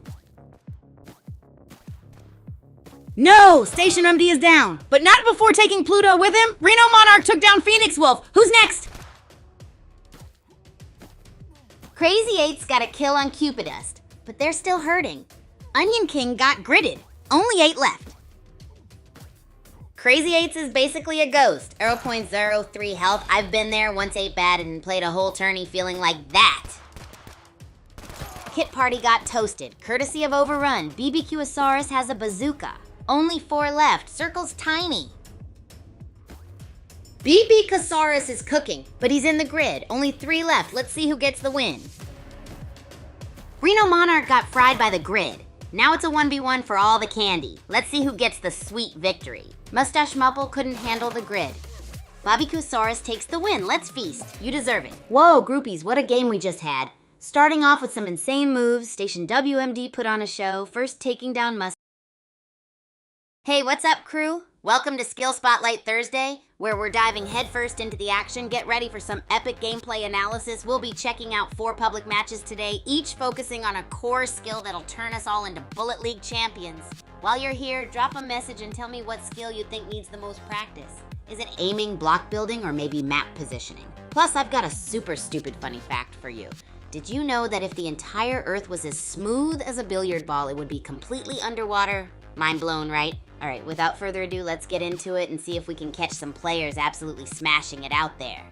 No! Station MD is down. But not before taking Pluto with him. Reno Monarch took down Phoenix Wolf. Who's next? Crazy 8's got a kill on Cupidust, but they're still hurting. Onion King got gridded. Only 8 left. Crazy 8's is basically a ghost. 0.03 health. I've been there once 8 bad and played a whole tourney feeling like that. Kit Party got toasted. Courtesy of Overrun, BBQosaurus has a bazooka. Only 4 left. Circle's tiny. BB Casaurus is cooking, but he's in the grid. Only 3 left. Let's see who gets the win. Reno Monarch got fried by the grid. Now it's a 1v1 for all the candy. Let's see who gets the sweet victory. Mustache Mupple couldn't handle the grid. Bobby Casaurus takes the win. Let's feast. You deserve it. Whoa, groupies, what a game we just had. Starting off with some insane moves, Station WMD put on a show, first taking down Mustache. Hey, what's up, crew? Welcome to Skill Spotlight Thursday, where we're diving headfirst into the action. Get ready for some epic gameplay analysis. We'll be checking out 4 public matches today, each focusing on a core skill that'll turn us all into Bullet League champions. While you're here, drop a message and tell me what skill you think needs the most practice. Is it aiming, block building, or maybe map positioning? Plus, I've got a super stupid funny fact for you. Did you know that if the entire Earth was as smooth as a billiard ball, it would be completely underwater? Mind blown, right? All right, without further ado, let's get into it and see if we can catch some players absolutely smashing it out there.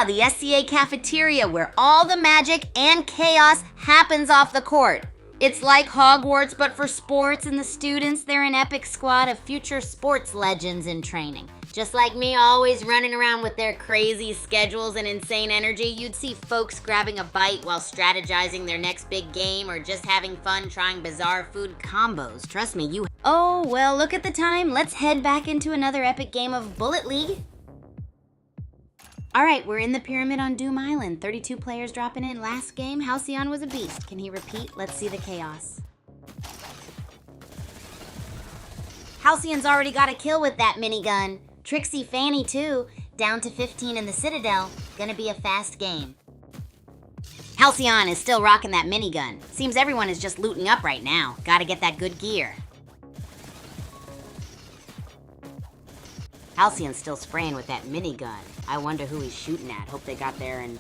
The SCA cafeteria, where all the magic and chaos happens off the court. It's like Hogwarts, but for sports, and the students, they're an epic squad of future sports legends in training. Just like me, always running around with their crazy schedules and insane energy, you'd see folks grabbing a bite while strategizing their next big game or just having fun trying bizarre food combos. Trust me, you... Oh, well, look at the time. Let's head back into another epic game of Bullet League. Alright, we're in the pyramid on Doom Island. 32 players dropping in. Last game, Halcyon was a beast. Can he repeat? Let's see the chaos. Halcyon's already got a kill with that minigun. Trixie Fanny too. Down to 15 in the Citadel. Gonna be a fast game. Halcyon is still rocking that minigun. Seems everyone is just looting up right now. Gotta get that good gear. Halcyon's still spraying with that minigun. I wonder who he's shooting at. Hope they got there and...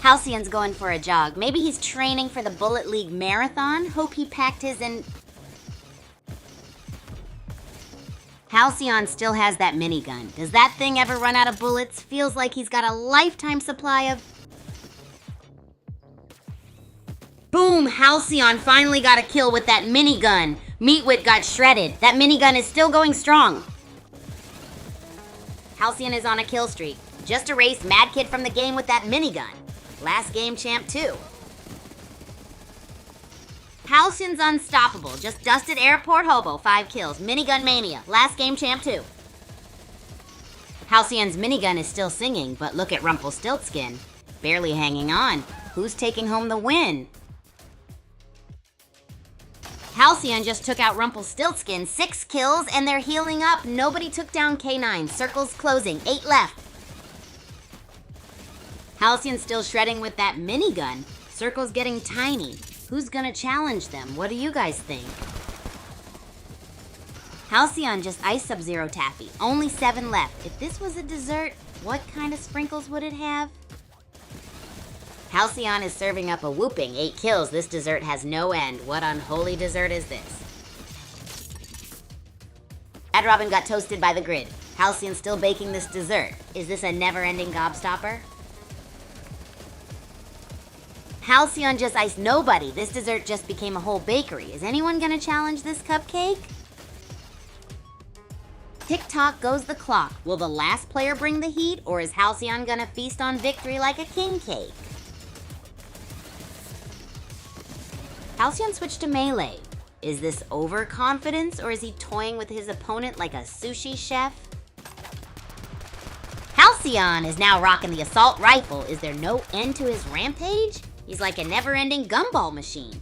Halcyon's going for a jog. Maybe he's training for the Bullet League Marathon? Hope he packed his in... Halcyon still has that minigun. Does that thing ever run out of bullets? Feels like he's got a lifetime supply of... Boom! Halcyon finally got a kill with that minigun. Meatwit got shredded. That minigun is still going strong. Halcyon is on a kill streak. Just erased Mad Kid from the game with that minigun. Last game champ too. Halcyon's unstoppable. Just dusted Airport Hobo. 5 kills. Minigun Mania. Last game champ too. Halcyon's minigun is still singing, but look at Rumpelstiltskin. Barely hanging on. Who's taking home the win? Halcyon just took out Rumpelstiltskin. 6 kills, and they're healing up. Nobody took down K9. Circle's closing. 8 left. Halcyon's still shredding with that minigun. Circle's getting tiny. Who's gonna challenge them? What do you guys think? Halcyon just iced Sub-Zero Taffy. Only 7 left. If this was a dessert, what kind of sprinkles would it have? Halcyon is serving up a whooping 8 kills. This dessert has no end. What unholy dessert is this? Mad Robin got toasted by the grid. Halcyon's still baking this dessert. Is this a never-ending gobstopper? Halcyon just iced nobody. This dessert just became a whole bakery. Is anyone gonna challenge this cupcake? Tick-tock goes the clock. Will the last player bring the heat, or is Halcyon gonna feast on victory like a king cake? Halcyon switched to melee. Is this overconfidence, or is he toying with his opponent like a sushi chef? Halcyon is now rocking the assault rifle. Is there no end to his rampage? He's like a never-ending gumball machine.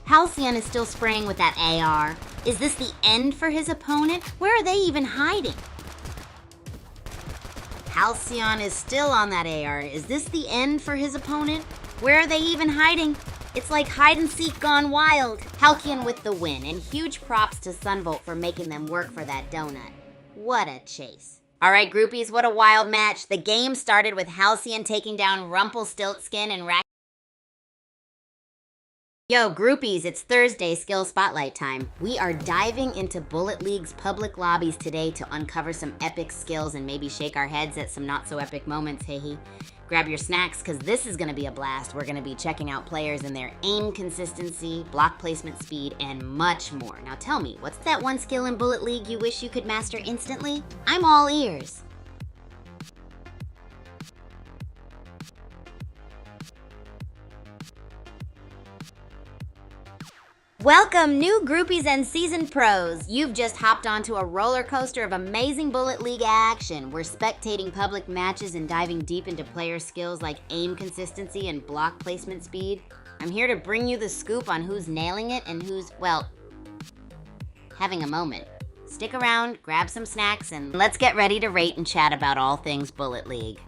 Halcyon is still spraying with that AR. Is this the end for his opponent? Where are they even hiding? Halcyon is still on that AR. Is this the end for his opponent? Where are they even hiding? It's like hide and seek gone wild. Halcyon with the win, and huge props to Sunvolt for making them work for that donut. What a chase. All right, groupies, what a wild match. The game started with Halcyon taking down Rumpelstiltskin and Yo, groupies, it's Thursday Skill Spotlight time. We are diving into Bullet League's public lobbies today to uncover some epic skills and maybe shake our heads at some not-so-epic moments, hey. Grab your snacks, because this is going to be a blast. We're going to be checking out players and their aim consistency, block placement speed, and much more. Now tell me, what's that one skill in Bullet League you wish you could master instantly? I'm all ears. Welcome, new groupies and seasoned pros. You've just hopped onto a roller coaster of amazing Bullet League action. We're spectating public matches and diving deep into player skills like aim consistency and block placement speed. I'm here to bring you the scoop on who's nailing it and who's, well, having a moment. Stick around, grab some snacks, and let's get ready to rate and chat about all things Bullet League.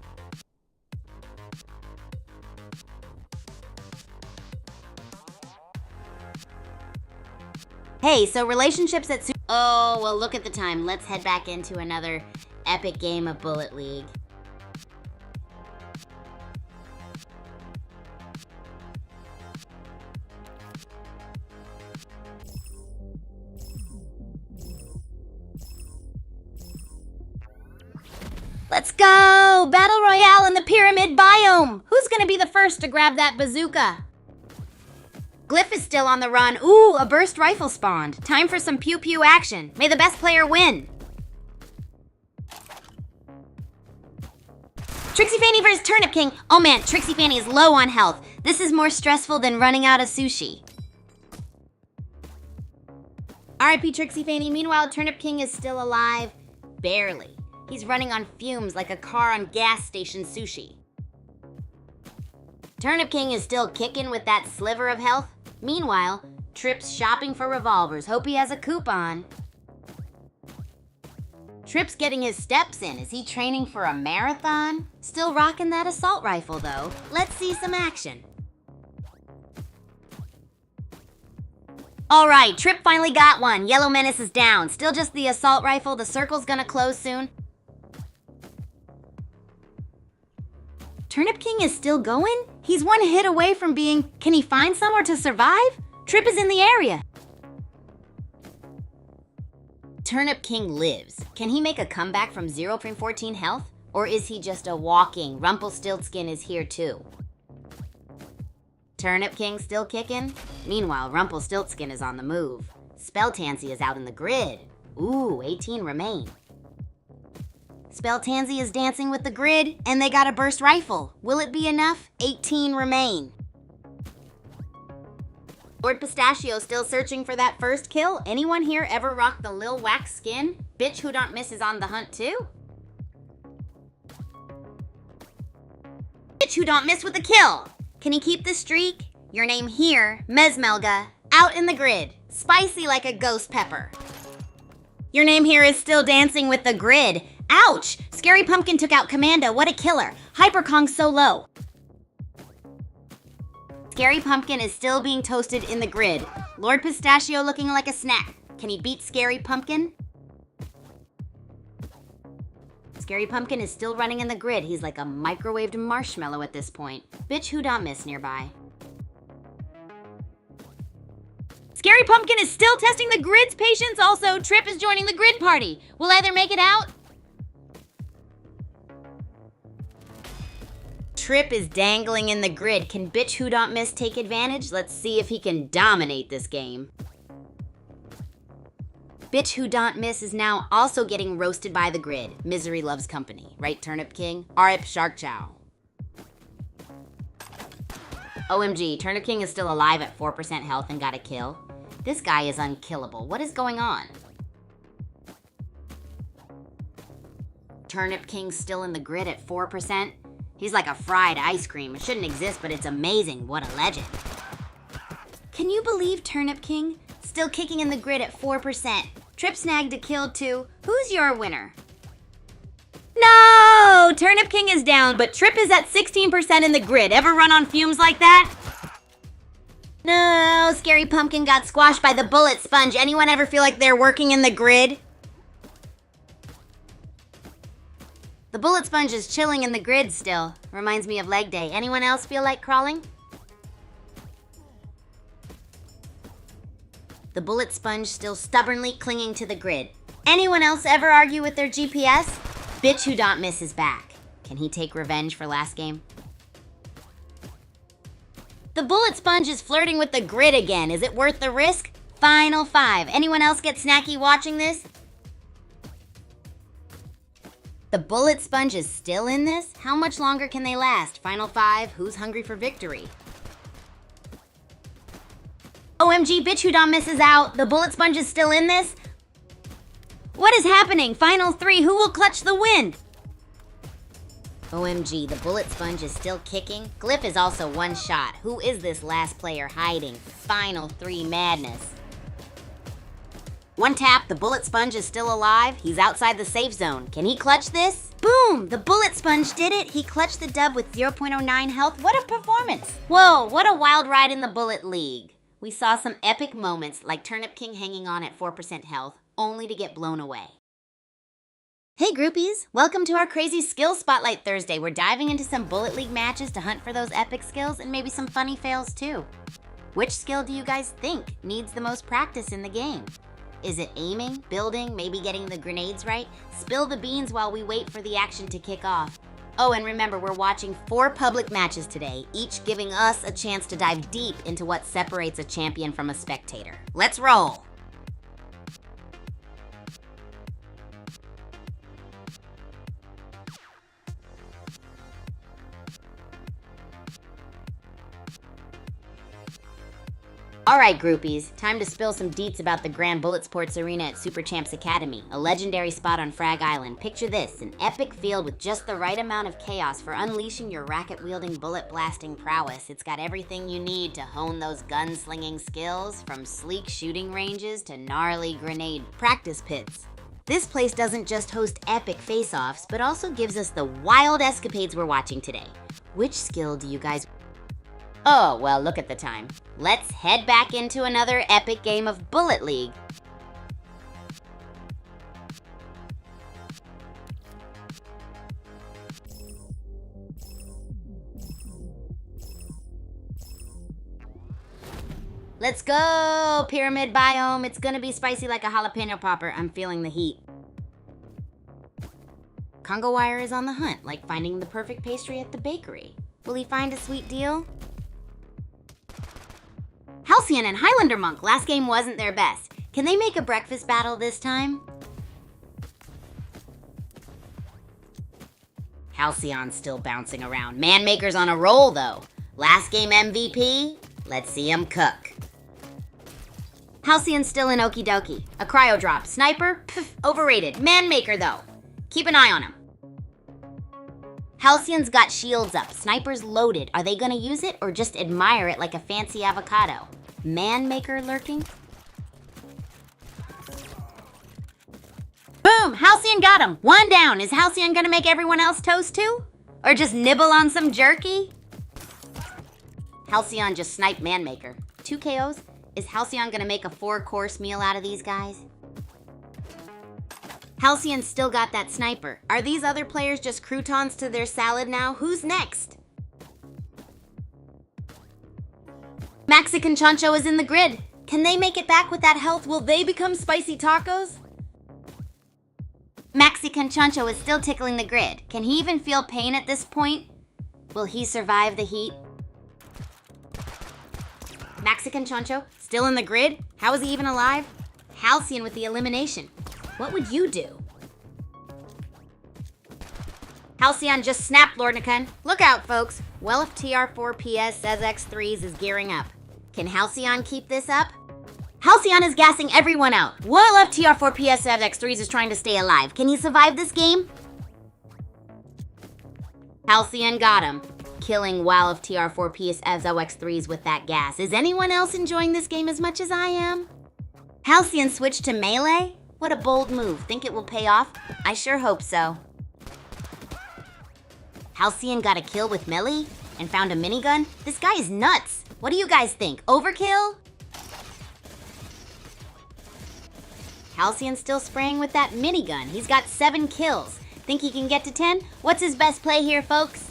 Hey, so relationships at Oh, well, look at the time. Let's head back into another epic game of Bullet League. Let's go! Battle Royale in the Pyramid Biome! Who's gonna be the first to grab that bazooka? Glyph is still on the run. Ooh, a burst rifle spawned. Time for some pew-pew action. May the best player win. Trixie Fanny versus Turnip King. Oh man, Trixie Fanny is low on health. This is more stressful than running out of sushi. R.I.P. Trixie Fanny. Meanwhile, Turnip King is still alive. Barely. He's running on fumes like a car on gas station sushi. Turnip King is still kicking with that sliver of health. Meanwhile, Trip's shopping for revolvers. Hope he has a coupon. Trip's getting his steps in. Is he training for a marathon? Still rocking that assault rifle, though. Let's see some action. All right, Trip finally got one. Yellow Menace is down. Still just the assault rifle. The circle's gonna close soon. Turnip King is still going? He's one hit away from being... Can he find somewhere to survive? Trip is in the area. Turnip King lives. Can he make a comeback from 0 from 14 health? Or is he just a walking? Rumpelstiltskin is here too. Turnip King still kicking? Meanwhile, Rumpelstiltskin is on the move. Spelltansy is out in the grid. Ooh, 18 remain. Spelltansy is dancing with the grid, and they got a burst rifle. Will it be enough? 18 remain. Lord Pistachio still searching for that first kill. Anyone here ever rock the Lil Wax skin? Bitch Who Don't Miss is on the hunt too. Bitch Who Don't Miss with a kill. Can he keep the streak? Your name here, Mesmelga, out in the grid. Spicy like a ghost pepper. Your name here is still dancing with the grid. Ouch! Scary Pumpkin took out Commando. What a killer. Hyper Kong's so low. Scary Pumpkin is still being toasted in the grid. Lord Pistachio looking like a snack. Can he beat Scary Pumpkin? Scary Pumpkin is still running in the grid. He's like a microwaved marshmallow at this point. Bitch Who Don't Miss nearby. Scary Pumpkin is still testing the grid's patience also. Trip is joining the grid party. Will either make it out? Trip is dangling in the grid. Can Bitch Who Don't Miss take advantage? Let's see if he can dominate this game. Bitch Who Don't Miss is now also getting roasted by the grid. Misery loves company. Right, Turnip King? RIP Shark Chow. OMG, Turnip King is still alive at 4% health and got a kill. This guy is unkillable. What is going on? Turnip King's still in the grid at 4%. He's like a fried ice cream. It shouldn't exist, but it's amazing. What a legend. Can you believe Turnip King? Still kicking in the grid at 4%. Trip snagged a kill too. Who's your winner? No! Turnip King is down, but Trip is at 16% in the grid. Ever run on fumes like that? No, Scary Pumpkin got squashed by the bullet sponge. Anyone ever feel like they're working in the grid? The bullet sponge is chilling in the grid still. Reminds me of leg day. Anyone else feel like crawling? The bullet sponge still stubbornly clinging to the grid. Anyone else ever argue with their GPS? Bitch Who Don't Miss is back. Can he take revenge for last game? The bullet sponge is flirting with the grid again. Is it worth the risk? Final 5. Anyone else get snacky watching this? The bullet sponge is still in this? How much longer can they last? Final 5, who's hungry for victory? OMG, Bitch Who Don't Miss is out. The bullet sponge is still in this? What is happening? Final 3, who will clutch the win? OMG, the bullet sponge is still kicking. Glyph is also one shot. Who is this last player hiding? Final 3 madness. One tap, the bullet sponge is still alive. He's outside the safe zone. Can he clutch this? Boom! The bullet sponge did it. He clutched the dub with 0.09 health. What a performance! Whoa, what a wild ride in the Bullet League. We saw some epic moments like Turnip King hanging on at 4% health, only to get blown away. Hey groupies, welcome to our crazy skill spotlight Thursday. We're diving into some Bullet League matches to hunt for those epic skills and maybe some funny fails too. Which skill do you guys think needs the most practice in the game? Is it aiming, building, maybe getting the grenades right? Spill the beans while we wait for the action to kick off. Oh, and remember, we're watching 4 public matches today, each giving us a chance to dive deep into what separates a champion from a spectator. Let's roll! Alright groupies, time to spill some deets about the Grand Bullet Sports Arena at Super Champs Academy, a legendary spot on Frag Island. Picture this, an epic field with just the right amount of chaos for unleashing your racket-wielding, bullet-blasting prowess. It's got everything you need to hone those gun-slinging skills, from sleek shooting ranges to gnarly grenade practice pits. This place doesn't just host epic face-offs, but also gives us the wild escapades we're watching today. Which skill do you guys... Oh, well, look at the time. Let's head back into another epic game of Bullet League. Let's go, Pyramid Biome. It's gonna be spicy like a jalapeno popper. I'm feeling the heat. Congo Wire is on the hunt, like finding the perfect pastry at the bakery. Will he find a sweet deal? Halcyon and Highlander Monk, last game wasn't their best. Can they make a breakfast battle this time? Halcyon's still bouncing around. Manmaker's on a roll though. Last game MVP? Let's see him cook. Halcyon's still in okie dokie. A cryo drop. Sniper? Pff, overrated. Manmaker though. Keep an eye on him. Halcyon's got shields up. Sniper's loaded. Are they gonna use it or just admire it like a fancy avocado? Manmaker lurking? Boom! Halcyon got him! One down. Is Halcyon gonna make everyone else toast too? Or just nibble on some jerky? Halcyon just sniped Manmaker. 2 KOs? Is Halcyon gonna make a 4-course meal out of these guys? Halcyon's still got that sniper. Are these other players just croutons to their salad now? Who's next? Mexican Chancho is in the grid. Can they make it back with that health? Will they become spicy tacos? Mexican Chancho is still tickling the grid. Can he even feel pain at this point? Will he survive the heat? Mexican Chancho, still in the grid? How is he even alive? Halcyon with the elimination. What would you do? Halcyon just snapped Lordnicon. Look out, folks. Well, if TR4PS says X3s is gearing up. Can Halcyon keep this up? Halcyon is gassing everyone out. Well, if TR4PS says X3s is trying to stay alive. Can he survive this game? Halcyon got him. Killing while of TR4PS as OX3s with that gas. Is anyone else enjoying this game as much as I am? Halcyon switched to melee? What a bold move. Think it will pay off? I sure hope so. Halcyon got a kill with melee and found a minigun? This guy is nuts. What do you guys think? Overkill? Halcyon's still spraying with that minigun. He's got 7 kills. Think he can get to 10? What's his best play here, folks?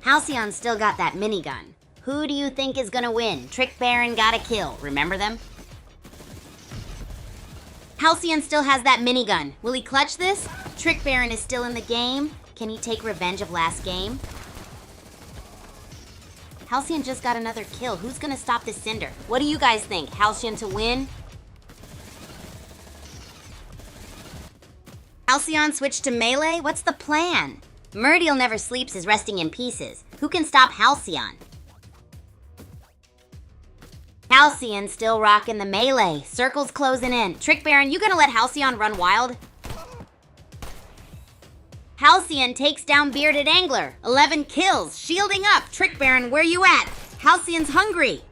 Halcyon's still got that minigun. Who do you think is gonna win? Trick Baron got a kill. Remember them? Halcyon still has that minigun. Will he clutch this? Trick Baron is still in the game. Can he take revenge of last game? Halcyon just got another kill. Who's gonna stop this Cinder? What do you guys think? Halcyon to win? Halcyon switched to melee? What's the plan? Murdial never sleeps is resting in pieces. Who can stop Halcyon? Halcyon still rocking the melee. Circle's closing in. Trick Baron, you gonna let Halcyon run wild? Halcyon takes down Bearded Angler. 11 kills. Shielding up. Trick Baron, where you at? Halcyon's hungry.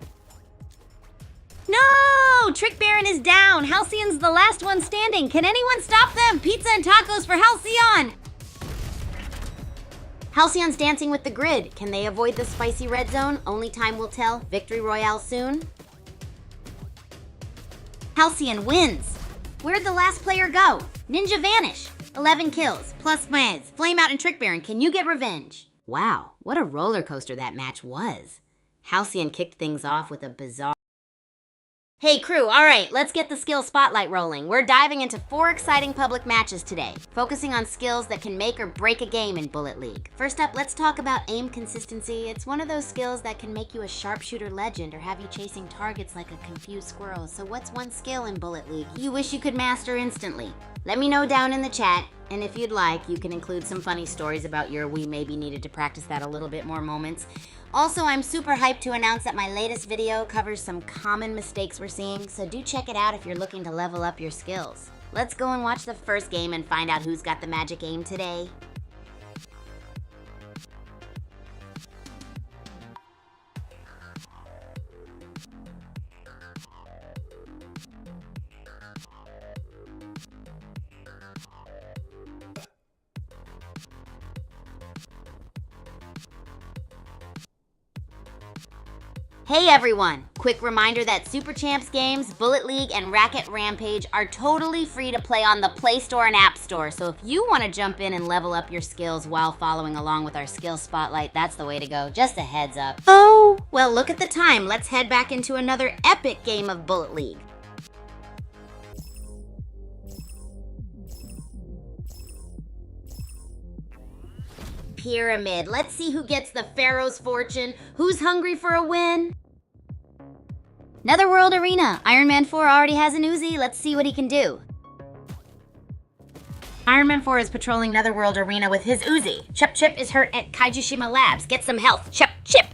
No! Trick Baron is down. Halcyon's the last one standing. Can anyone stop them? Pizza and tacos for Halcyon! Halcyon's dancing with the grid. Can they avoid the spicy red zone? Only time will tell. Victory Royale soon. Halcyon wins. Where'd the last player go? Ninja vanish. 11 kills, plus Maz, Flame Out, and Trick Baron. Can you get revenge? Wow, what a roller coaster that match was. Halcyon kicked things off with a bizarre... Hey crew, alright, let's get the skill spotlight rolling. We're diving into 4 exciting public matches today, focusing on skills that can make or break a game in Bullet League. First up, let's talk about aim consistency. It's one of those skills that can make you a sharpshooter legend or have you chasing targets like a confused squirrel. So what's one skill in Bullet League you wish you could master instantly? Let me know down in the chat, and if you'd like, you can include some funny stories about your we maybe needed to practice that a little bit more moments. Also, I'm super hyped to announce that my latest video covers some common mistakes we're seeing, so do check it out if you're looking to level up your skills. Let's go and watch the first game and find out who's got the magic aim today. Hey everyone! Quick reminder that Super Champs games, Bullet League, and Racket Rampage are totally free to play on the Play Store and App Store, so if you want to jump in and level up your skills while following along with our skill spotlight, that's the way to go. Just a heads up. Oh, well look at the time. Let's head back into another epic game of Bullet League. Pyramid. Let's see who gets the Pharaoh's fortune. Who's hungry for a win? Netherworld Arena. Iron Man 4 already has an Uzi. Let's see what he can do. Iron Man 4 is patrolling Netherworld Arena with his Uzi. Chip Chip is hurt at Kaijushima Labs. Get some health. Chip Chip!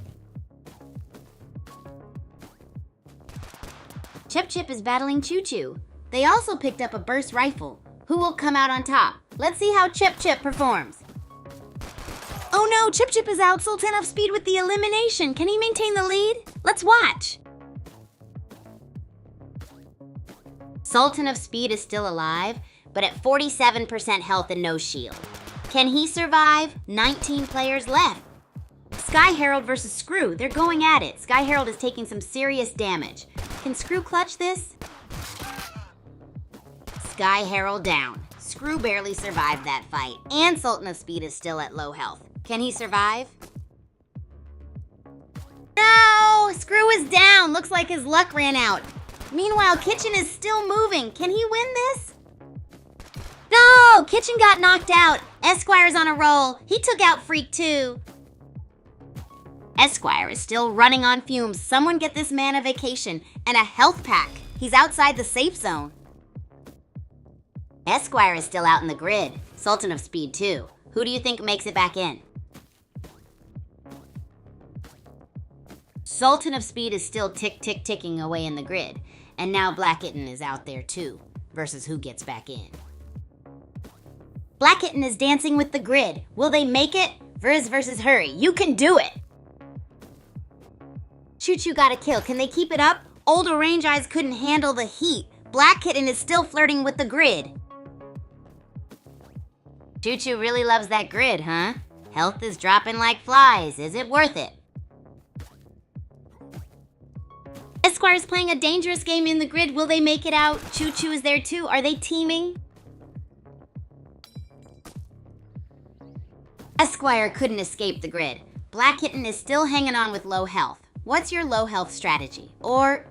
Chip Chip is battling Choo Choo. They also picked up a burst rifle. Who will come out on top? Let's see how Chip Chip performs. Oh no, Chip Chip is out. Sultan of Speed with the elimination. Can he maintain the lead? Let's watch. Sultan of Speed is still alive, but at 47% health and no shield. Can he survive? 19 players left. Sky Herald versus Screw. They're going at it. Sky Herald is taking some serious damage. Can Screw clutch this? Sky Herald down. Screw barely survived that fight, and Sultan of Speed is still at low health. Can he survive? No! Screw is down. Looks like his luck ran out. Meanwhile, Kitchen is still moving. Can he win this? No! Kitchen got knocked out. Esquire's on a roll. He took out Freak too. Esquire is still running on fumes. Someone get this man a vacation and a health pack. He's outside the safe zone. Esquire is still out in the grid. Sultan of Speed too. Who do you think makes it back in? Sultan of Speed is still ticking away in the grid. And now Black Kitten is out there too. Versus who gets back in. Black Kitten is dancing with the grid. Will they make it? Verz versus Hurry. You can do it! Choo Choo got a kill. Can they keep it up? Old Orange Eyes couldn't handle the heat. Black Kitten is still flirting with the grid. Choo Choo really loves that grid, huh? Health is dropping like flies. Is it worth it? Esquire's playing a dangerous game in the grid. Will they make it out? Choo Choo is there too. Are they teaming? Esquire couldn't escape the grid. Black Kitten is still hanging on with low health. What's your low health strategy? Or...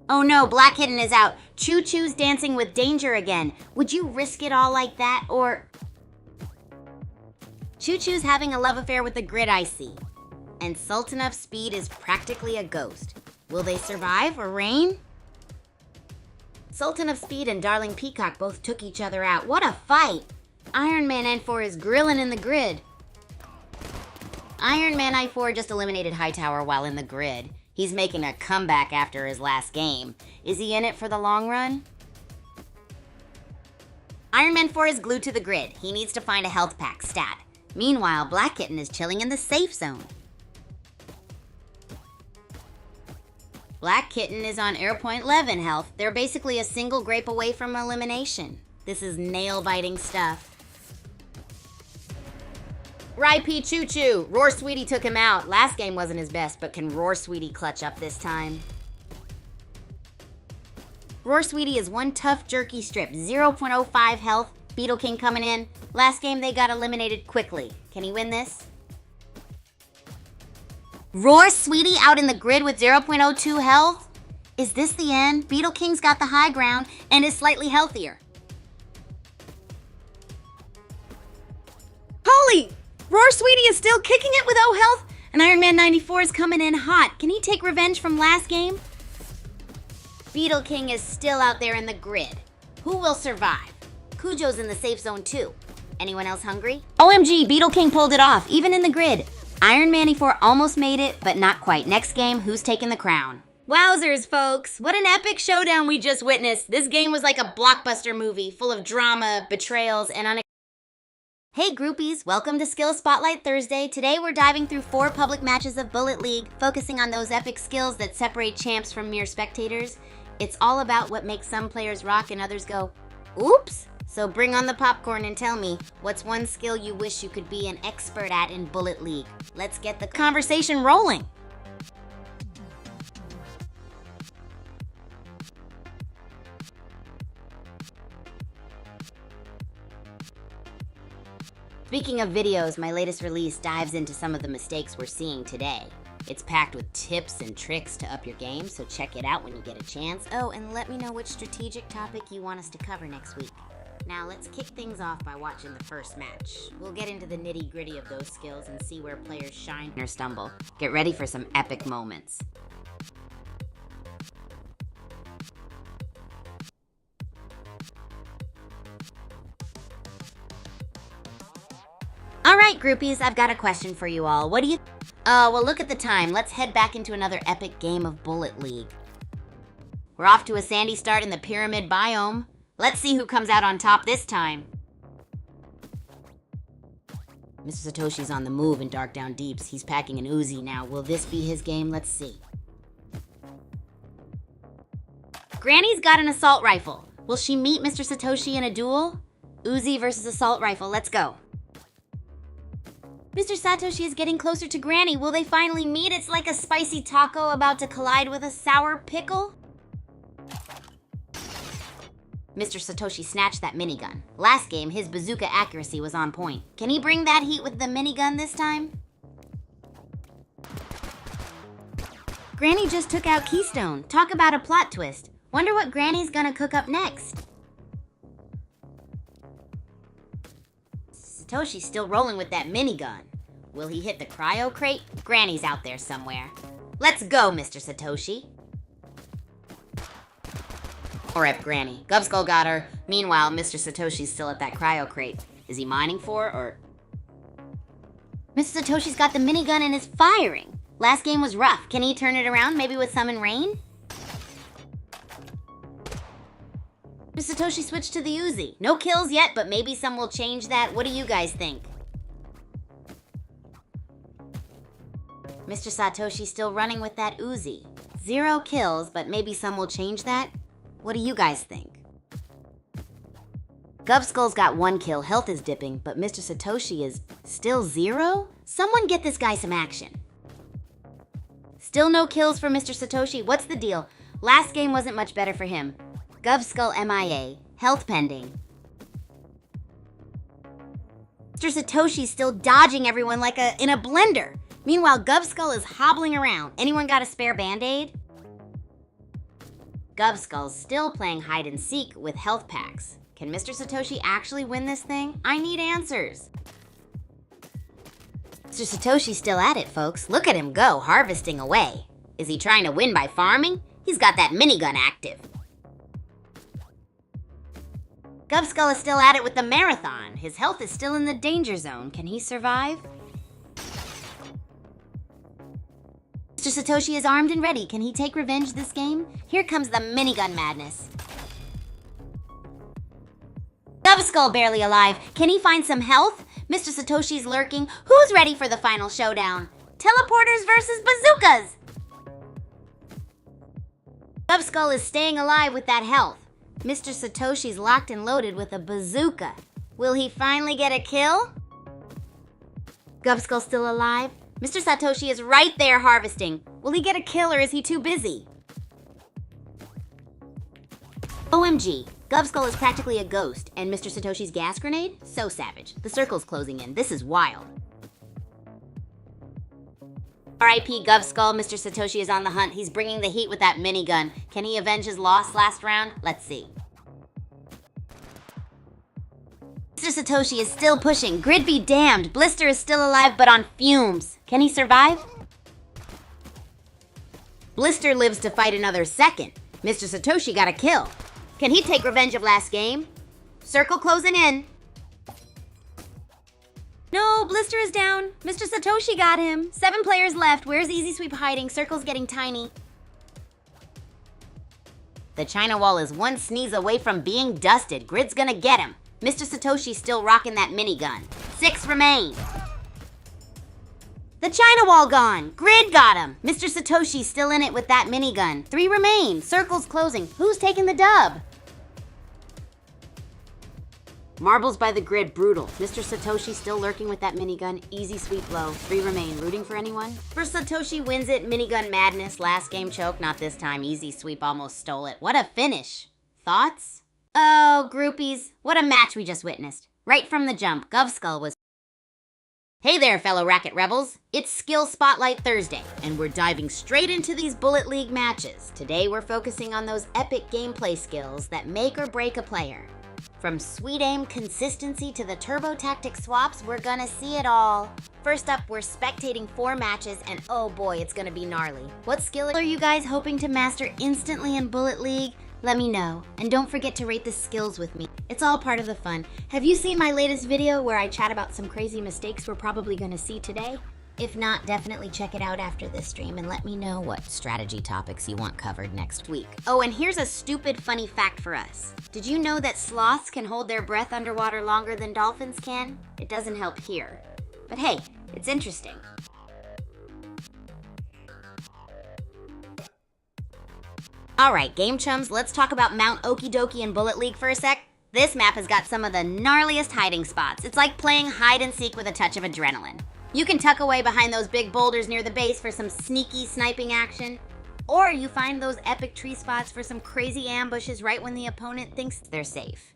oh no, Black Kitten is out. Choo Choo's dancing with danger again. Would you risk it all like that, or... Choo Choo's having a love affair with the grid, I see. And Sultan of Speed is practically a ghost. Will they survive or reign? Sultan of Speed and Darling Peacock both took each other out. What a fight! Iron Man N4 is grilling in the grid. Iron Man I4 just eliminated Hightower while in the grid. He's making a comeback after his last game. Is he in it for the long run? Iron Man 4 is glued to the grid. He needs to find a health pack stat. Meanwhile, Black Kitten is chilling in the safe zone. Black Kitten is on Airpoint 11 health. They're basically a single grape away from elimination. This is nail-biting stuff. Ripey Choo Choo. Roar Sweetie took him out. Last game wasn't his best, but can Roar Sweetie clutch up this time? Roar Sweetie is one tough jerky strip. 0.05 health. Beetle King coming in. Last game they got eliminated quickly. Can he win this? Roar Sweetie out in the grid with 0.02 health? Is this the end? Beetle King's got the high ground and is slightly healthier. Holy! Roar Sweetie is still kicking it with O health, and Iron Man 94 is coming in hot. Can he take revenge from last game? Beetle King is still out there in the grid. Who will survive? Cujo's in the safe zone too. Anyone else hungry? OMG, Beetle King pulled it off, even in the grid. Iron Man 94 almost made it, but not quite. Next game, who's taking the crown? Wowzers, folks. What an epic showdown we just witnessed. This game was like a blockbuster movie, full of drama, betrayals, and unexpected. Hey groupies, welcome to Skill Spotlight Thursday. Today we're diving through 4 public matches of Bullet League, focusing on those epic skills that separate champs from mere spectators. It's all about what makes some players rock and others go, oops. So bring on the popcorn and tell me, what's one skill you wish you could be an expert at in Bullet League? Let's get the conversation rolling. Speaking of videos, my latest release dives into some of the mistakes we're seeing today. It's packed with tips and tricks to up your game, so check it out when you get a chance. Oh, and let me know which strategic topic you want us to cover next week. Now let's kick things off by watching the first match. We'll get into the nitty-gritty of those skills and see where players shine or stumble. Get ready for some epic moments. All right, groupies, I've got a question for you all. What do you... well, look at the time. Let's head back into another epic game of Bullet League. We're off to a sandy start in the pyramid biome. Let's see who comes out on top this time. Mr. Satoshi's on the move in Dark Down Deeps. He's packing an Uzi now. Will this be his game? Let's see. Granny's got an assault rifle. Will she meet Mr. Satoshi in a duel? Uzi versus assault rifle. Let's go. Mr. Satoshi is getting closer to Granny. Will they finally meet? It's like a spicy taco about to collide with a sour pickle. Mr. Satoshi snatched that minigun. Last game, his bazooka accuracy was on point. Can he bring that heat with the minigun this time? Granny just took out Keystone. Talk about a plot twist. Wonder what Granny's gonna cook up next. Satoshi's still rolling with that minigun. Will he hit the cryo crate? Granny's out there somewhere. Let's go, Mr. Satoshi. Or at Granny. Gubskull got her. Meanwhile, Mr. Satoshi's still at that cryo crate. Is he mining for or... Mr. Satoshi's got the minigun and is firing. Last game was rough. Can he turn it around, maybe with Summon Rain? Mr. Satoshi switched to the Uzi. No kills yet, but maybe some will change that. What do you guys think? Mr. Satoshi's still running with that Uzi. 0 kills, but maybe some will change that. What do you guys think? Gubskull's got 1 kill, health is dipping, but Mr. Satoshi is still 0? Someone get this guy some action. Still no kills for Mr. Satoshi. What's the deal? Last game wasn't much better for him. Gubskull MIA, health pending. Mr. Satoshi's still dodging everyone like in a blender. Meanwhile, Gubskull is hobbling around. Anyone got a spare band-aid? Gubskull's still playing hide and seek with health packs. Can Mr. Satoshi actually win this thing? I need answers. Mr. Satoshi's still at it, folks. Look at him go, harvesting away. Is he trying to win by farming? He's got that minigun active. Gubskull is still at it with the marathon. His health is still in the danger zone. Can he survive? Mr. Satoshi is armed and ready. Can he take revenge this game? Here comes the minigun madness. Gubskull barely alive. Can he find some health? Mr. Satoshi's lurking. Who's ready for the final showdown? Teleporters versus bazookas! Gubskull is staying alive with that health. Mr. Satoshi's locked and loaded with a bazooka. Will he finally get a kill? Gubskull still alive? Mr. Satoshi is right there harvesting. Will he get a kill or is he too busy? OMG, Gubskull is practically a ghost, and Mr. Satoshi's gas grenade? So savage. The circle's closing in. This is wild. R.I.P. Gubskull, Mr. Satoshi is on the hunt. He's bringing the heat with that minigun. Can he avenge his loss last round? Let's see. Mr. Satoshi is still pushing. Grid be damned. Blister is still alive but on fumes. Can he survive? Blister lives to fight another second. Mr. Satoshi got a kill. Can he take revenge of last game? Circle closing in. No, Blister is down. Mr. Satoshi got him. 7 players left. Where's Easy Sweep hiding? Circle's getting tiny. The China Wall is one sneeze away from being dusted. Grid's gonna get him. Mr. Satoshi's still rocking that minigun. 6 remain. The China Wall gone. Grid got him. Mr. Satoshi's still in it with that minigun. 3 remain. Circle's closing. Who's taking the dub? Marbles by the grid, brutal. Mr. Satoshi still lurking with that minigun. Easy sweep low. 3 remain. Rooting for anyone? First Satoshi wins it. Minigun madness. Last game choke. Not this time. Easy sweep almost stole it. What a finish. Thoughts? Oh, groupies. What a match we just witnessed. Right from the jump, Govskull was... Hey there, fellow Racket Rebels. It's Skill Spotlight Thursday, and we're diving straight into these Bullet League matches. Today we're focusing on those epic gameplay skills that make or break a player. From sweet aim consistency to the turbo tactic swaps, we're gonna see it all. First up, we're spectating 4 matches, and oh boy, it's gonna be gnarly. What skill are you guys hoping to master instantly in Bullet League? Let me know, and don't forget to rate the skills with me. It's all part of the fun. Have you seen my latest video where I chat about some crazy mistakes we're probably gonna see today? If not, definitely check it out after this stream and let me know what strategy topics you want covered next week. Oh, and here's a stupid funny fact for us. Did you know that sloths can hold their breath underwater longer than dolphins can? It doesn't help here. But hey, it's interesting. Alright, game chums, let's talk about Mount Okidoki in Bullet League for a sec. This map has got some of the gnarliest hiding spots. It's like playing hide and seek with a touch of adrenaline. You can tuck away behind those big boulders near the base for some sneaky sniping action. Or you find those epic tree spots for some crazy ambushes right when the opponent thinks they're safe.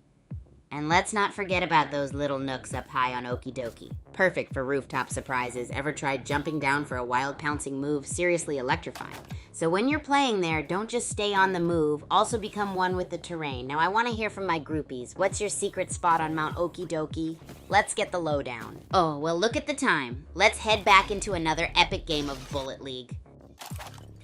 And let's not forget about those little nooks up high on Okidoki. Perfect for rooftop surprises. Ever tried jumping down for a wild pouncing move? Seriously electrifying. So when you're playing there, don't just stay on the move, also become one with the terrain. Now I want to hear from my groupies. What's your secret spot on Mount Okidoki? Let's get the lowdown. Oh, well look at the time. Let's head back into another epic game of Bullet League.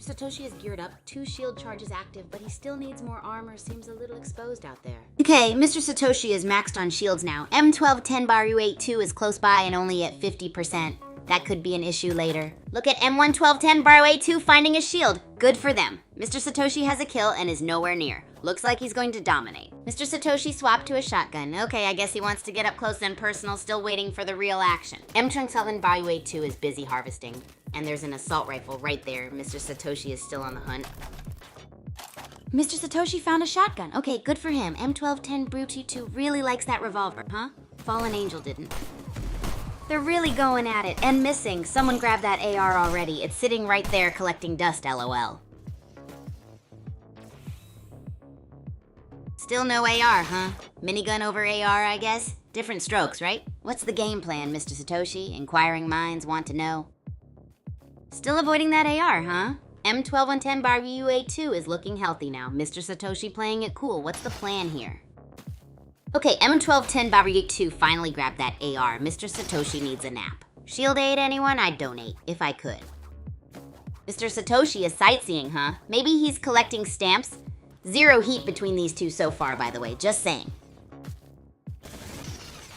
Satoshi is geared up, 2 shield charges active, but he still needs more armor, seems a little exposed out there. Okay, Mr. Satoshi is maxed on shields now. M1210 Baru82 is close by and only at 50%. That could be an issue later. Look at M11210 Baru82 finding a shield. Good for them. Mr. Satoshi has a kill and is nowhere near. Looks like he's going to dominate. Mr. Satoshi swapped to a shotgun. Okay, I guess he wants to get up close and personal, still waiting for the real action. M27 Baru82 is busy harvesting. And there's an assault rifle right there. Mr. Satoshi is still on the hunt. Mr. Satoshi found a shotgun. Okay, good for him. M1210 Baru82 really likes that revolver, huh? Fallen Angel didn't. They're really going at it and missing. Someone grabbed that AR already. It's sitting right there collecting dust, LOL. Still no AR, huh? Minigun over AR, I guess? Different strokes, right? What's the game plan, Mr. Satoshi? Inquiring minds want to know. Still avoiding that AR, huh? M1210 Baru82 is looking healthy now. Mr. Satoshi playing it cool. What's the plan here? Okay, M1210 Baru82 finally grabbed that AR. Mr. Satoshi needs a nap. Shield aid, anyone? I'd donate, if I could. Mr. Satoshi is sightseeing, huh? Maybe he's collecting stamps? 0 heat between these two so far, by the way. Just saying.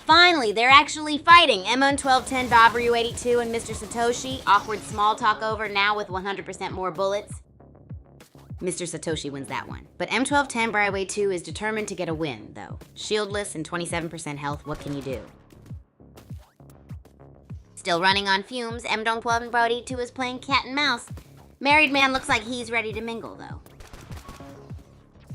Finally, they're actually fighting. M1210 Baru82 and Mr. Satoshi. Awkward small talk over now with 100% more bullets. Mr. Satoshi wins that one. But M1210 Baru82 is determined to get a win, though. Shieldless and 27% health, what can you do? Still running on fumes, M1210 Baru82 is playing cat and mouse. Married man looks like he's ready to mingle, though.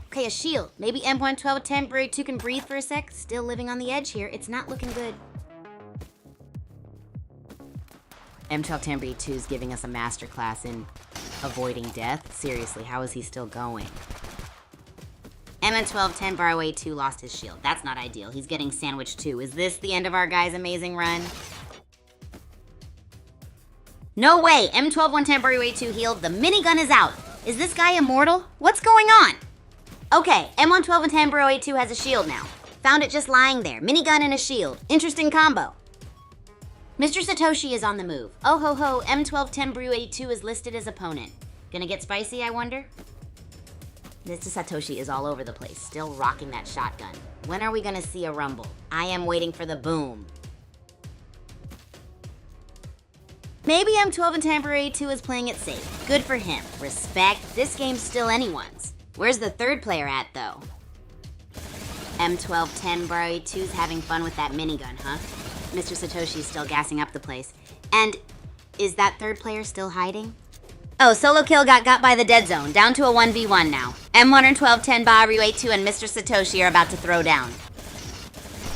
Okay, a shield. Maybe M1210 Baru82 can breathe for a sec. Still living on the edge here. It's not looking good. M1210 Baru82 is giving us a masterclass in avoiding death. Seriously, how is he still going? M1210 Baru82 lost his shield. That's not ideal. He's getting sandwiched too. Is this the end of our guy's amazing run? No way! M1210 Baru82 healed. The minigun is out. Is this guy immortal? What's going on? Okay, M1210 Baru82 has a shield now. Found it just lying there. Minigun and a shield. Interesting combo. Mr. Satoshi is on the move. Oh ho ho, M1210 Baru82 is listed as opponent. Gonna get spicy, I wonder? Mr. Satoshi is all over the place, still rocking that shotgun. When are we gonna see a rumble? I am waiting for the boom. Maybe M1210 Baru82 is playing it safe. Good for him. Respect. This game's still anyone's. Where's the third player at, though? M1210 Baru82's having fun with that minigun, huh? Mr. Satoshi's still gassing up the place. And is that third player still hiding? Oh, solo kill got by the dead zone. Down to a 1v1 now. M11210 Baru82 and Mr. Satoshi are about to throw down.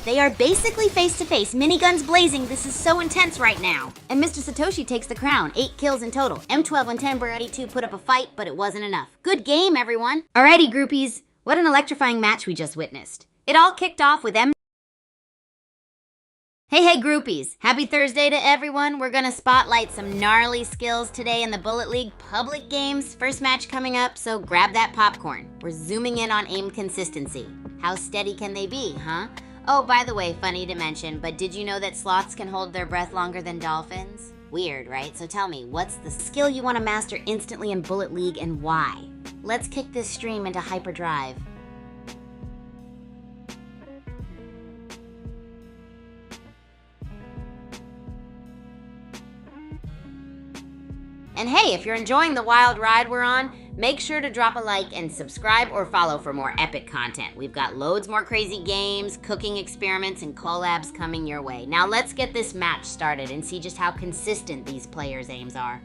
They are basically face-to-face, miniguns blazing. This is so intense right now. And Mr. Satoshi takes the crown, 8 kills in total. M12 and Tenbur82 put up a fight, but it wasn't enough. Good game, everyone. Alrighty, groupies. What an electrifying match we just witnessed. It all kicked off with Hey groupies! Happy Thursday to everyone. We're gonna spotlight some gnarly skills today in the Bullet League public games. First match coming up, so grab that popcorn. We're zooming in on aim consistency. How steady can they be, huh? Oh, by the way, funny to mention, but did you know that sloths can hold their breath longer than dolphins? Weird, right? So tell me, what's the skill you want to master instantly in Bullet League and why? Let's kick this stream into hyperdrive. And hey, if you're enjoying the wild ride we're on, make sure to drop a like and subscribe or follow for more epic content. We've got loads more crazy games, cooking experiments, and collabs coming your way. Now let's get this match started and see just how consistent these players' aims are.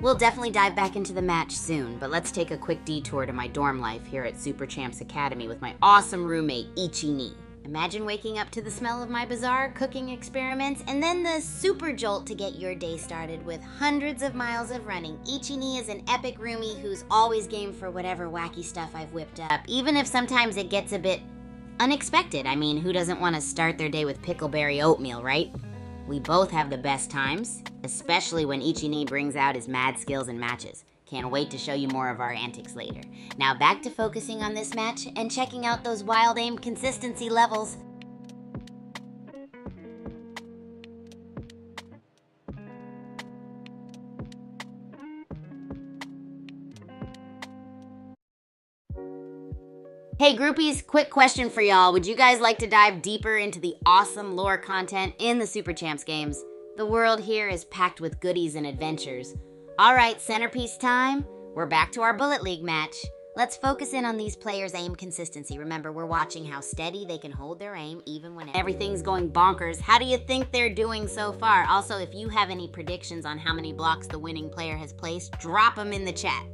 We'll definitely dive back into the match soon, but let's take a quick detour to my dorm life here at Super Champs Academy with my awesome roommate, Ichi-ni. Imagine waking up to the smell of my bizarre cooking experiments and then the super jolt to get your day started with hundreds of miles of running. Ichi-ni is an epic roomie who's always game for whatever wacky stuff I've whipped up, even if sometimes it gets a bit unexpected. I mean, who doesn't want to start their day with pickleberry oatmeal, right? We both have the best times, especially when Ichi-ni brings out his mad skills in matches. Can't wait to show you more of our antics later. Now back to focusing on this match and checking out those wild aim consistency levels. Hey groupies, quick question for y'all. Would you guys like to dive deeper into the awesome lore content in the Super Champs games? The world here is packed with goodies and adventures. Alright, centerpiece time. We're back to our Bullet League match. Let's focus in on these players' aim consistency. Remember, we're watching how steady they can hold their aim even when everything's going bonkers. How do you think they're doing so far? Also, if you have any predictions on how many blocks the winning player has placed, drop them in the chat.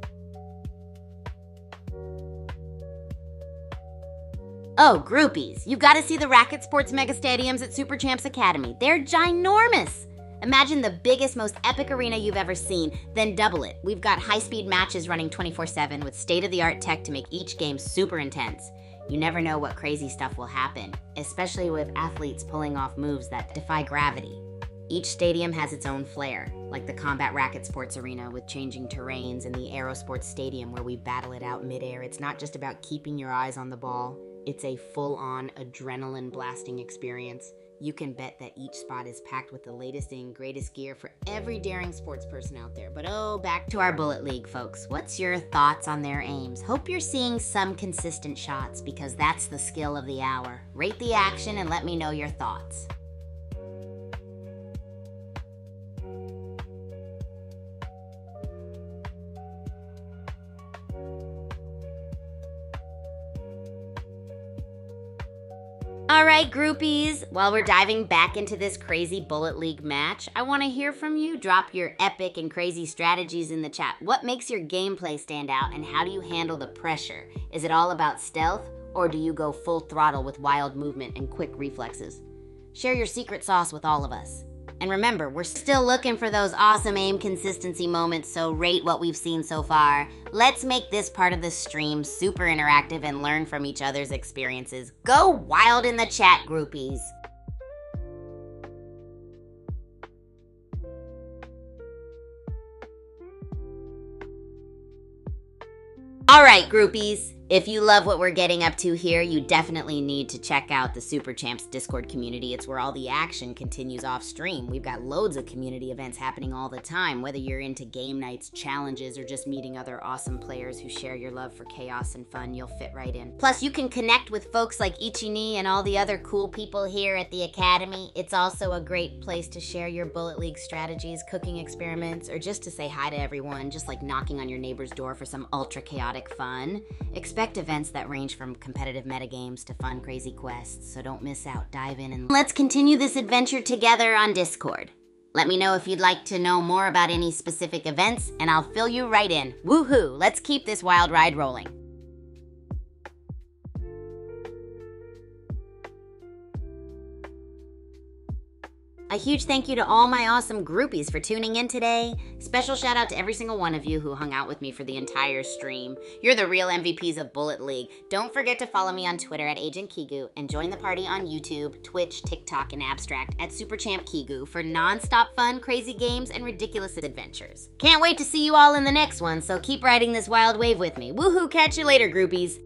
Oh, groupies, you gotta see the Racket Sports Mega Stadiums at Super Champs Academy. They're ginormous! Imagine the biggest, most epic arena you've ever seen, then double it. We've got high-speed matches running 24/7 with state-of-the-art tech to make each game super intense. You never know what crazy stuff will happen, especially with athletes pulling off moves that defy gravity. Each stadium has its own flair, like the Combat Racket Sports Arena with changing terrains and the Aerosports Stadium where we battle it out midair. It's not just about keeping your eyes on the ball, it's a full-on adrenaline-blasting experience. You can bet that each spot is packed with the latest and greatest gear for every daring sports person out there. But oh, back to our Bullet League, folks. What's your thoughts on their aims? Hope you're seeing some consistent shots because that's the skill of the hour. Rate the action and let me know your thoughts. Alright groupies, while we're diving back into this crazy Bullet League match, I want to hear from you. Drop your epic and crazy strategies in the chat. What makes your gameplay stand out and how do you handle the pressure? Is it all about stealth or do you go full throttle with wild movement and quick reflexes? Share your secret sauce with all of us. And remember, we're still looking for those awesome aim consistency moments, so rate what we've seen so far. Let's make this part of the stream super interactive and learn from each other's experiences. Go wild in the chat, groupies. Alright, groupies. If you love what we're getting up to here, you definitely need to check out the Super Champs Discord community. It's where all the action continues off stream. We've got loads of community events happening all the time, whether you're into game nights, challenges, or just meeting other awesome players who share your love for chaos and fun, you'll fit right in. Plus, you can connect with folks like Ichi-ni and all the other cool people here at the Academy. It's also a great place to share your Bullet League strategies, cooking experiments, or just to say hi to everyone, just like knocking on your neighbor's door for some ultra chaotic fun. Expect events that range from competitive metagames to fun, crazy quests, so don't miss out. Dive in and let's continue this adventure together on Discord. Let me know if you'd like to know more about any specific events, and I'll fill you right in. Woohoo! Let's keep this wild ride rolling. A huge thank you to all my awesome groupies for tuning in today. Special shout out to every single one of you who hung out with me for the entire stream. You're the real MVPs of Bullet League. Don't forget to follow me on Twitter at Agent Kigu and join the party on YouTube, Twitch, TikTok, and Abstract at Superchamp Kigu for non-stop fun, crazy games, and ridiculous adventures. Can't wait to see you all in the next one, so keep riding this wild wave with me. Woohoo, catch you later, groupies.